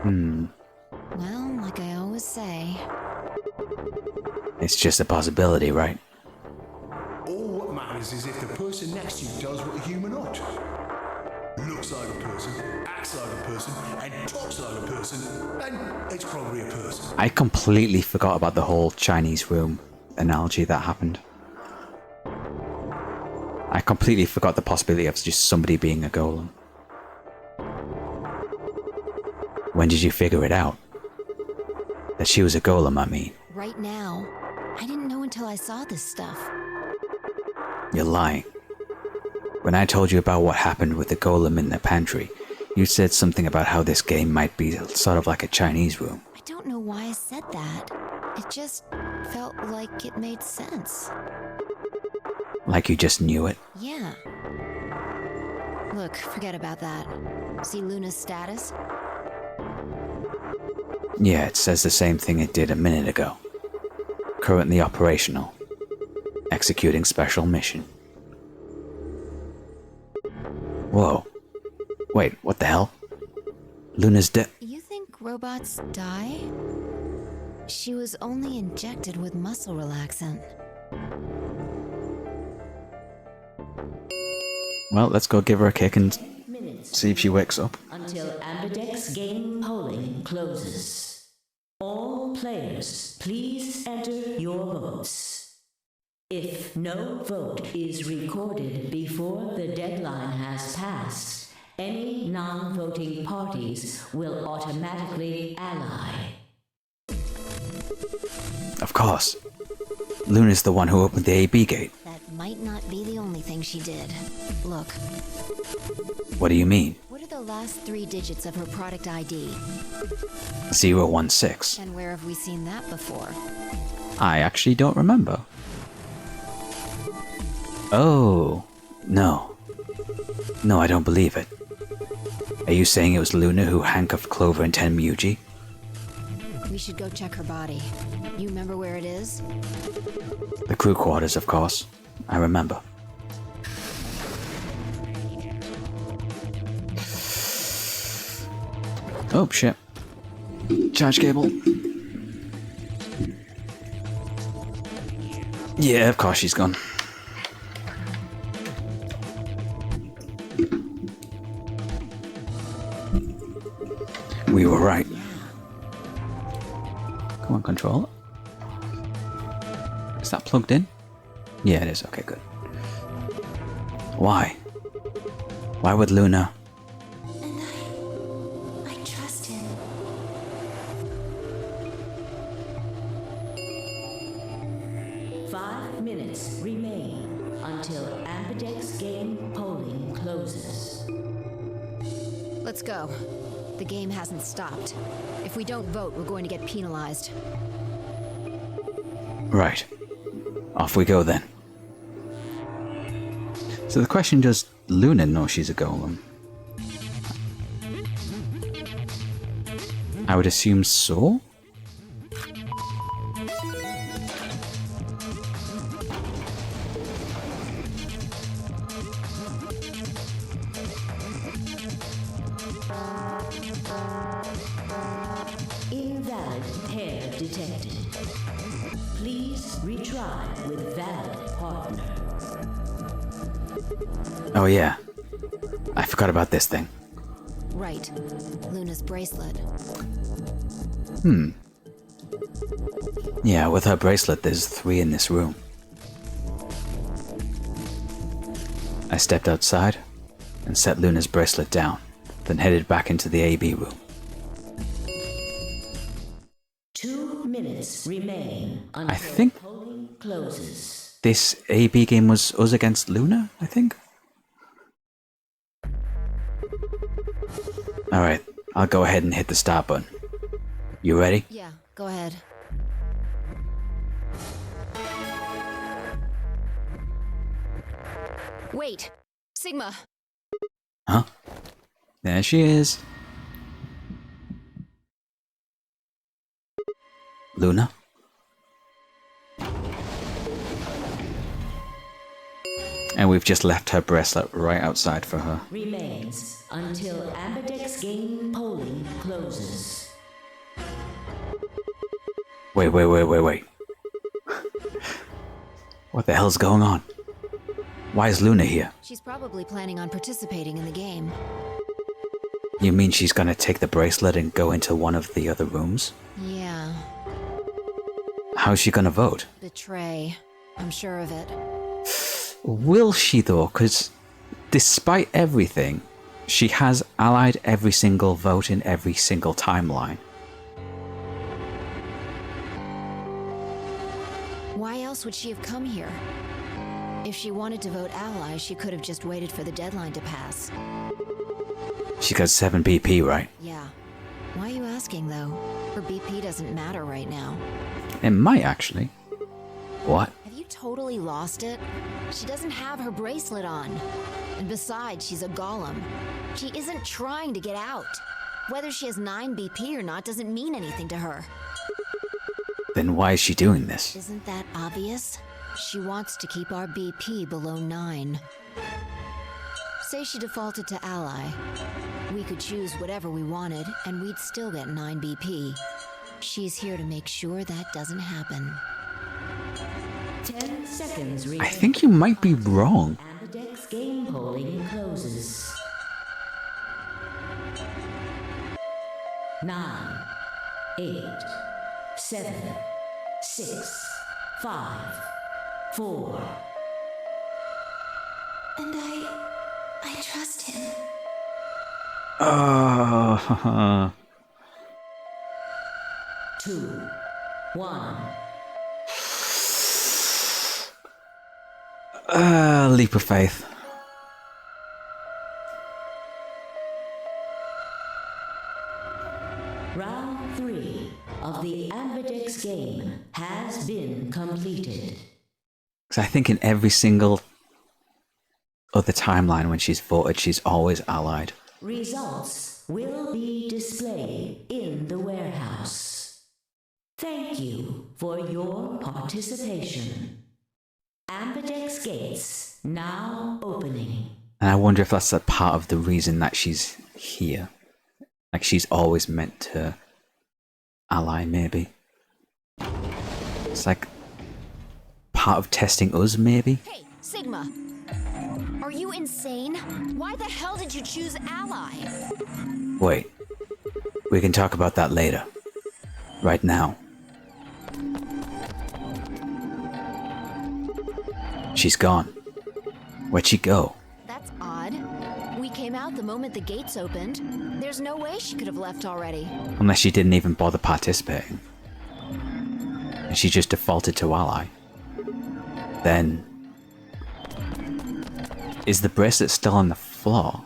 B: Well, like I always say...
A: It's just a possibility, right?
F: All what matters is if the person next to you does what a human ought. Looks like a person, acts like a person, and talks like a person, and it's probably a person.
A: I completely forgot about the whole Chinese room analogy that happened. I completely forgot the possibility of just somebody being a golem. When did you figure it out? That she was a golem, I mean.
B: Right now. I didn't know until I saw this stuff.
A: You're lying. When I told you about what happened with the golem in the pantry, you said something about how this game might be sort of like a Chinese room.
B: I don't know why I said that. It just felt like it made sense.
A: Like you just knew it?
B: Yeah. Look, forget about that. See Luna's status?
A: Yeah, it says the same thing it did a minute ago. Currently operational. Executing special mission. Whoa. Wait, what the hell? Luna's dead.
B: You think robots die? She was only injected with muscle relaxant.
A: Well, let's go give her a kick and
H: Minutes
A: see if she wakes up.
H: until Amberdeck's game polling closes. All players, please enter your votes. If no vote is recorded before the deadline has passed, any non-voting parties will automatically ally.
A: Of course. Luna's the one who opened the AB gate.
B: That might not be the only thing she did. Look,
A: What do you mean?
B: what are the last 3 digits of her product ID?
A: 016.
B: And where have we seen that before?
A: I actually don't remember. Oh, no. No, I don't believe it. Are you saying it was Luna who handcuffed Clover and Tenmuji?
B: We should go check her body. You remember where it is?
A: The crew quarters, of course. I remember. Oh, shit. Charge cable. Yeah, of course she's gone. We were right. Come on, controller. Is that plugged in? Yeah, it is. Okay, good. Why? Why would Luna...
D: And I trust him.
H: 5 minutes remain until Ambidex game polling closes.
B: Let's go. The game hasn't stopped. If we don't vote, we're going to get penalized.
A: Right. Off we go then. So the question, does Luna know she's a golem? I would assume so?
H: Invalid pair detected. Please retry with valid partner.
A: Oh yeah. I forgot about this thing.
B: Right. Luna's bracelet.
A: Yeah, with her bracelet, there's 3 in this room. I stepped outside and set Luna's bracelet down, then headed back into the AB room.
H: 2 minutes remain until
A: I think
H: polling closes.
A: this AB game was us against Luna, I think? Alright, I'll go ahead and hit the start button. You ready?
B: Yeah, go ahead. Wait! Sigma!
A: Huh? There she is. Luna? And we've just left her bracelet right outside for her.
H: Remains until Ambidex game polling closes.
A: Wait. What the hell's going on? Why is Luna here?
B: She's probably planning on participating in the game.
A: You mean she's gonna take the bracelet and go into one of the other rooms?
B: Yeah.
A: How's she gonna vote?
B: Betray. I'm sure of it.
A: Will she though? Because despite everything, she has allied every single vote in every single timeline.
B: Why else would she have come here? If she wanted to vote ally, she could have just waited for the deadline to pass.
A: She got 7 BP, right?
B: Yeah. Why are you asking, though? Her BP doesn't matter right now.
A: It might actually. What?
B: Have you totally lost it? She doesn't have her bracelet on. And besides, she's a golem. She isn't trying to get out. Whether she has 9 BP or not doesn't mean anything to her.
A: Then why is she doing this?
B: Isn't that obvious? She wants to keep our BP below 9. Say she defaulted to ally. We could choose whatever we wanted, and we'd still get 9 BP. She's here to make sure that doesn't happen.
H: 10 seconds remain.
A: I think you might be wrong.
H: Ambidex game polling closes. 9, 8, 7, 6, 5, 4.
D: And I trust him.
A: Oh,
H: 2, 1.
A: leap of faith.
H: Round 3 of the Ambidex game has been completed.
A: Because I think in every single other timeline when she's voted, she's always allied.
H: Results will be displayed in the warehouse. Thank you for your participation. Ambidex gates now opening.
A: And I wonder if that's a part of the reason that she's here. Like she's always meant to ally, maybe. It's like part of testing us, maybe?
B: Hey, Sigma! Are you insane? Why the hell did you choose ally?
A: Wait. We can talk about that later. Right now. She's gone. Where'd she go?
B: That's odd. We came out the moment the gates opened. There's no way she could have left already.
A: Unless she didn't even bother participating. And she just defaulted to ally. then is the bracelet still on the floor?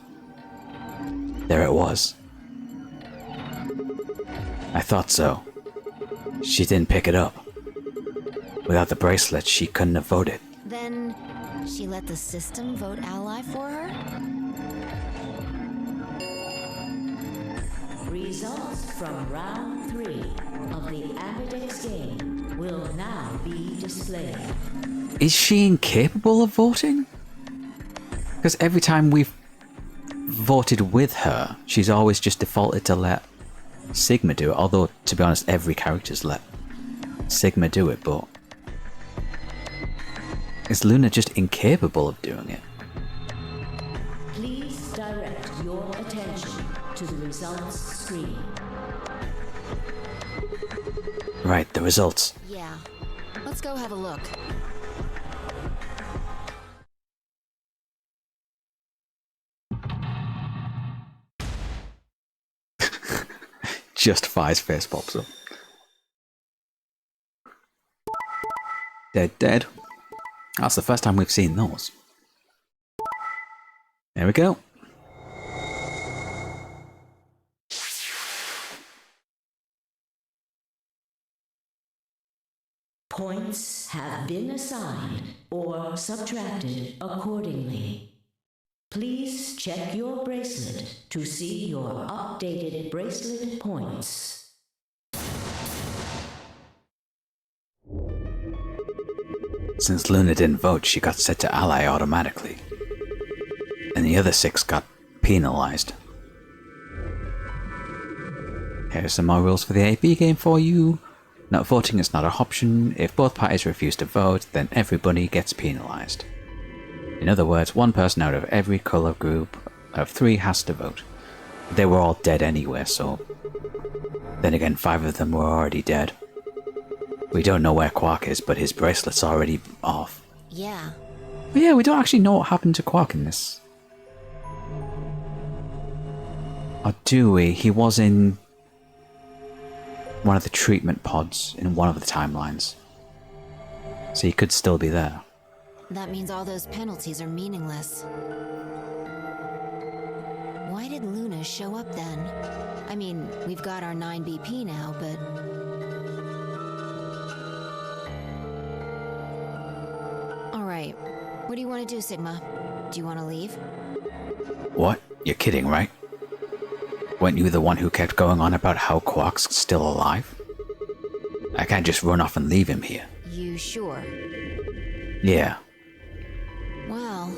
A: There it was. I thought so. She didn't pick it up. Without the bracelet, she couldn't have voted.
B: Then she let the system vote ally for her?
H: Results from round 3 of the Ambidex game will now be displayed.
A: Is she incapable of voting? Because every time we've voted with her, she's always just defaulted to let Sigma do it. Although, to be honest, every character's let Sigma do it, but is Luna just incapable of doing it?
H: Please direct your attention to the results screen.
A: Right, the results.
B: Yeah. Let's go have a look.
A: Just Fi's face pops up. Dead, dead. That's the first time we've seen those. There we go.
H: Points have been assigned or subtracted accordingly. Please check your bracelet to see your updated bracelet points.
A: Since Luna didn't vote, she got set to ally automatically. And the other 6 got penalized. Here's some more rules for the AB game for you. Not voting is not an option. If both parties refuse to vote, then everybody gets penalized. In other words, one person out of every colour group of 3 has to vote. They were all dead anyway, so... Then again, 5 of them were already dead. We don't know where Quark is, but his bracelet's already off.
B: Yeah.
A: But yeah, we don't actually know what happened to Quark in this. Or do we? He was in one of the treatment pods in one of the timelines. So he could still be there.
B: That means all those penalties are meaningless. Why did Luna show up then? I mean, we've got our 9 BP now, but... Alright, what do you want to do, Sigma? Do you want to leave?
A: What? You're kidding, right? Weren't you the one who kept going on about how Quark's still alive? I can't just run off and leave him here.
B: You sure?
A: Yeah.
B: Well,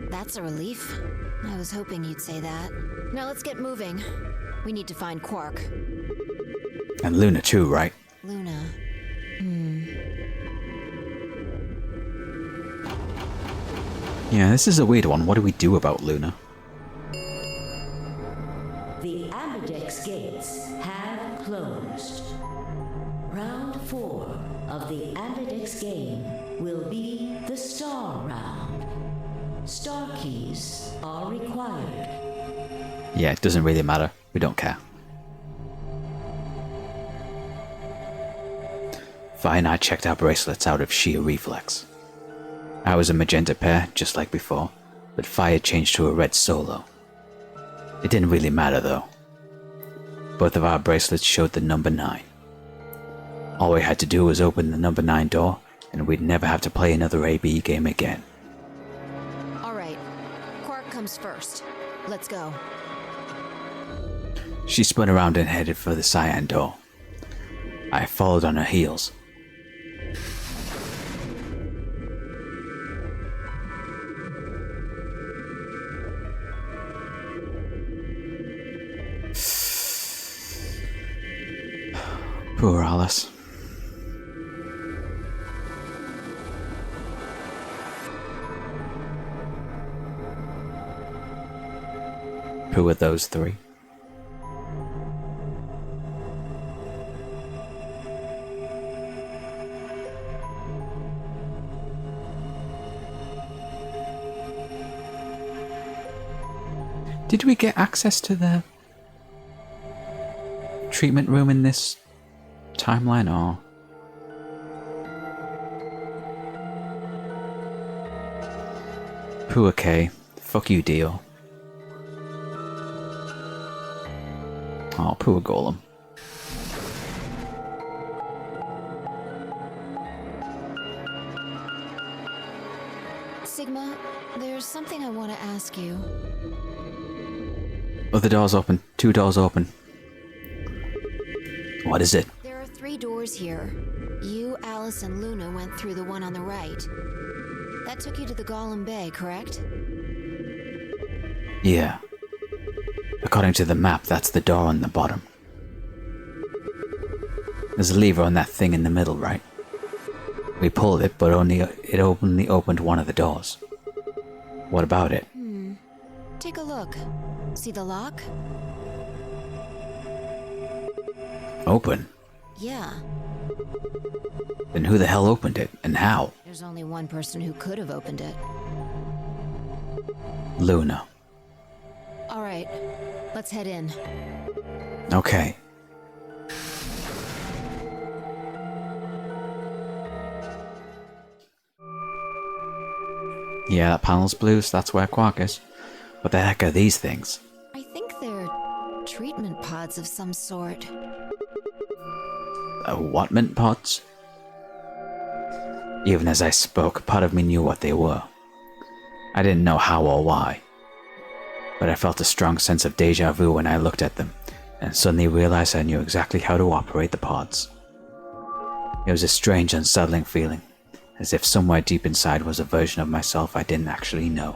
B: that's a relief. I was hoping you'd say that. Now let's get moving. We need to find Quark.
A: And Luna too, right?
B: Luna.
A: Yeah, this is a weird one. What do we do about Luna?
H: The Ambidex gates have closed. Round 4 of the Ambidex game will be the star round. Star keys are required.
A: Yeah, it doesn't really matter. We don't care. Vi and I checked our bracelets out of sheer reflex. I was a magenta pair, just like before, but Vi had changed to a red solo. It didn't really matter though. Both of our bracelets showed the number 9. All we had to do was open the number 9 door, and we'd never have to play another AB game again.
B: Alright, Quark comes first. Let's go.
A: She spun around and headed for the cyan door. I followed on her heels. Poor Alice. Who are those 3? Did we get access to the treatment room in this timeline, or Poor K. Fuck you, Dio. Oh, poor Gaulem.
B: Sigma, there's something I want to ask you.
A: Oh, the door's open. 2 doors open. What is it?
B: There are 3 doors here. You, Alice, and Luna went through the one on the right. That took you to the Gaulem Bay, correct?
A: Yeah. According to the map, that's the door on the bottom. There's a lever on that thing in the middle, right? We pulled it, but it only opened one of the doors. What about it?
B: Take a look. See the lock?
A: Open?
B: Yeah.
A: Then who the hell opened it, and how?
B: There's only one person who could have opened it.
A: Luna.
B: Alright, let's head in.
A: Okay. Yeah, that panel's blue, so that's where Quark is. What the heck are these things?
B: I think they're treatment pods of some sort.
A: Whatment pods? Even as I spoke, part of me knew what they were. I didn't know how or why, but I felt a strong sense of deja vu when I looked at them, and suddenly realized I knew exactly how to operate the pods. It was a strange, unsettling feeling, as if somewhere deep inside was a version of myself I didn't actually know.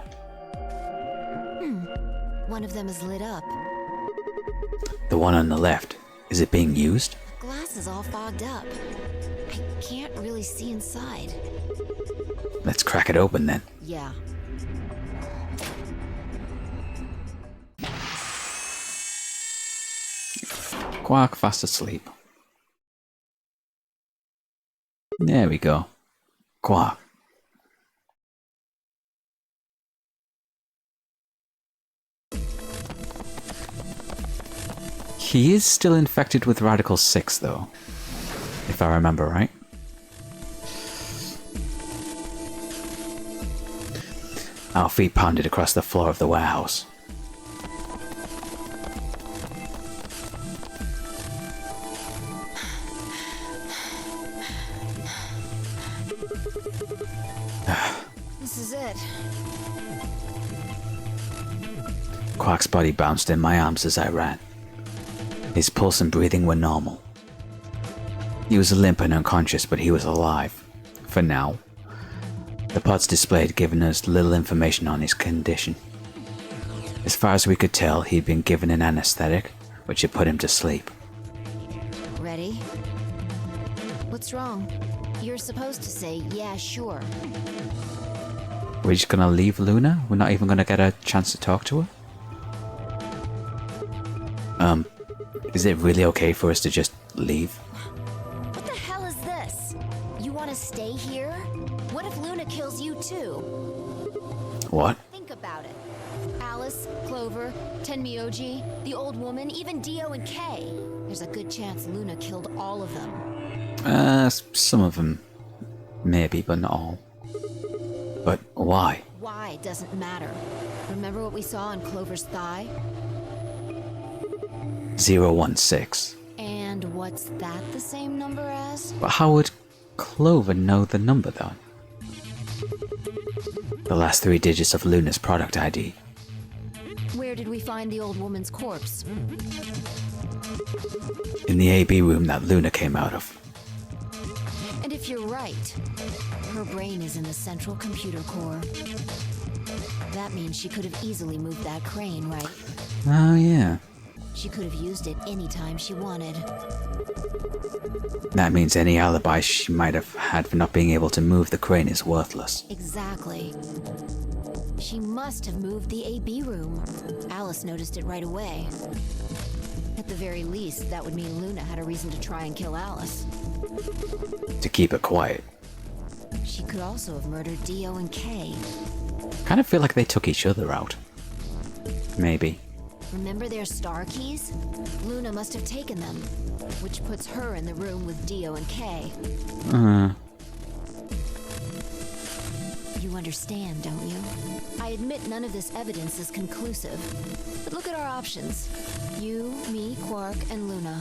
B: One of them is lit up.
A: The one on the left, is it being used?
B: The glass is all fogged up. I can't really see inside.
A: Let's crack it open then.
B: Yeah.
A: Quark fast asleep. There we go. Quark. He is still infected with Radical 6 though, if I remember right. Our feet pounded across the floor of the warehouse.
B: This is it.
A: Quark's body bounced in my arms as I ran. His pulse and breathing were normal. He was limp and unconscious, but he was alive. For now. The pods displayed giving us little information on his condition. As far as we could tell, he'd been given an anesthetic, which had put him to sleep.
B: Ready? What's wrong? You're supposed to say, yeah, sure.
A: We're just gonna leave Luna? We're not even gonna get a chance to talk to her? Is it really okay for us to just leave?
B: What the hell is this? You want to stay here? What if Luna kills you too?
A: What?
B: Think about it. Alice, Clover, Tenmyoji, the old woman, even Dio and Kay. There's a good chance Luna killed all of them.
A: Some of them. Maybe, but not all. But why?
B: Why doesn't matter. Remember what we saw on Clover's thigh?
A: 016.
B: And what's that the same number as?
A: But how would Clover know the number though? The last 3 digits of Luna's product ID.
B: Where did we find the old woman's corpse?
A: In the AB room that Luna came out of.
B: And if you're right, her brain is in the central computer core. That means she could have easily moved that crane, right?
A: Oh yeah.
B: She could have used it anytime she wanted.
A: That means any alibi she might have had for not being able to move the crane is worthless.
B: Exactly. She must have moved the AB room. Alice noticed it right away. At the very least, that would mean Luna had a reason to try and kill Alice.
A: To keep it quiet.
B: She could also have murdered Dio and Kay.
A: Kind of feel like they took each other out. Maybe.
B: Remember their star keys? Luna must have taken them, which puts her in the room with Dio and Kay. You understand, don't you? I admit none of this evidence is conclusive. But look at our options. You, me, Quark, and Luna.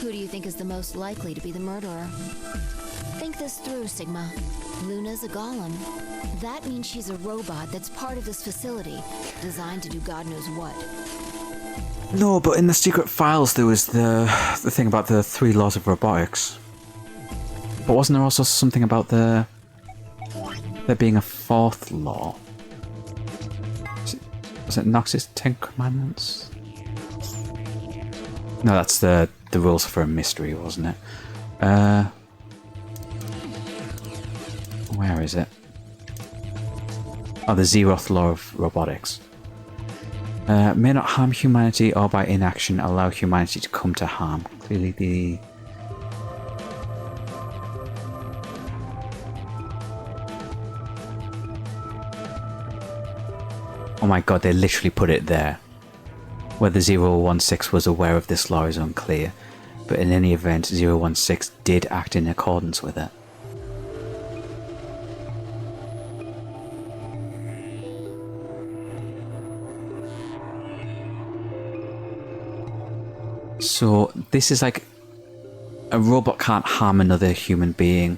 B: Who do you think is the most likely to be the murderer? Think this through, Sigma. Luna's a Gaulem. That means she's a robot that's part of this facility, designed to do God knows what.
A: No, but in the secret files there was the thing about the 3 laws of robotics. But wasn't there also something about there being a 4th law? Was it Nox's 10 Commandments? No, that's the rules for a mystery, wasn't it? Where is it? Oh, the Zeroth law of robotics. May not harm humanity or by inaction allow humanity to come to harm. Clearly the... Oh my god, they literally put it there. Whether 016 was aware of this law is unclear, but in any event 016 did act in accordance with it. So this is like a robot can't harm another human being,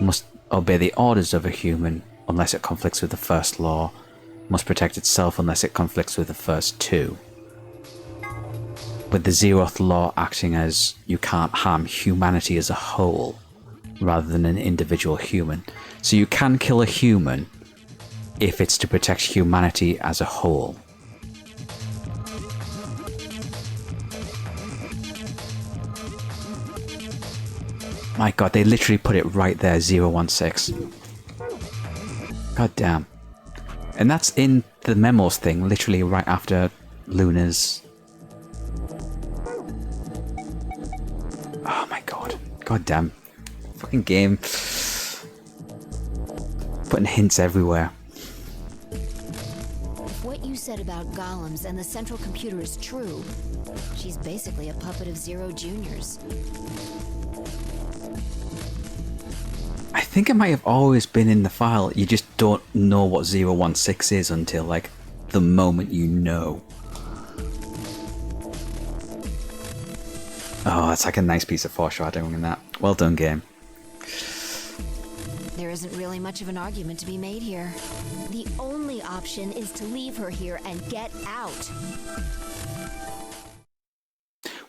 A: must obey the orders of a human unless it conflicts with the first law, must protect itself unless it conflicts with the first 2. With the Zeroth law acting as you can't harm humanity as a whole rather than an individual human. So you can kill a human if it's to protect humanity as a whole. My god, they literally put it right there, 016. God damn. And that's in the memos thing, literally right after Luna's... Oh my god. God damn. Fucking game. Putting hints everywhere.
B: If what you said about golems and the central computer is true, she's basically a puppet of Zero Junior's.
A: I think it might have always been in the file, you just don't know what 016 is until, like, the moment you know. Oh, that's like a nice piece of foreshadowing in that. Well done, game.
B: There isn't really much of an argument to be made here. The only option is to leave her here and get out.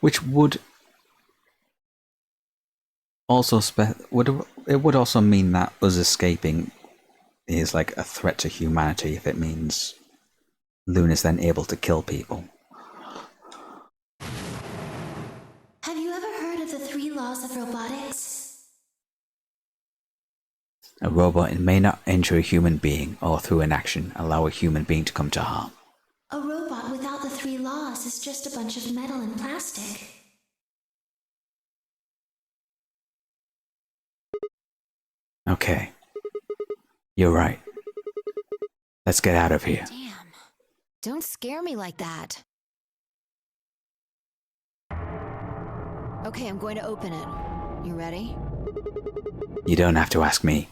A: Which would also it would also mean that us escaping is like a threat to humanity if it means Luna's then able to kill people.
D: Have you ever heard of the 3 laws of robotics?
A: A robot may not injure a human being or through inaction allow a human being to come to harm.
D: A robot without the 3 laws is just a bunch of metal and plastic.
A: Okay. You're right. Let's get out of here.
B: Damn. Don't scare me like that. Okay, I'm going to open it. You ready?
A: You don't have to ask me.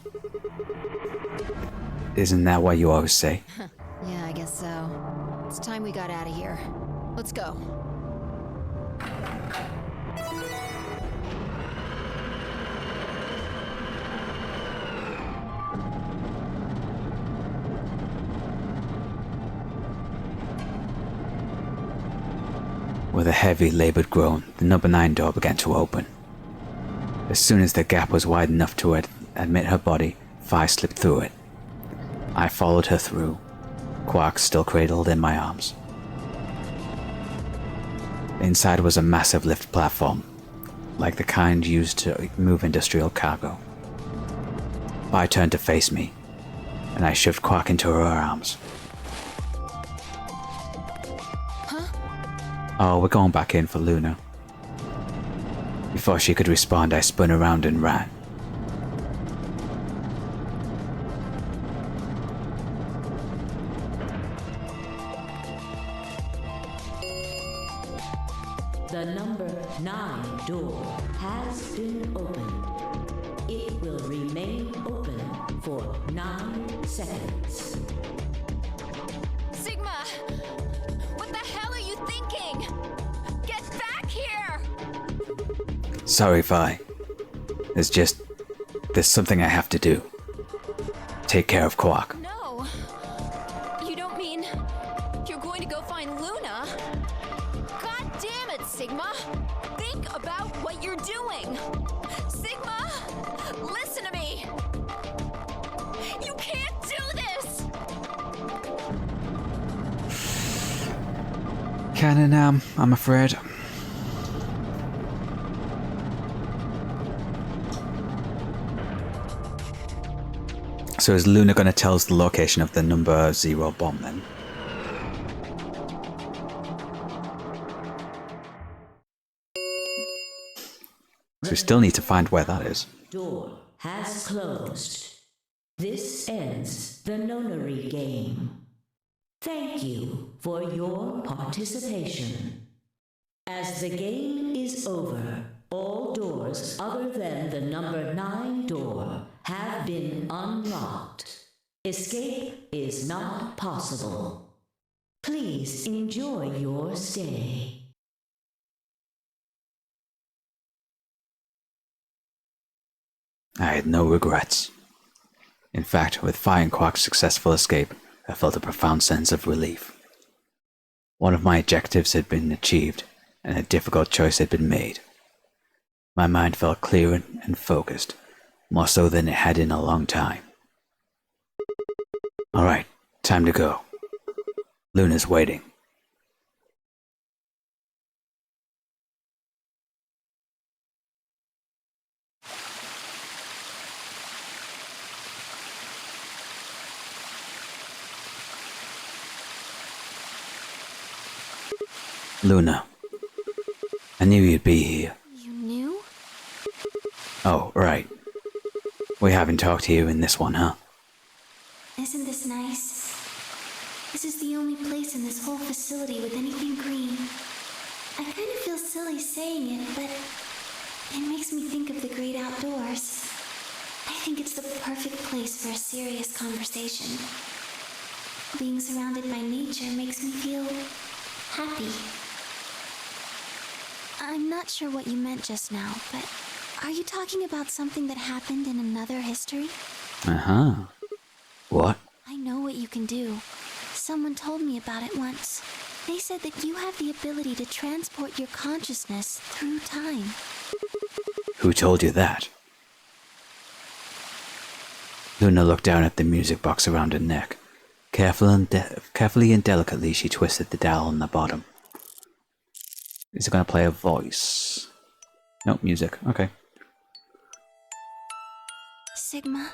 A: Isn't that what you always say?
B: Yeah, I guess so. It's time we got out of here. Let's go.
A: With a heavy, laboured groan, the number 9 door began to open. As soon as the gap was wide enough to admit her body, Phi slipped through it. I followed her through, Quark still cradled in my arms. Inside was a massive lift platform, like the kind used to move industrial cargo. Phi turned to face me, and I shoved Quark into her arms. Oh, we're going back in for Luna. Before she could respond, I spun around and ran.
H: The number 9 door has been opened. It will remain open for 9 seconds. seconds.
I: Sigma! What the hell are you thinking? Get back here!
A: Sorry, Vi. There's something I have to do. Take care of Quark.
I: No. You don't mean you're going to go find Luna? God damn it, Sigma! Think about what you're doing! Sigma! Listen to me! You can't do this!
A: Kinda, I'm afraid. So is Luna going to tell us the location of the number 0 bomb then? So we still need to find where that is.
H: Door has closed. This ends the nonary game. Thank you for your participation. As the game is over, all doors other than the number 9 door have been unlocked. Escape is not possible. Please enjoy your stay.
A: I had no regrets. In fact, with Vi and Quark's successful escape, I felt a profound sense of relief. One of my objectives had been achieved, and a difficult choice had been made. My mind felt clear and focused, more so than it had in a long time. Alright, time to go. Luna's waiting. Luna, I knew you'd be here.
D: You knew?
A: Oh, right. We haven't talked to you in this one, huh?
D: Isn't this nice? This is the only place in this whole facility with anything green. I kind of feel silly saying it, but it makes me think of the great outdoors. I think it's the perfect place for a serious conversation. Being surrounded by nature makes me feel happy. I'm not sure what you meant just now, but are you talking about something that happened in another history?
A: Uh-huh. What?
D: I know what you can do. Someone told me about it once. They said that you have the ability to transport your consciousness through time.
A: Who told you that? Luna looked down at the music box around her neck. Carefully and delicately, she twisted the dial on the bottom. Is it going to play a voice? Nope, music. Okay.
D: Sigma,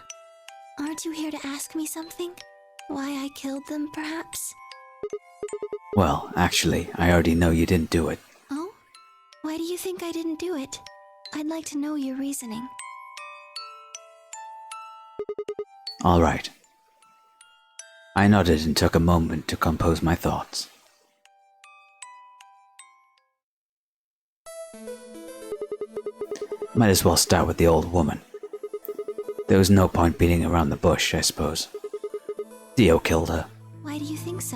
D: aren't you here to ask me something? Why I killed them, perhaps?
A: Well, actually, I already know you didn't do it.
D: Oh? Why do you think I didn't do it? I'd like to know your reasoning.
A: All right. I nodded and took a moment to compose my thoughts. Might as well start with the old woman. There was no point beating around the bush, I suppose. Dio killed her.
D: Why do you think so?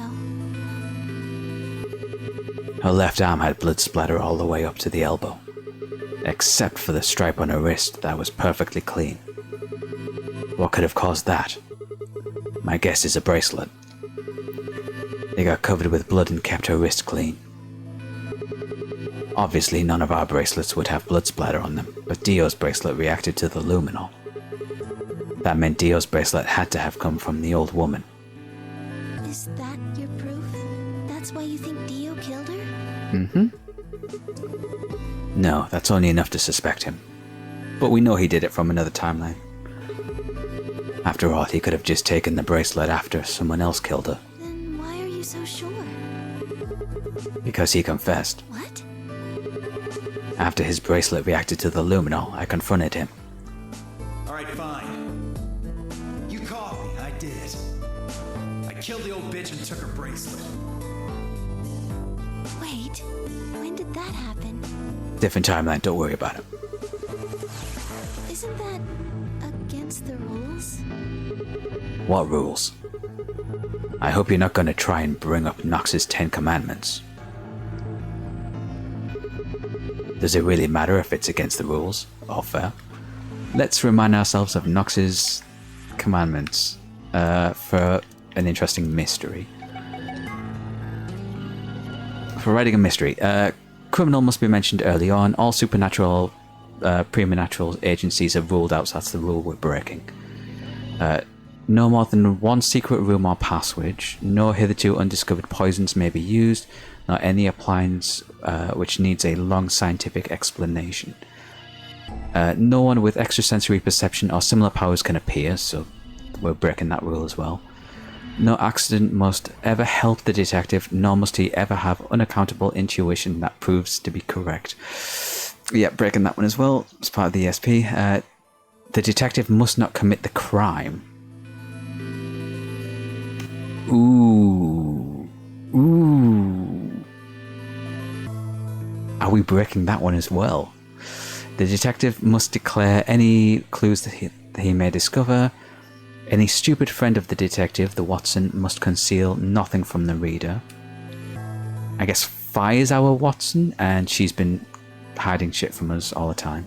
A: Her left arm had blood splatter all the way up to the elbow. Except for the stripe on her wrist that was perfectly clean. What could have caused that? My guess is a bracelet. They got covered with blood and kept her wrist clean. Obviously, none of our bracelets would have blood splatter on them, but Dio's bracelet reacted to the luminol. That meant Dio's bracelet had to have come from the old woman.
D: Is that your proof? That's why you think Dio killed her?
A: Mm-hmm. No, that's only enough to suspect him. But we know he did it from another timeline. After all, he could have just taken the bracelet after someone else killed her.
D: Then why are you so sure?
A: Because he confessed.
D: What?
A: After his bracelet reacted to the luminol, I confronted him.
G: Alright, fine. You caught me, I did it. I killed the old bitch and took her bracelet.
D: Wait, when did that happen?
A: Different timeline, don't worry about it.
D: Isn't that against the rules?
A: What rules? I hope you're not going to try and bring up Nox's 10 Commandments. Does it really matter if it's against the rules? Or fair? Let's remind ourselves of Nox's commandments for an interesting mystery. For writing a mystery, criminal must be mentioned early on. All supernatural, preternatural agencies are ruled out, so that's the rule we're breaking. No more than one secret room or passage. No hitherto undiscovered poisons may be used, nor any appliance which needs a long scientific explanation. No one with extrasensory perception or similar powers can appear, so we're breaking that rule as well. No accident must ever help the detective, nor must he ever have unaccountable intuition that proves to be correct. Yeah, breaking that one as well, as part of the ESP. The detective must not commit the crime. Ooh. Are we breaking that one as well? The detective must declare any clues that he may discover. Any stupid friend of the detective, the Watson, must conceal nothing from the reader. I guess Fire's our Watson, and she's been hiding shit from us all the time.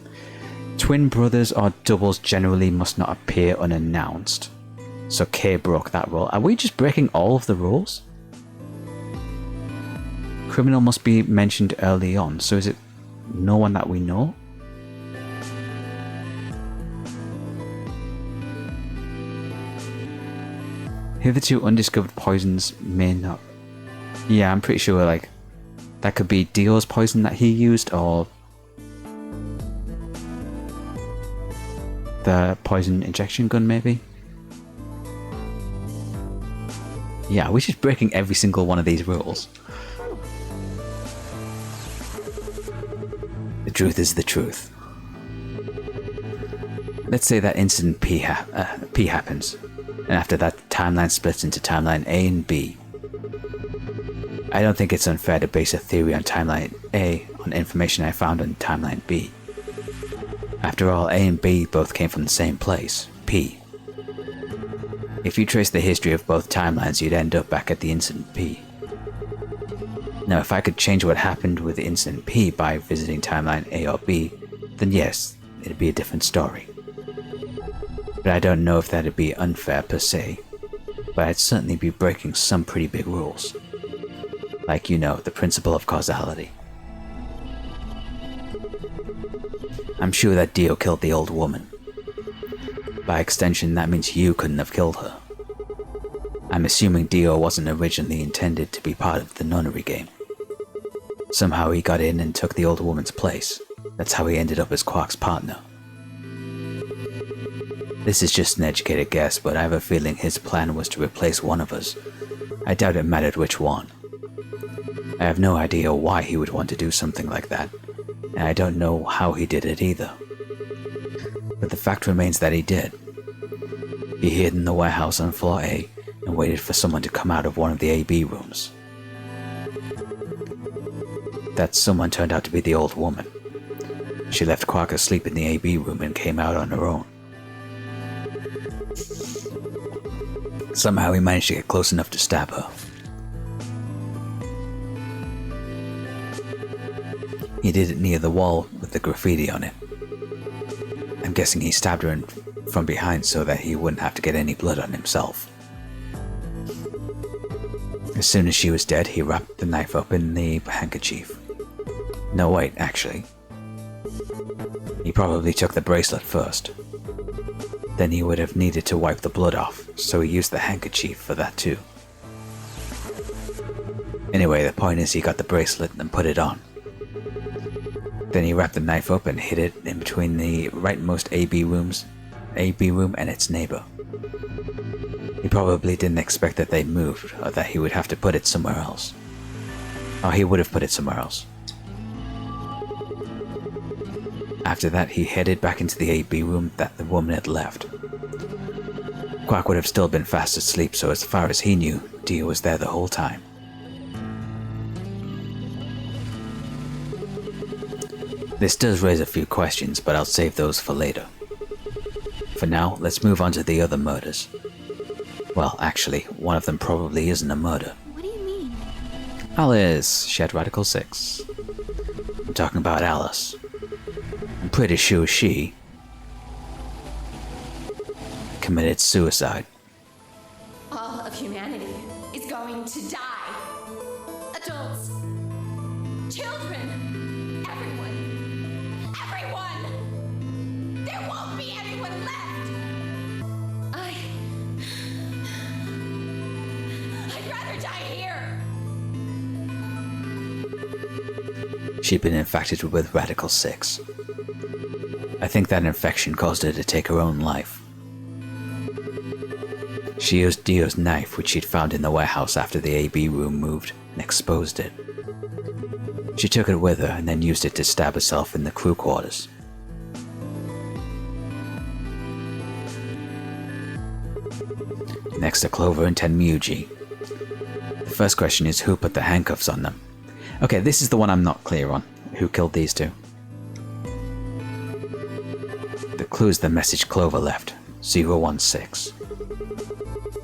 A: Twin brothers or doubles generally must not appear unannounced. So Kay broke that rule. Are we just breaking all of the rules? Criminal must be mentioned early on, so is it no one that we know? Hitherto undiscovered poisons may not... Yeah, I'm pretty sure, like, that could be Dio's poison that he used, or the poison injection gun, maybe? Yeah, we're just breaking every single one of these rules. The truth is the truth. Let's say that incident P happens, and after that timeline splits into timeline A and B. I don't think it's unfair to base a theory on timeline A on information I found on timeline B. After all, A and B both came from the same place, P. If you trace the history of both timelines, you'd end up back at the incident P. Now, if I could change what happened with incident P by visiting timeline A or B, then yes, it'd be a different story. But I don't know if that'd be unfair per se, but I'd certainly be breaking some pretty big rules. Like, you know, the principle of causality. I'm sure that Dio killed the old woman. By extension, that means you couldn't have killed her. I'm assuming Dio wasn't originally intended to be part of the nunnery game. Somehow he got in and took the old woman's place. That's how he ended up as Quark's partner. This is just an educated guess, but I have a feeling his plan was to replace one of us. I doubt it mattered which one. I have no idea why he would want to do something like that, and I don't know how he did it either. But the fact remains that he did. He hid in the warehouse on floor A and waited for someone to come out of one of the AB rooms. That someone turned out to be the old woman. She left Quark asleep in the AB room and came out on her own. Somehow he managed to get close enough to stab her. He did it near the wall with the graffiti on it. I'm guessing he stabbed her from behind so that he wouldn't have to get any blood on himself. As soon as she was dead, he wrapped the knife up in the handkerchief. No, wait, actually. He probably took the bracelet first. Then he would have needed to wipe the blood off, so he used the handkerchief for that too. Anyway, the point is he got the bracelet and put it on. Then he wrapped the knife up and hid it in between the rightmost AB room and its neighbor. He probably didn't expect that they moved, or that he would have to put it somewhere else. Or he would have put it somewhere else. After that, he headed back into the AB room that the woman had left. Quark would have still been fast asleep, so as far as he knew, Dio was there the whole time. This does raise a few questions, but I'll save those for later. For now, let's move on to the other murders. Well, actually, one of them probably isn't a murder.
D: What do you mean?
A: Alice, she had Radical 6. I'm talking about Alice. I'm pretty sure she committed suicide.
E: All of humanity is going to die. Adults, children, everyone. Everyone! There won't be anyone left! I'd rather die here!
A: She'd been infected with Radical 6. I think that infection caused her to take her own life. She used Dio's knife, which she'd found in the warehouse after the AB room moved, and exposed it. She took it with her and then used it to stab herself in the crew quarters. Next are Clover and Tenmyuji. The first question is who put the handcuffs on them? Okay, this is the one I'm not clear on. Who killed these two? The clue is the message Clover left, 016.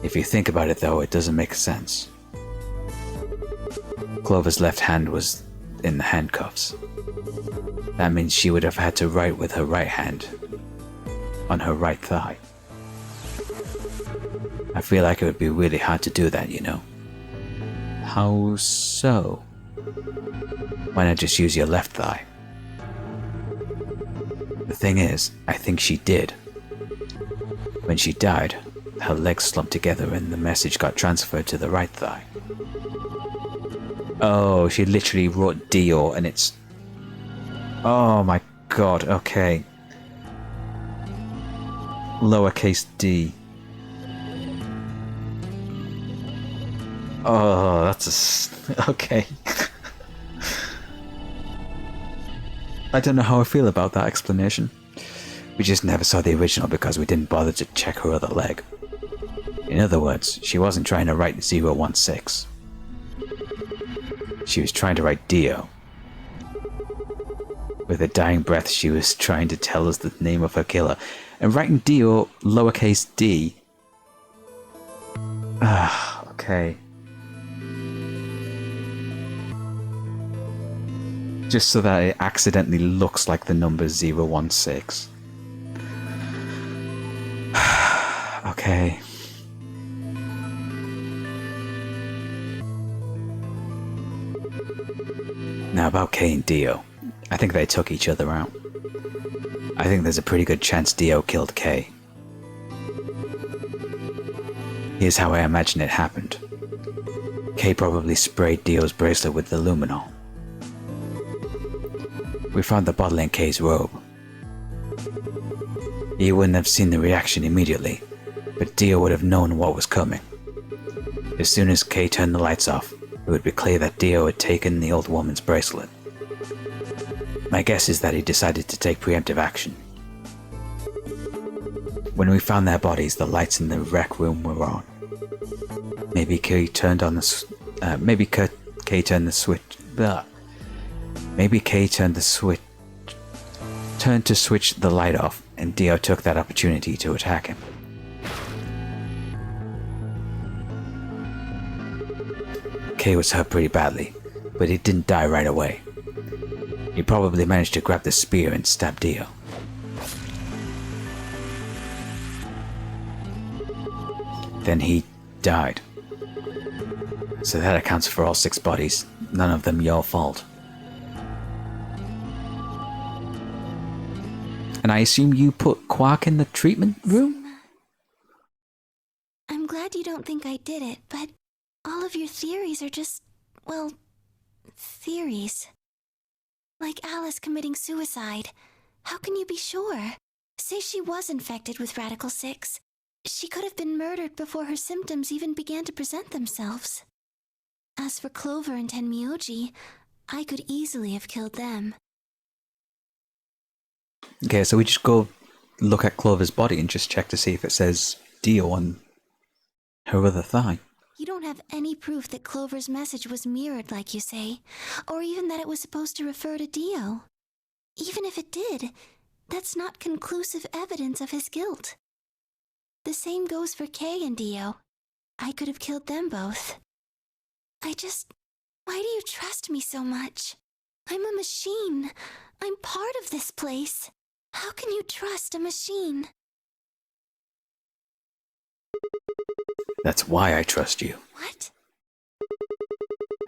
A: If you think about it though, it doesn't make sense. Clover's left hand was in the handcuffs. That means she would have had to write with her right hand on her right thigh. I feel like it would be really hard to do that, you know. How so? Why not just use your left thigh? The thing is, I think she did. When she died, her legs slumped together and the message got transferred to the right thigh. Oh, she literally wrote Dio and it's... Oh my god, okay. Lowercase d. Oh, that's a... Okay. I don't know how I feel about that explanation. We just never saw the original because we didn't bother to check her other leg. In other words, she wasn't trying to write 016. She was trying to write Dio. With her dying breath, she was trying to tell us the name of her killer. And writing Dio lowercase d... Ah, okay. Just so that it accidentally looks like the number 016. Okay. Now about Kay and Dio. I think they took each other out. I think there's a pretty good chance Dio killed Kay. Here's how I imagine it happened. Kay probably sprayed Dio's bracelet with the luminol. We found the bottle in Kay's robe. He wouldn't have seen the reaction immediately, but Dio would have known what was coming. As soon as Kay turned the lights off, it would be clear that Dio had taken the old woman's bracelet. My guess is that he decided to take preemptive action. When we found their bodies, the lights in the rec room were on. Maybe Kay turned on the maybe Kay turned the switch. Blah. Maybe Kay turned to switch the light off, and Dio took that opportunity to attack him. Kay was hurt pretty badly, but he didn't die right away. He probably managed to grab the spear and stab Dio. Then he died. So that accounts for all 6 bodies, none of them your fault. And I assume you put Quark in the treatment room?
D: I'm glad you don't think I did it, but all of your theories are just, well, theories. Like Alice committing suicide. How can you be sure? Say she was infected with Radical 6. She could have been murdered before her symptoms even began to present themselves. As for Clover and Tenmyuji, I could easily have killed them.
A: Okay, so we just go look at Clover's body and just check to see if it says Dio on her other thigh.
D: You don't have any proof that Clover's message was mirrored like you say, or even that it was supposed to refer to Dio. Even if it did, that's not conclusive evidence of his guilt. The same goes for Kay and Dio. I could have killed them both. Why do you trust me so much? I'm a machine. I'm part of this place. How can you trust a machine?
A: That's why I trust you.
D: What?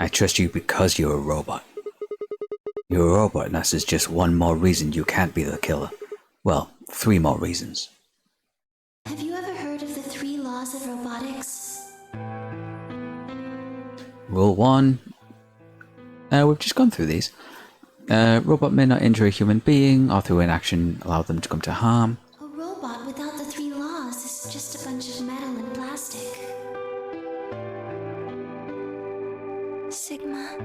A: I trust you because you're a robot. You're a robot, and that's just one more reason you can't be the killer. Well, 3 more reasons.
D: Have you ever heard of the 3 laws of robotics?
A: Rule 1. We've just gone through these. Robot may not injure a human being, or through inaction allow them to come to harm.
D: A robot without the 3 laws is just a bunch of metal and plastic. Sigma.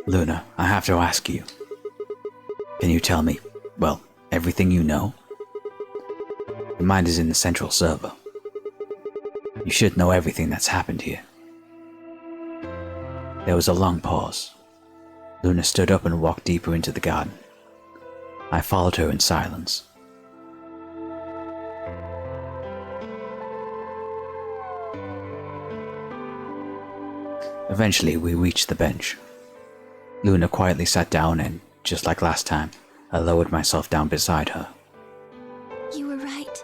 A: Luna, I have to ask you. Can you tell me, well, everything you know? Your mind is in the central server. You should know everything that's happened here. There was a long pause. Luna stood up and walked deeper into the garden. I followed her in silence. Eventually, we reached the bench. Luna quietly sat down and, just like last time, I lowered myself down beside her.
D: You were right.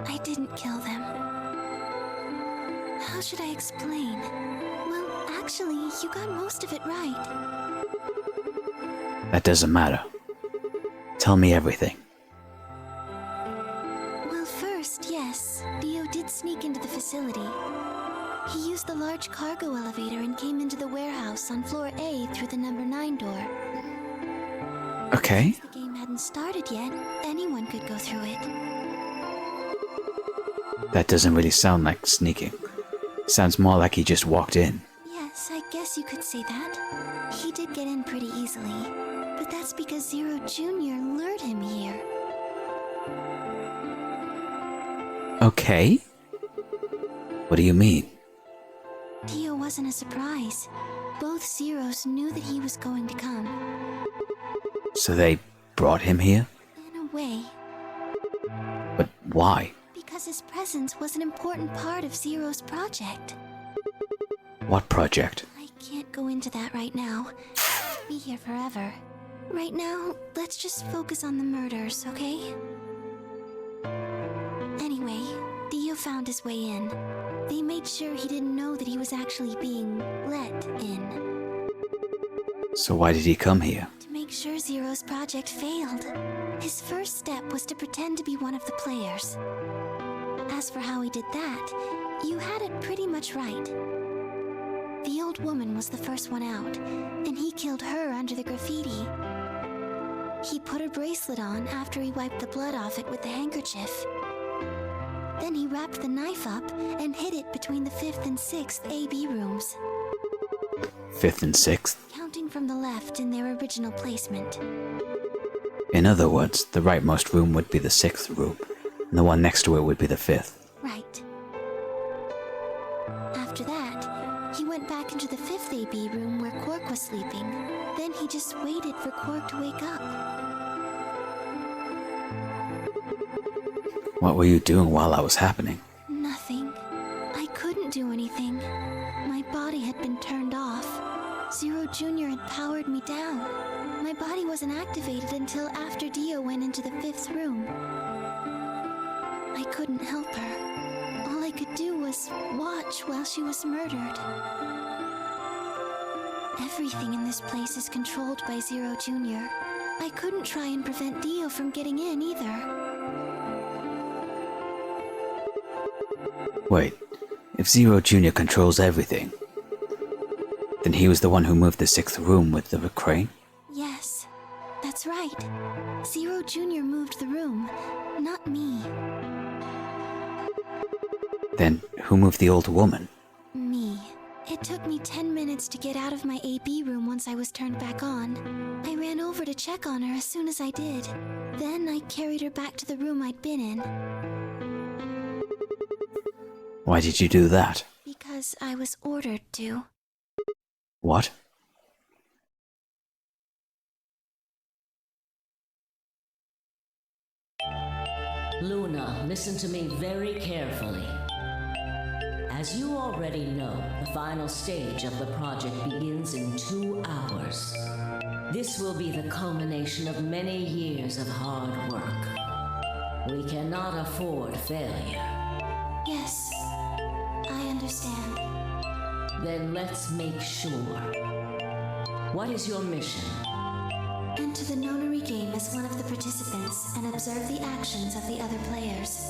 D: I didn't kill them. How should I explain? Well, actually, you got most of it right.
A: That doesn't matter. Tell me everything.
D: Well, first, yes, Dio did sneak into the facility. He used the large cargo elevator and came into the warehouse on floor A through the number 9 door.
A: Okay.
D: Since the game hadn't started yet, anyone could go through it.
A: That doesn't really sound like sneaking. Sounds more like he just walked in.
D: Yes, I guess you could say that. He did get in pretty easily, but that's because Zero Jr. lured him here.
A: Okay. What do you mean?
D: Dio wasn't a surprise. Both Zeros knew that he was going to come.
A: So they brought him here?
D: In a way.
A: But why?
D: Because his presence was an important part of Zero's project.
A: What project?
D: I can't go into that right now. I'll be here forever. Right now, let's just focus on the murders, okay? Anyway, Dio found his way in. They made sure he didn't know that he was actually being let in.
A: So why did he come here?
D: To make sure Zero's project failed. His first step was to pretend to be one of the players. As for how he did that, you had it pretty much right. The old woman was the first one out, and he killed her under the graffiti. He put her bracelet on after he wiped the blood off it with the handkerchief. Then he wrapped the knife up and hid it between the 5th and 6th AB rooms.
A: 5th and 6th?
D: Counting from the left in their original placement.
A: In other words, the rightmost room would be the 6th room, and the one next to it would be the 5th.
D: Right. After that, he went back into the 5th AB room where Quark was sleeping. Then he just waited for Quark to wake up.
A: What were you doing while that was happening?
D: Nothing. I couldn't do anything. My body had been turned off. Zero Jr. had powered me down. My body wasn't activated until after Dio went into the 5th room. I couldn't help her. All I could do was watch while she was murdered. Everything in this place is controlled by Zero Jr. I couldn't try and prevent Dio from getting in either.
A: Wait, if Zero Jr. controls everything, then he was the one who moved the 6th room with the crane?
D: Yes, that's right. Zero Jr. moved the room, not me.
A: Then who moved the old woman?
D: Me. It took me 10 minutes to get out of my AB room once I was turned back on. I ran over to check on her as soon as I did. Then I carried her back to the room I'd been in.
A: Why did you do that?
D: Because I was ordered to.
A: What?
H: Luna, listen to me very carefully. As you already know, the final stage of the project begins in 2 hours. This will be the culmination of many years of hard work. We cannot afford failure.
D: Yes, I understand.
H: Then let's make sure. What is your mission?
D: Enter the nonary game as one of the participants and observe the actions of the other players.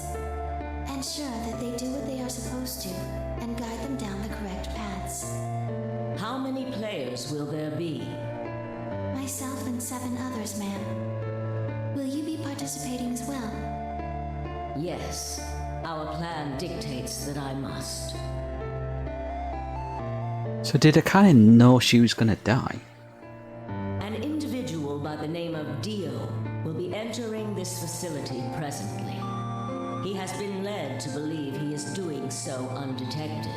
D: Ensure that they do what they are supposed to and guide them down the correct paths.
H: How many players will there be?
D: Myself and 7 others, ma'am. Will you be participating as well?
H: Yes. Our plan dictates that I must.
A: So did Akane know she was gonna die?
H: An individual by the name of Dio will be entering this facility presently. He has been led to believe he is doing so undetected.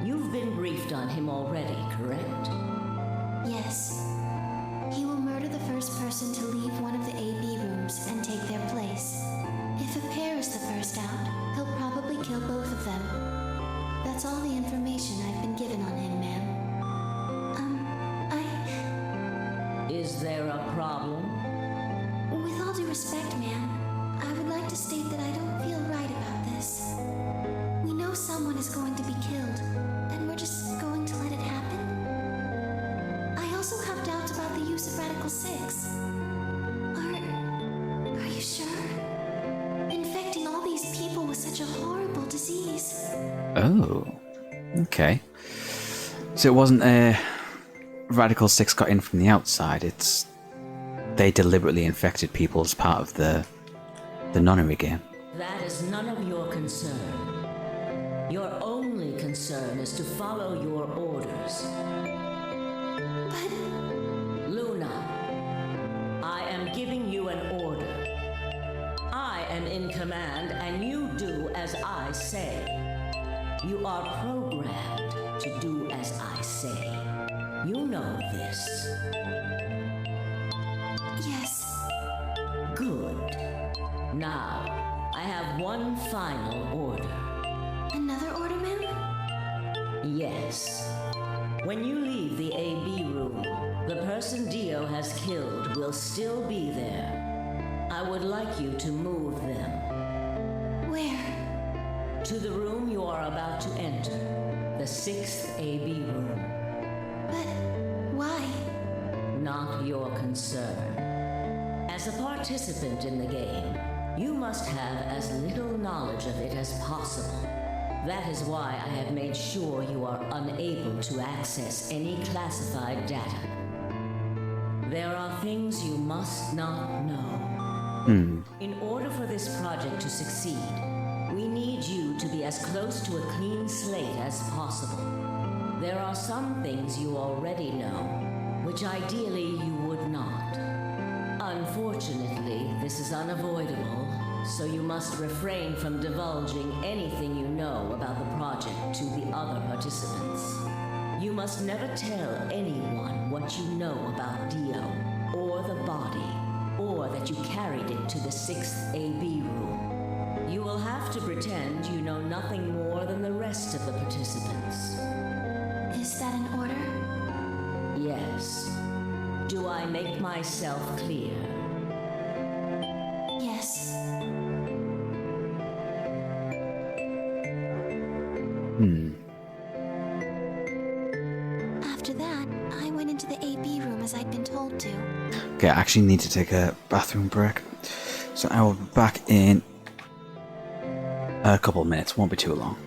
H: You've been briefed on him already, correct?
D: Yes. He will murder the first person to leave one of the AB rooms and take their place. If a pair is the first out, he'll probably kill both of them. That's all the information I've been given on him, ma'am.
H: Is there a problem?
D: With all due respect, ma'am, I would like to state that I don't feel right about this. We know someone is going to be killed, and we're just going to let it happen? I also have doubts about the use of Radical 6. Are you sure? Infecting all these people with such a horrible disease.
A: Oh, okay. So it wasn't a Radical 6 got in from the outside, it's they deliberately infected people as part of the nonary game.
H: That is none of your concern. Your only concern is to follow your orders.
D: But...
H: Luna, I am giving you an order. I am in command and you do as I say. You are programmed to do as I say. You know this.
D: Yes.
H: Good. Now, I have one final order.
D: Another order, ma'am?
H: Yes. When you leave the AB room, the person Dio has killed will still be there. I would like you to move them.
D: Where?
H: To the room you are about to enter, the 6th AB room.
D: But why?
H: Not your concern. As a participant in the game, you must have as little knowledge of it as possible. That is why I have made sure you are unable to access any classified data. There are things you must not know. In order for this project to succeed, we need you to be as close to a clean slate as possible. There are some things you already know, which ideally you would not. Unfortunately, this is unavoidable, so you must refrain from divulging anything you know about the project to the other participants. You must never tell anyone what you know about Dio, or the body, or that you carried it to the 6th AB room. You will have to pretend you know nothing more than the rest of the participants.
D: Is that an order?
H: Yes. Do I make myself clear?
D: Yes. After that, I went into the AB room as I'd been told to.
A: Okay, I actually need to take a bathroom break. So I will be back in a couple of minutes, won't be too long.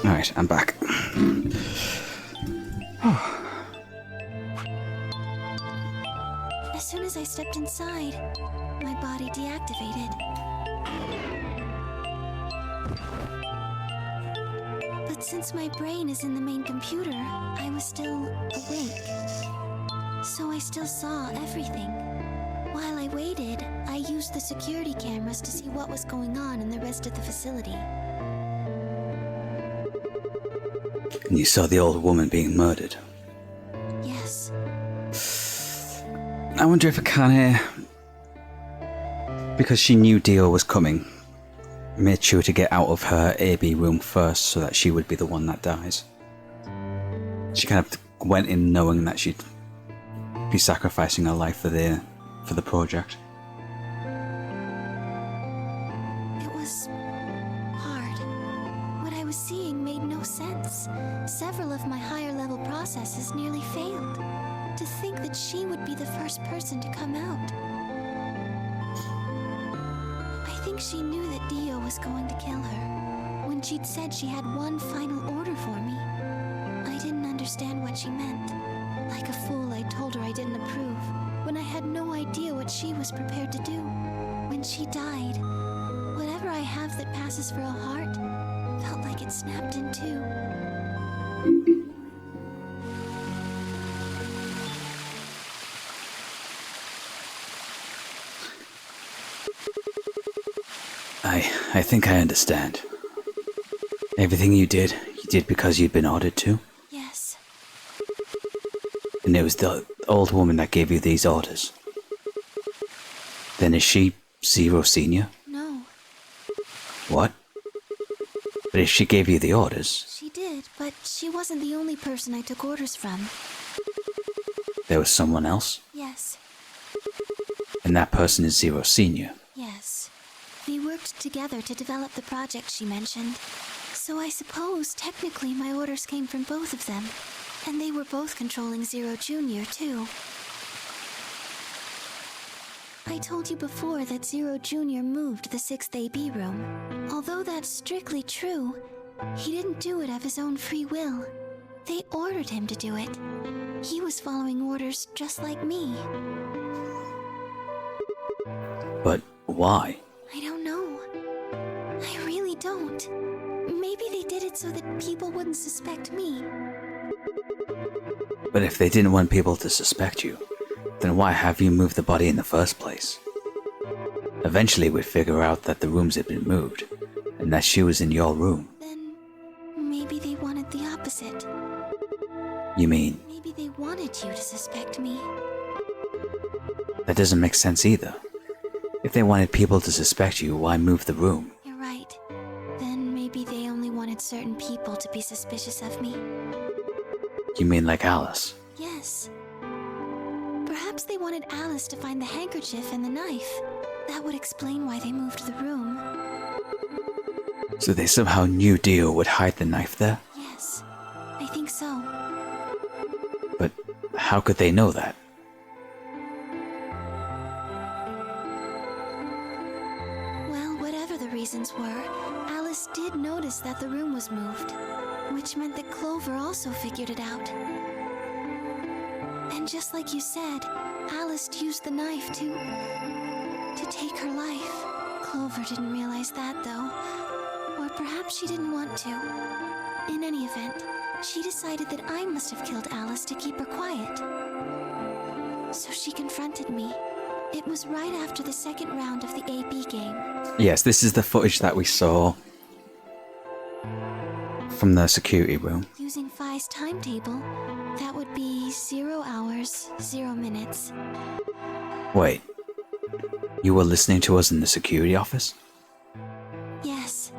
A: Alright, I'm back.
D: As soon as I stepped inside, my body deactivated. But since my brain is in the main computer, I was still awake. So I still saw everything. While I waited, I used the security cameras to see what was going on in the rest of the facility.
A: And you saw the old woman being murdered.
D: Yes.
A: I wonder if Akane, because she knew Dio was coming, made sure to get out of her AB room first so that she would be the one that dies. She kind of went in knowing that she'd be sacrificing her life for the project.
D: It was hard. What I was seeing made no sense. Several of my higher level processes nearly failed. To think that she would be the first person to come out. I think she knew that Dio was going to kill her. When she'd said she had one final order for me, I didn't understand what she meant. Like a fool, I told her I didn't approve, when I had no idea what she was prepared to do. When she died, whatever I have that passes for a heart felt like it snapped in two.
A: I think I understand. Everything you did because you'd been ordered to?
D: Yes.
A: And it was the old woman that gave you these orders. Then is she Zero Senior?
D: No.
A: What? But if she gave you the orders...
D: She did, but she wasn't the only person I took orders from.
A: There was someone else?
D: Yes.
A: And that person is Zero Senior?
D: Yes. We worked together to develop the project she mentioned. So I suppose, technically, my orders came from both of them. And they were both controlling Zero Junior, too. I told you before that Zero Junior moved the 6th AB room. Although that's strictly true, he didn't do it of his own free will. They ordered him to do it. He was following orders just like me.
A: But why?
D: I don't know. I really don't. Maybe they did it so that people wouldn't suspect me.
A: But if they didn't want people to suspect you, then why have you moved the body in the first place? Eventually we'd figure out that the rooms had been moved, and that she was in your room.
D: Then maybe they wanted the opposite.
A: You mean?
D: Maybe they wanted you to suspect me.
A: That doesn't make sense either. If they wanted people to suspect you, why move the room?
D: You're right. Then maybe they only wanted certain people to be suspicious of me.
A: You mean like Alice?
D: Yes. Perhaps they wanted Alice to find the handkerchief and the knife. That would explain why they moved the room.
A: So they somehow knew Dio would hide the knife there?
D: Yes, I think so.
A: But how could they know that?
D: Well, whatever the reasons were, Alice did notice that the room was moved, which meant that Clover also figured it out. And just like you said, Alice used the knife to take her life. Clover didn't realize that, though. Or perhaps she didn't want to. In any event, she decided that I must have killed Alice to keep her quiet. So she confronted me. It was right after the second round of the AB game.
A: Yes, this is the footage that we saw from the security room.
D: Using Phi's timetable, that would be 0 hours, 0 minutes.
A: Wait, you were listening to us in the security office?
D: Yes.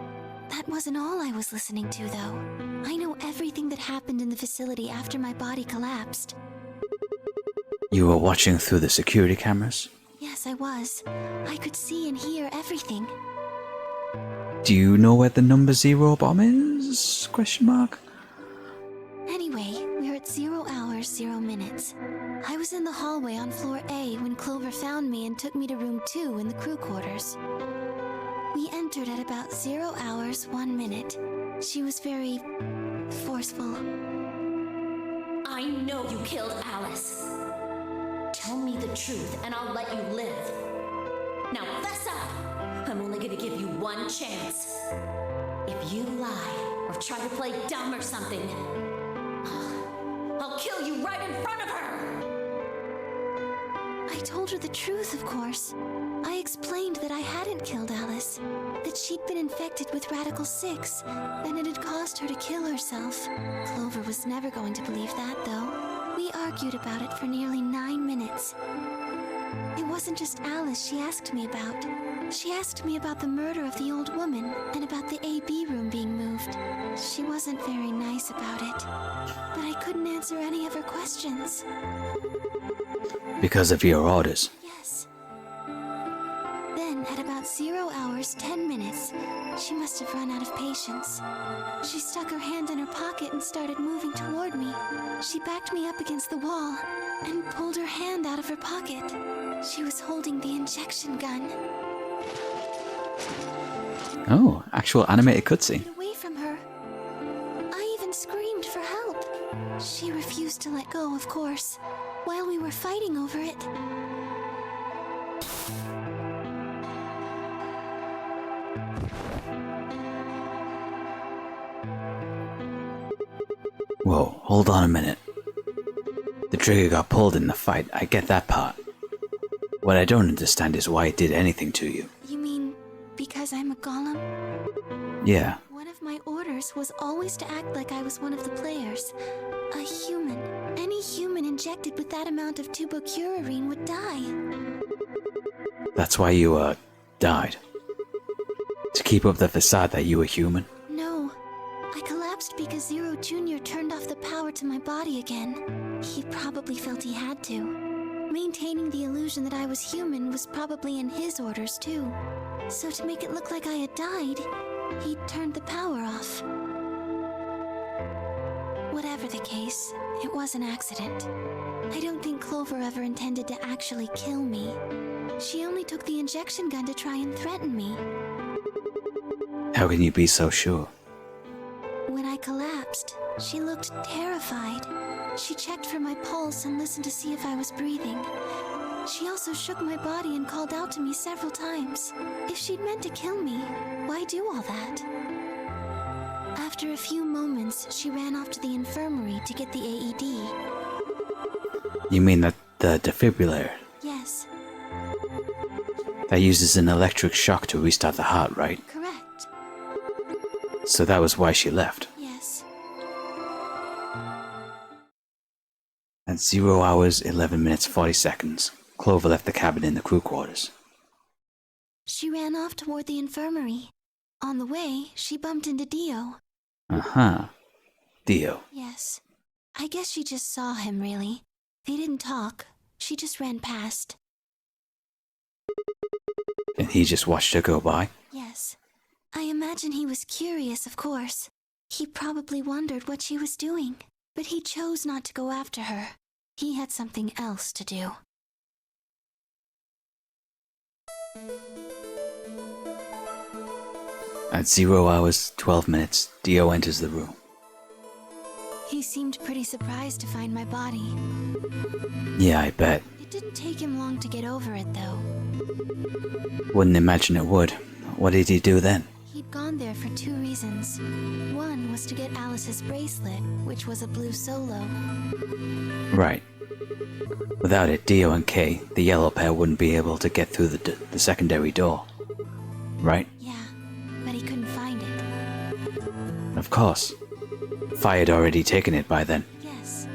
D: That wasn't all I was listening to, though. I know everything that happened in the facility after my body collapsed.
A: You were watching through the security cameras?
D: Yes, I was. I could see and hear everything.
A: Do you know where the number 0 bomb is? Question mark.
D: Anyway, we're at 0 hours, 0 minutes. I was in the hallway on floor A when Clover found me and took me to room 2 in the crew quarters. We entered at about 0 hours, 1 minute. She was very forceful.
H: I know you killed Alice. Tell me the truth and I'll let you live. Now fess up! I'm only gonna give you one chance. If you lie or try to play dumb or something, I'll kill you right in front of her!
D: I told her the truth, of course. I explained that I hadn't killed Alice, that she'd been infected with Radical 6, and it had caused her to kill herself. Clover was never going to believe that, though. We argued about it for nearly 9 minutes. It wasn't just Alice she asked me about. She asked me about the murder of the old woman, and about the AB room being moved. She wasn't very nice about it, but I couldn't answer any of her questions.
A: Because of your orders.
D: Yes. Then, at about 0 hours, 10 minutes, she must have run out of patience. She stuck her hand in her pocket and started moving toward me. She backed me up against the wall and pulled her hand out of her pocket. She was holding the injection gun.
A: Oh, actual animated cutscene.
D: Get away from her. I even screamed for help. She refused to let go, of course, while we were fighting over it.
A: Whoa, hold on a minute. The trigger got pulled in the fight, I get that part. What I don't understand is why it did anything to you.
D: You mean because I'm a golem?
A: Yeah,
D: One of my orders was always to act like I was one of the players. A human. Any human injected with that amount of tubocurarine would die.
A: that's why you, died. To keep up the facade that you were human.
D: No. I collapsed because Zero Jr. turned off the power to my body again. He probably felt he had to. Maintaining the illusion that I was human was probably in his orders, too. So to make it look like I had died, he turned the power off. Whatever the case, it was an accident. I don't think Clover ever intended to actually kill me. She only took the injection gun to try and threaten me.
A: How can you be so sure?
D: When I collapsed, she looked terrified. She checked for my pulse and listened to see if I was breathing. She also shook my body and called out to me several times. If she'd meant to kill me, why do all that? After a few moments, she ran off to the infirmary to get the AED.
A: You mean that the defibrillator?
D: Yes,
A: That uses an electric shock to restart the heart, right?
D: correct.
A: So that was why she left.
D: Yes.
A: At 0 hours, 11 minutes, 40 seconds, Clover left the cabin in the crew quarters.
D: She ran off toward the infirmary. On the way, she bumped into Dio.
A: Uh-huh. Dio.
D: Yes. I guess she just saw him, really. They didn't talk. She just ran past.
A: And he just watched her go by?
D: Yes. I imagine he was curious, of course. He probably wondered what she was doing. But he chose not to go after her. He had something else to do.
A: At 0 hours, 12 minutes, Dio enters the room.
D: He seemed pretty surprised to find my body.
A: Yeah, I bet.
D: It didn't take him long to get over it, though.
A: Wouldn't imagine it would. What did he do then?
D: He'd gone there for 2 reasons. One was to get Alice's bracelet, which was a blue solo.
A: Right. Without it, Dio and Kay, the yellow pair, wouldn't be able to get through the secondary door. Right?
D: Yeah, but he couldn't find it.
A: Of course. Fire had already taken it by then.
D: Yes.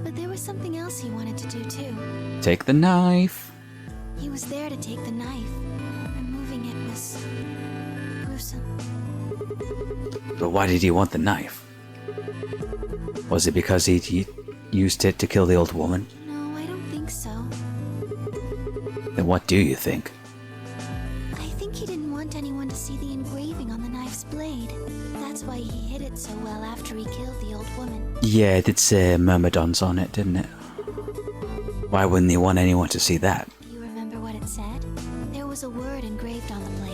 D: But there was something else he wanted to do, too.
A: Take the knife!
D: He was there to take the knife. Removing it was gruesome.
A: But why did he want the knife? Was it because he used it to kill the old woman?
D: No, I don't think so.
A: Then what do you think?
D: I think he didn't want anyone to see the engraving on the knife's blade. That's why he hid it so well after he killed the old woman.
A: Yeah, it did say Myrmidons on it, didn't it? Why wouldn't he want anyone to see that?
D: Do you remember what it said? There was a word engraved on the blade.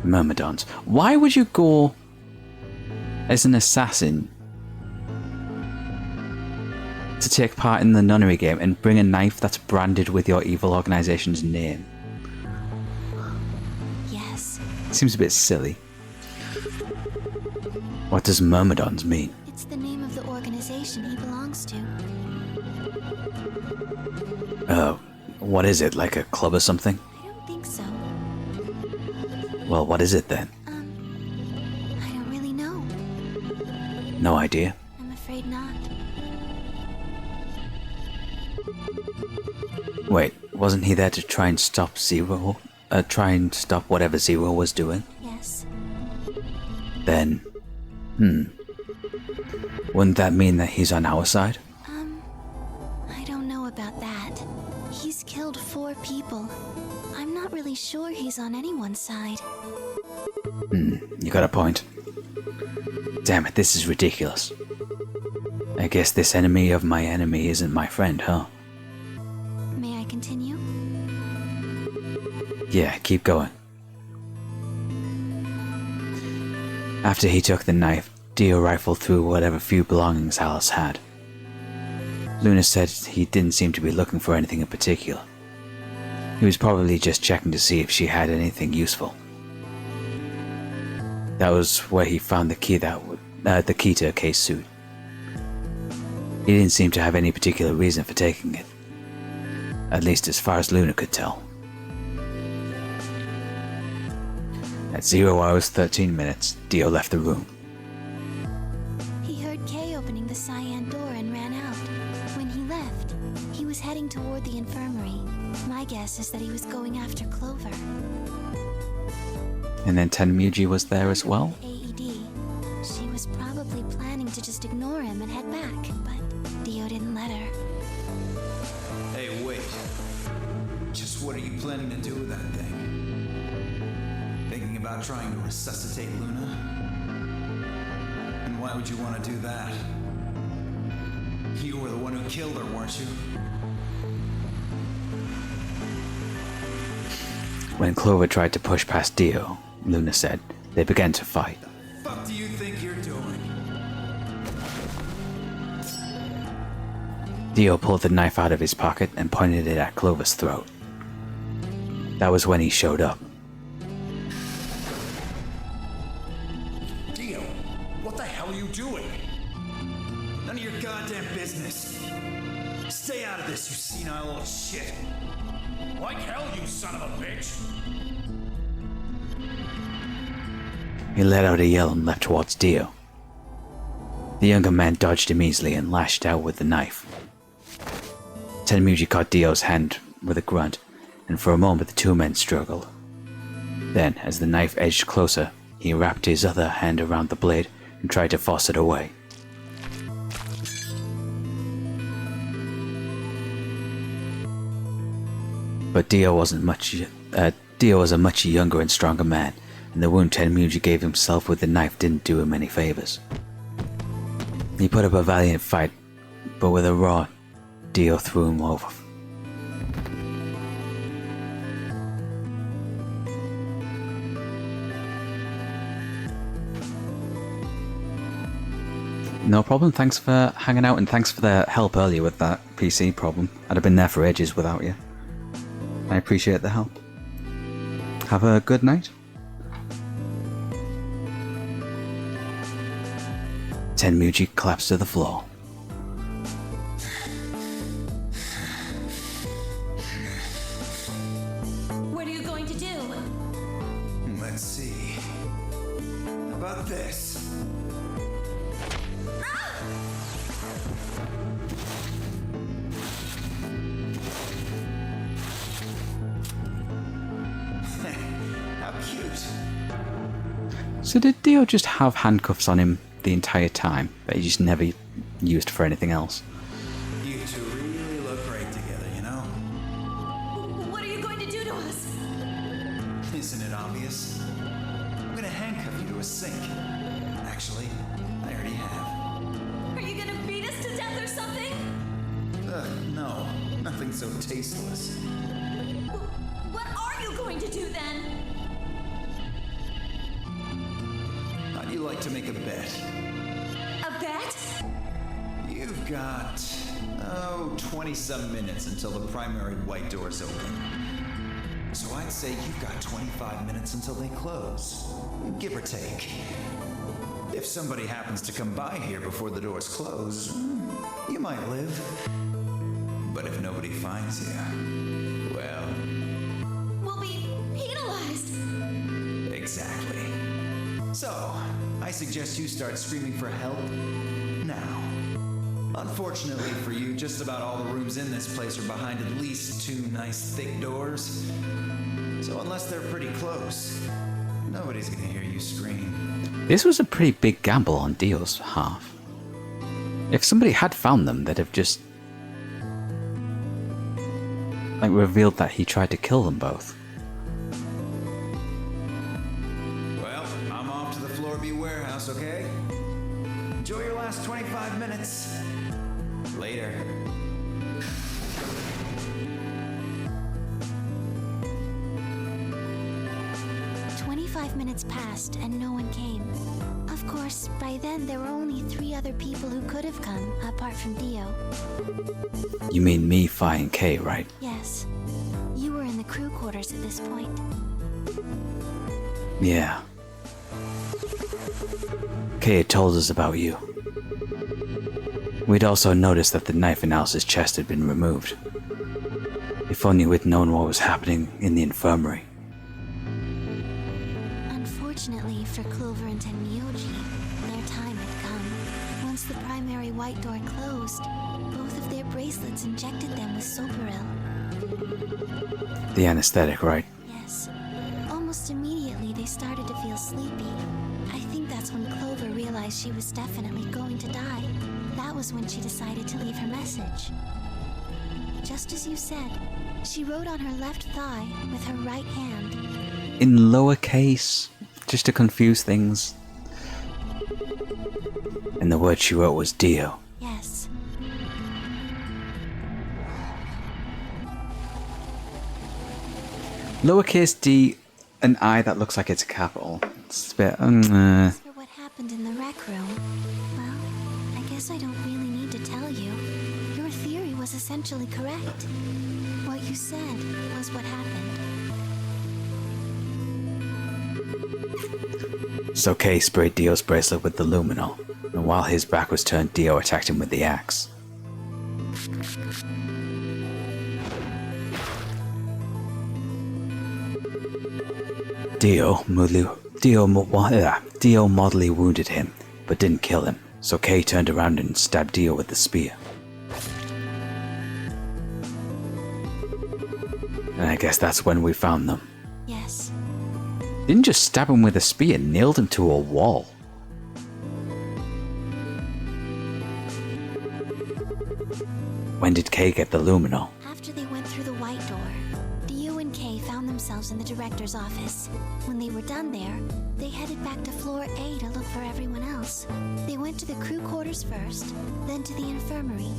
A: Myrmidons. Why would you go as an assassin to take part in the nunnery game and bring a knife that's branded with your evil organization's name?
D: Yes,
A: Seems a bit silly. What does Myrmidons mean?
D: it's the name of the organization he belongs to.
A: Oh, what is it, like a club or something?
D: I don't think so.
A: Well, what is it then?
D: I don't really know.
A: No idea.
D: I'm afraid not.
A: Wait, wasn't he there to try and stop Zero? Try and stop whatever Zero was doing?
D: Yes.
A: Then, wouldn't that mean that he's on our side?
D: I don't know about that. He's killed 4 people. I'm not really sure he's on anyone's side.
A: You got a point. Damn it, this is ridiculous. I guess this enemy of my enemy isn't my friend, huh?
D: May I continue?
A: Yeah, keep going. After he took the knife, Dio rifled through whatever few belongings Alice had. Luna said he didn't seem to be looking for anything in particular. He was probably just checking to see if she had anything useful. That was where he found the key the key to her case suit. He didn't seem to have any particular reason for taking it, at least as far as Luna could tell. At 0 hours 13 minutes, Dio left the room.
D: He heard Kay opening the cyan door and ran out. When he left, he was heading toward the infirmary. My guess is that he was going after Clover.
A: And then Tenmuji was there as well?
D: AED. She was probably planning to just ignore him and head back, but Dio didn't let her.
G: Hey, wait. Just what are you planning to do with that thing? Thinking about trying to resuscitate Luna? And why would you want to do that? You were the one who killed her, weren't you?
A: When Clover tried to push past Dio, Luna said, they began to fight.
G: The fuck do you think you're doing?
A: Dio pulled the knife out of his pocket and pointed it at Clover's throat. That was when he showed up.
F: Dio, what the hell are you doing?
G: None of your goddamn business. Stay out of this, you senile old shit.
C: Like hell, you son of a bitch!
A: He let out a yell and leapt towards Dio. The younger man dodged him easily and lashed out with the knife. Tenmuji caught Dio's hand with a grunt, and for a moment the two men struggled. Then, as the knife edged closer, he wrapped his other hand around the blade and tried to force it away. But Dio was a much younger and stronger man, and the wound Tenmuji gave himself with the knife didn't do him any favors. He put up a valiant fight, but with a raw, Dio threw him over. No problem, thanks for hanging out and thanks for the help earlier with that PC problem. I'd have been there for ages without you. I appreciate the help. Have a good night. Tenmuji collapsed to the floor.
E: What are you going to do?
G: Let's see. How about this? How cute.
A: So did Dio just have handcuffs on him the entire time, but he just never used for anything else?
G: You two really look great together, you know?
E: What are you going to do to us?
G: Isn't it obvious? I'm gonna handcuff you to a sink. Actually, I already have.
E: Are you going to beat us to death or something?
G: No, nothing so tasteless.
E: What are you going to do then?
G: you like to make a bet?
E: A bet?
G: You've got, 20-some minutes until the primary white doors open. So I'd say you've got 25 minutes until they close, give or take. If somebody happens to come by here before the doors close, you might live. But if nobody finds you, well...
E: We'll be penalized.
G: Exactly. So, I suggest you start screaming for help now. Unfortunately for you, just about all the rooms in this place are behind at least 2 nice thick doors. So unless they're pretty close, nobody's gonna hear you scream.
A: This was a pretty big gamble on Dio's half. If somebody had found them, they'd have just... like, revealed that he tried to kill them both.
G: Well, I'm off to the Floor B warehouse, okay? Enjoy your last 25 minutes. Later.
D: Minutes passed and no one came. Of course, by then there were only 3 other people who could have come, apart from Dio.
A: You mean me, Fi, and Kay, right?
D: Yes. You were in the crew quarters at this point.
A: Yeah. Kay had told us about you. We'd also noticed that the knife in Alice's chest had been removed. If only we'd known what was happening in the infirmary.
D: Unfortunately for Clover and Tenmyoji, their time had come. Once the primary white door closed, both of their bracelets injected them with Soparil.
A: The anesthetic, right?
D: Yes. Almost immediately they started to feel sleepy. I think that's when Clover realized she was definitely going to die. That was when she decided to leave her message. Just as you said, she wrote on her left thigh with her right hand.
A: In lowercase, just to confuse things. And the word she wrote was Dio.
D: Yes.
A: Lowercase d, an I that looks like it's a capital. It's a bit,
D: As for what happened in the rec room, well, I guess I don't really need to tell you. Your theory was essentially correct. What you said was what happened.
A: So Kay sprayed Dio's bracelet with the luminol, and while his back was turned, Dio attacked him with the axe. Dio mortally wounded him, but didn't kill him, so Kay turned around and stabbed Dio with the spear. And I guess that's when we found them.
D: Yes.
A: Didn't just stab him with a spear, nailed him to a wall. When did Kay get the luminol?
D: After they went through the white door, Dio and Kay found themselves in the director's office. When they were done there, they headed back to floor A to look for everyone else. They went to the crew quarters first, then to the infirmary.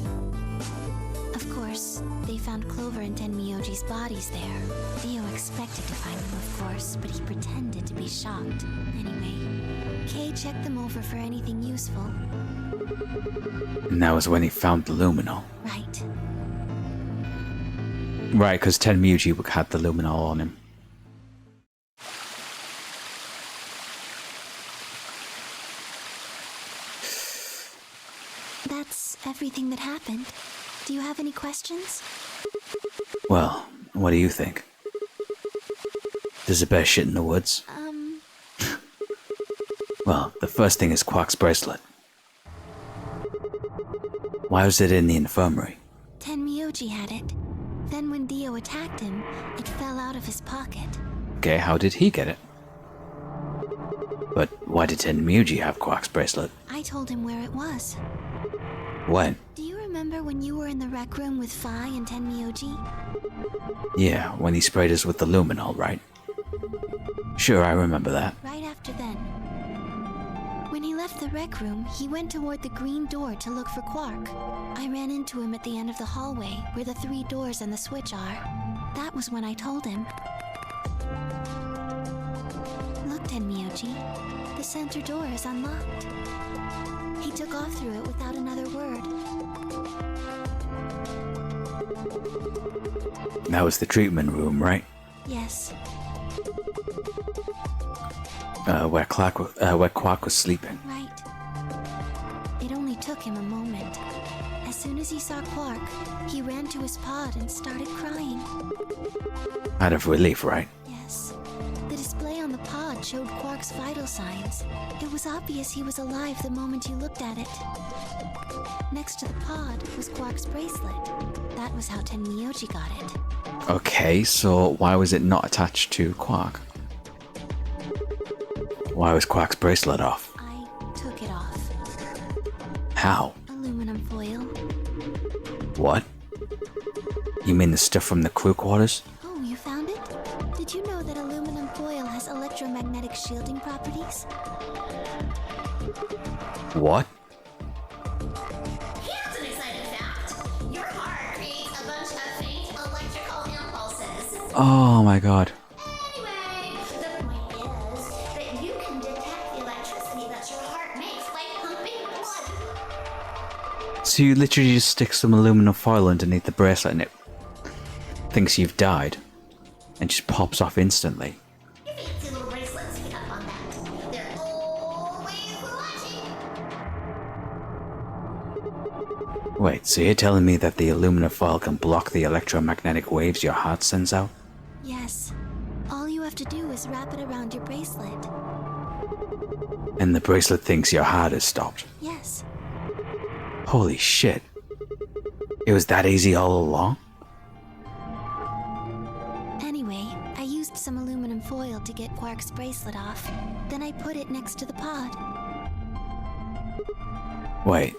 D: Of course, they found Clover and Tenmyoji's bodies there. Dio expected to find them, of course, but he pretended to be shocked. Anyway, Kay checked them over for anything useful.
A: And that was when he found the luminol.
D: Right.
A: Right, because Tenmyoji had the luminol on him.
D: That's everything that happened. Do you have any questions?
A: Well, what do you think? There's a bear shit in the woods? Well, the first thing is Quark's bracelet. Why was it in the infirmary?
D: Tenmyoji had it. Then when Dio attacked him, it fell out of his pocket.
A: Okay, how did he get it? But why did Tenmyoji have Quark's bracelet?
D: I told him where it was.
A: When?
D: Do you remember when you were in the rec room with Fi and Tenmyoji?
A: Yeah, when he sprayed us with the luminol, right? Sure, I remember that.
D: Right after then. When he left the rec room, he went toward the green door to look for Quark. I ran into him at the end of the hallway, where the 3 doors and the switch are. That was when I told him. Look, Tenmyoji, The center door is unlocked. He took off through it without another word.
A: That was the treatment room, right?
D: Yes.
A: Where Quark was sleeping.
D: Right. It only took him a moment. As soon as he saw Quark, he ran to his pod and started crying.
A: Out of relief, right?
D: Yes. The display on the pod showed Quark's vital signs. It was obvious he was alive the moment you looked at it. Next to the pod was Quark's bracelet. That was how Tenmyoji got it.
A: Okay, so why was it not attached to Quark? Why was Quark's bracelet off?
D: I took it off.
A: How?
D: Aluminum foil.
A: What? You mean the stuff from the crew quarters?
D: Oh, you found it? Did you know that aluminum foil has electromagnetic shielding properties?
A: What?
J: Here's an exciting fact. Your heart creates a bunch of faint electrical impulses.
A: Oh my god.
J: Anyway, the point is that you can detect the electricity that your heart makes by pumping blood.
A: So you literally just stick some aluminum foil underneath the bracelet and it thinks you've died and just pops off instantly.
J: Your fancy little bracelets pick up on that. They're always watching.
A: Wait, so you're telling me that the aluminum foil can block the electromagnetic waves your heart sends out?
D: Yes. All you have to do is wrap it around your bracelet.
A: And the bracelet thinks your heart has stopped?
D: Yes.
A: Holy shit. It was that easy all along?
D: Anyway, I used some aluminum foil to get Quark's bracelet off. Then I put it next to the pod.
A: Wait,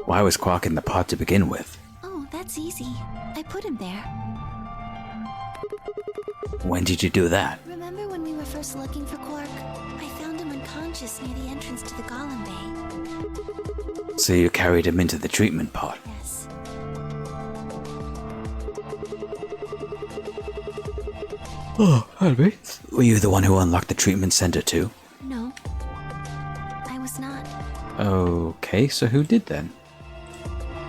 A: why was Quark in the pod to begin with?
D: Oh, that's easy. I put him there.
A: When did you do that?
D: Remember when we were first looking for Quark? I found him unconscious near the entrance to the Gaulem Bay.
A: So you carried him into the treatment pod?
D: Yes.
A: Oh, Albie. Were you the one who unlocked the treatment center too?
D: No. I was not.
A: Okay, so who did then?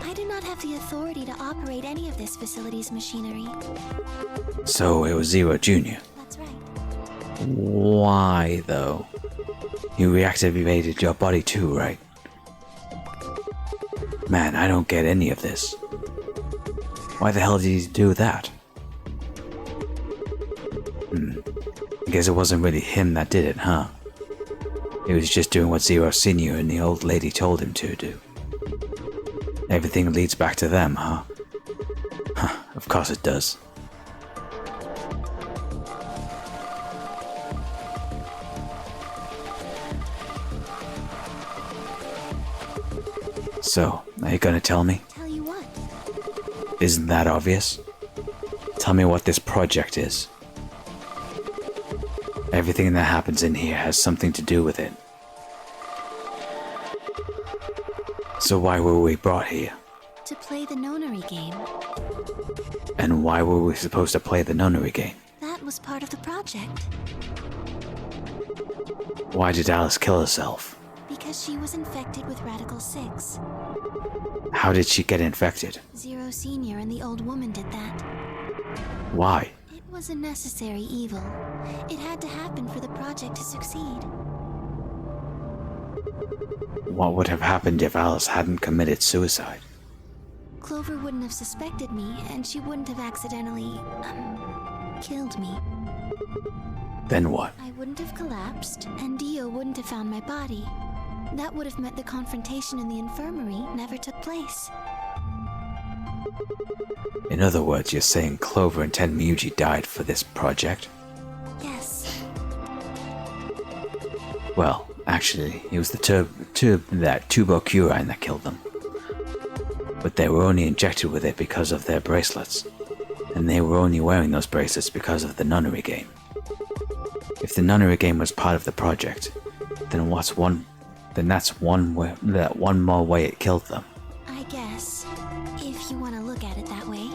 D: I do not have the authority to operate any of this facility's machinery.
A: So it was Zero Jr.
D: That's right.
A: Why though? You reactivated your body too, right? Man, I don't get any of this. Why the hell did he do that? I guess it wasn't really him that did it, huh? He was just doing what Zero Senior and the old lady told him to do. Everything leads back to them, huh? Huh, of course it does. So, are you gonna tell me?
D: Tell you what?
A: Isn't that obvious? Tell me what this project is. Everything that happens in here has something to do with it. So why were we brought here?
D: To play the nonary game.
A: And why were we supposed to play the nunnery game?
D: That was part of the project.
A: Why did Alice kill herself?
D: Because she was infected with Radical 6.
A: How did she get infected?
D: Zero Senior and the old woman did that.
A: Why?
D: It was a necessary evil. It had to happen for the project to succeed.
A: What would have happened if Alice hadn't committed suicide?
D: Clover wouldn't have suspected me, and she wouldn't have accidentally, killed me.
A: Then what?
D: I wouldn't have collapsed, and Dio wouldn't have found my body. That would have meant the confrontation in the infirmary never took place.
A: In other words, you're saying Clover and Tenmyuji died for this project?
D: Yes.
A: Well, actually, it was the tubocurine that killed them. But they were only injected with it because of their bracelets. And they were only wearing those bracelets because of the nunnery game. If the nunnery game was part of the project, then that's one more way it killed them.
D: I guess, if you want to look at it that way.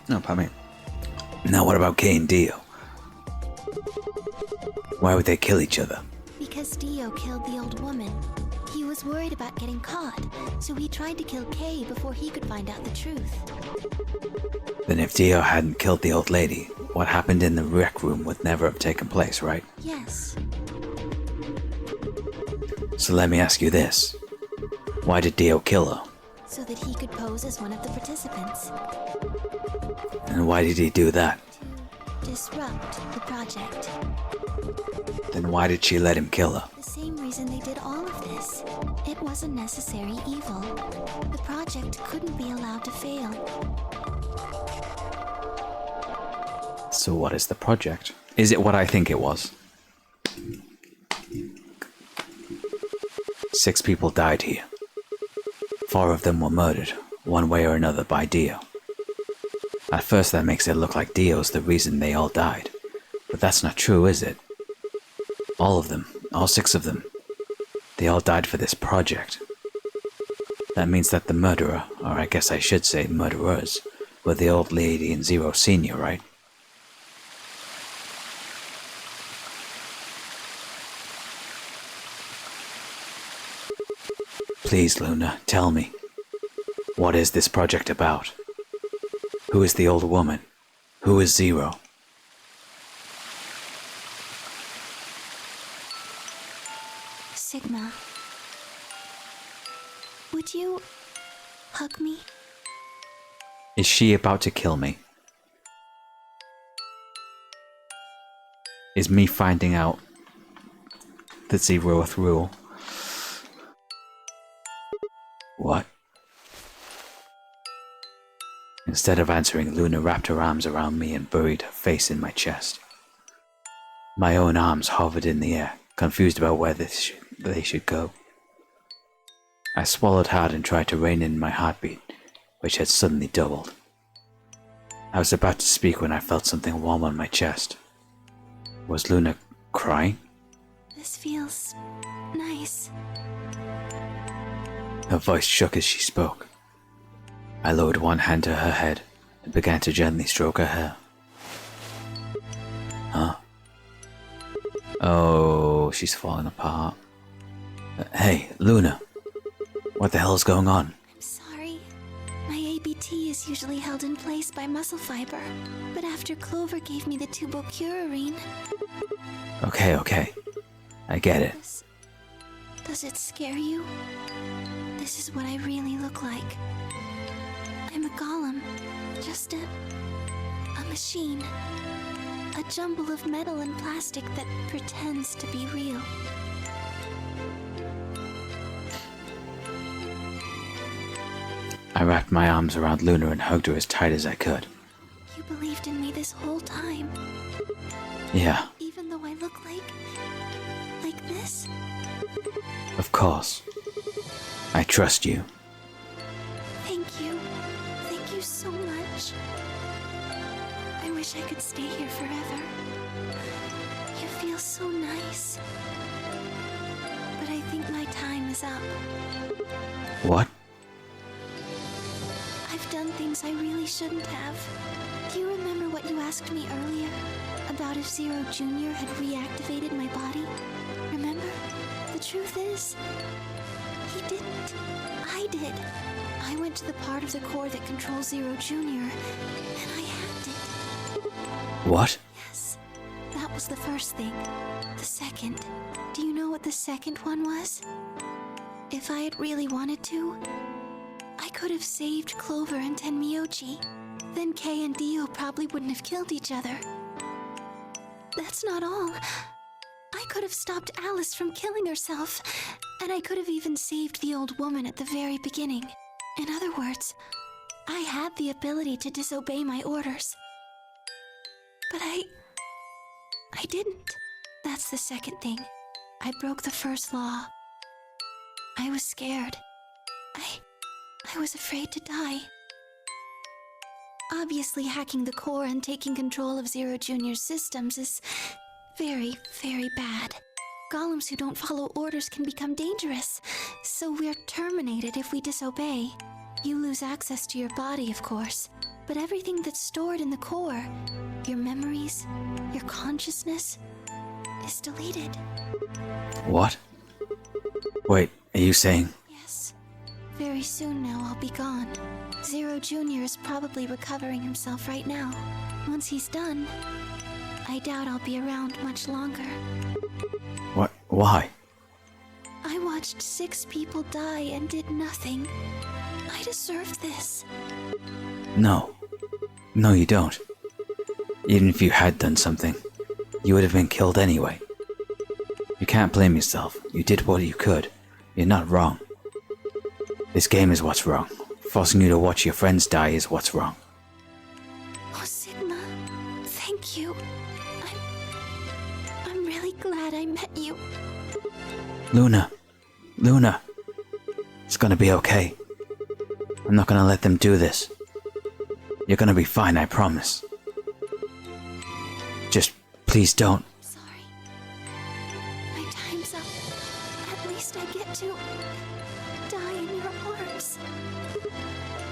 A: No, pardon me. Now what about Kay and Dio? Why would they kill each other?
D: Because Dio killed the old woman. He was worried about getting caught, so he tried to kill Kay before he could find out the truth.
A: Then if Dio hadn't killed the old lady, what happened in the rec room would never have taken place, right?
D: Yes.
A: So let me ask you this. Why did Dio kill her?
D: So that he could pose as one of the participants.
A: And why did he do that?
D: To disrupt the project.
A: Then why did she let him kill her?
D: The same reason they did all of this. It was a necessary evil. The project couldn't be allowed to fail.
A: So what is the project? Is it what I think it was? 6 people died here. 4 of them were murdered, one way or another, by Dio. At first that makes it look like Dio's the reason they all died. But that's not true, is it? All of them, all 6 of them, they all died for this project. That means that the murderer, or I guess I should say murderers, were the old lady and Zero Senior, right? Please, Luna, tell me. What is this project about? Who is the old woman? Who is Zero?
D: Sigma. Would you hug me?
A: Is she about to kill me? Is me finding out that Zeroth rule? What? Instead of answering, Luna wrapped her arms around me and buried her face in my chest. My own arms hovered in the air, confused about where they should go. I swallowed hard and tried to rein in my heartbeat, which had suddenly doubled. I was about to speak when I felt something warm on my chest. Was Luna crying?
D: This feels nice.
A: Her voice shook as she spoke. I lowered one hand to her head and began to gently stroke her hair. Huh? Oh, she's falling apart. Hey, Luna. What the hell's going on?
D: I'm sorry. My ABT is usually held in place by muscle fiber, but after Clover gave me the tubocurarine...
A: Okay. I get it.
D: Does it scare you? This is what I really look like. I'm a Gaulem. Just a machine. A jumble of metal and plastic that pretends to be real.
A: I wrapped my arms around Luna and hugged her as tight as I could.
D: You believed in me this whole time.
A: Yeah.
D: Even though I look like this?
A: Of course. I trust you.
D: Thank you. Thank you so much. I wish I could stay here forever. You feel so nice. But I think my time is up.
A: What?
D: I've done things I really shouldn't have. Do you remember what you asked me earlier? About if Zero Jr. had reactivated my body? Remember? The truth is, he didn't. I did. I went to the part of the core that controls Zero Jr., and I hacked it.
A: What?
D: Yes, that was the first thing. The second. Do you know what the second one was? If I had really wanted to, I could have saved Clover and Tenmyoji. Then Kay and Dio probably wouldn't have killed each other. That's not all. I could have stopped Alice from killing herself, and I could have even saved the old woman at the very beginning. In other words, I had the ability to disobey my orders. But I didn't. That's the second thing. I broke the first law. I was scared. I was afraid to die. Obviously, hacking the core and taking control of Zero Jr.'s systems is very, very bad. Golems who don't follow orders can become dangerous, so we're terminated if we disobey. You lose access to your body, of course, but everything that's stored in the core, Your memories, your consciousness is deleted.
A: What? Wait, are you saying?
D: Yes. Very soon now I'll be gone. Zero Jr. is probably recovering himself right now. Once he's done, I doubt I'll be around much longer.
A: What? Why?
D: I watched 6 people die and did nothing. I deserve this.
A: No. No, you don't. Even if you had done something, you would have been killed anyway. You can't blame yourself. You did what you could. You're not wrong. This game is what's wrong. Forcing you to watch your friends die is what's wrong.
D: Oh, Sigma, thank you. I'm really glad I met you.
A: Luna. Luna. It's gonna be okay. I'm not gonna let them do this. You're gonna be fine, I promise. Just please don't.
D: Sorry. My time's up. At least I get to die in your arms.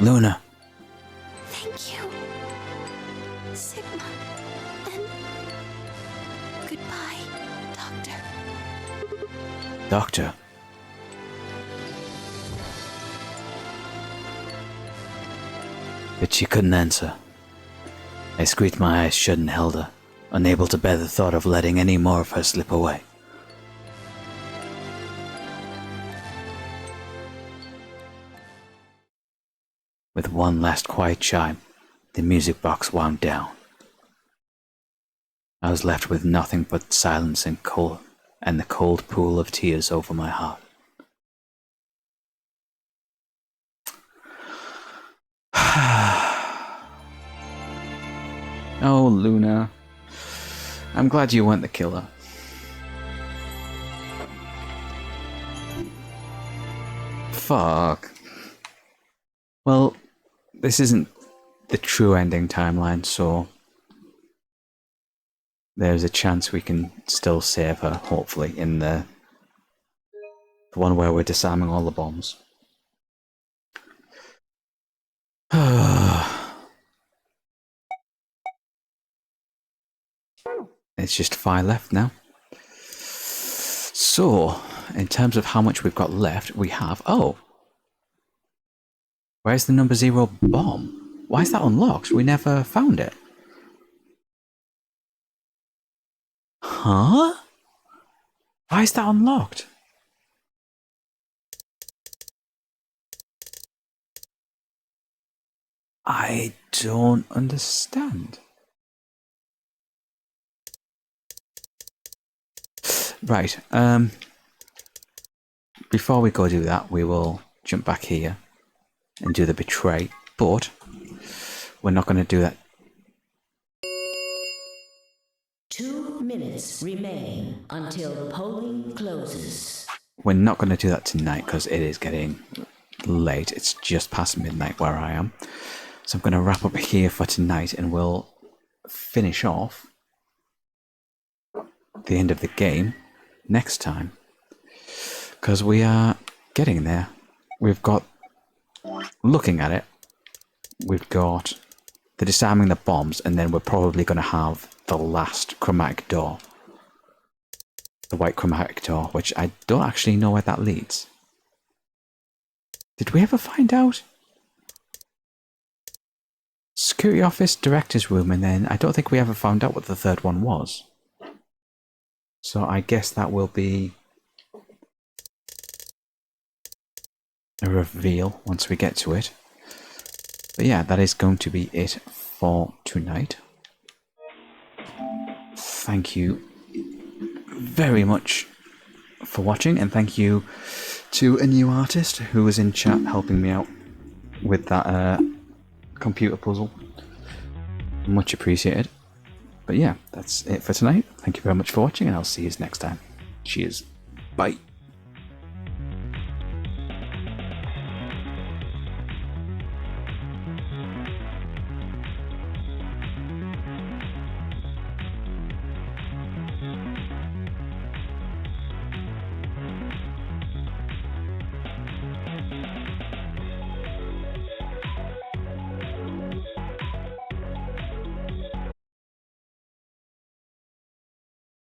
A: Luna.
D: Thank you, Sigma. And goodbye, Doctor.
A: Doctor. But she couldn't answer. I squeezed my eyes shut and held her, unable to bear the thought of letting any more of her slip away. With one last quiet chime, the music box wound down. I was left with nothing but silence and the cold pool of tears over my heart. Oh, Luna. I'm glad you weren't the killer. Fuck. Well, this isn't the true ending timeline, so there's a chance we can still save her, hopefully, in the one where we're disarming all the bombs. It's just 5 left now. So, in terms of how much we've got left, we have... Oh! Where's the number 0 bomb? Why is that unlocked? We never found it. Huh? Why is that unlocked? I don't understand. Right, before we go do that, we will jump back here and do the betray, but we're not going to do that.
H: 2 minutes remain until polling closes.
A: We're not going to do that tonight because it is getting late. It's just past midnight where I am. So I'm going to wrap up here for tonight and we'll finish off the end of the game next time. Because we are getting there. We've got, looking at it, we've got the disarming the bombs, and then we're probably going to have the last chromatic door. The white chromatic door, which I don't actually know where that leads. Did we ever find out? Security office, director's room, and then I don't think we ever found out what the third one was. So I guess that will be a reveal once we get to it. But yeah, that is going to be it for tonight. Thank you very much for watching, and thank you to a new artist who was in chat helping me out with that computer puzzle. Much appreciated. But yeah, that's it for tonight. Thank you very much for watching, and I'll see you next time. Cheers. Bye.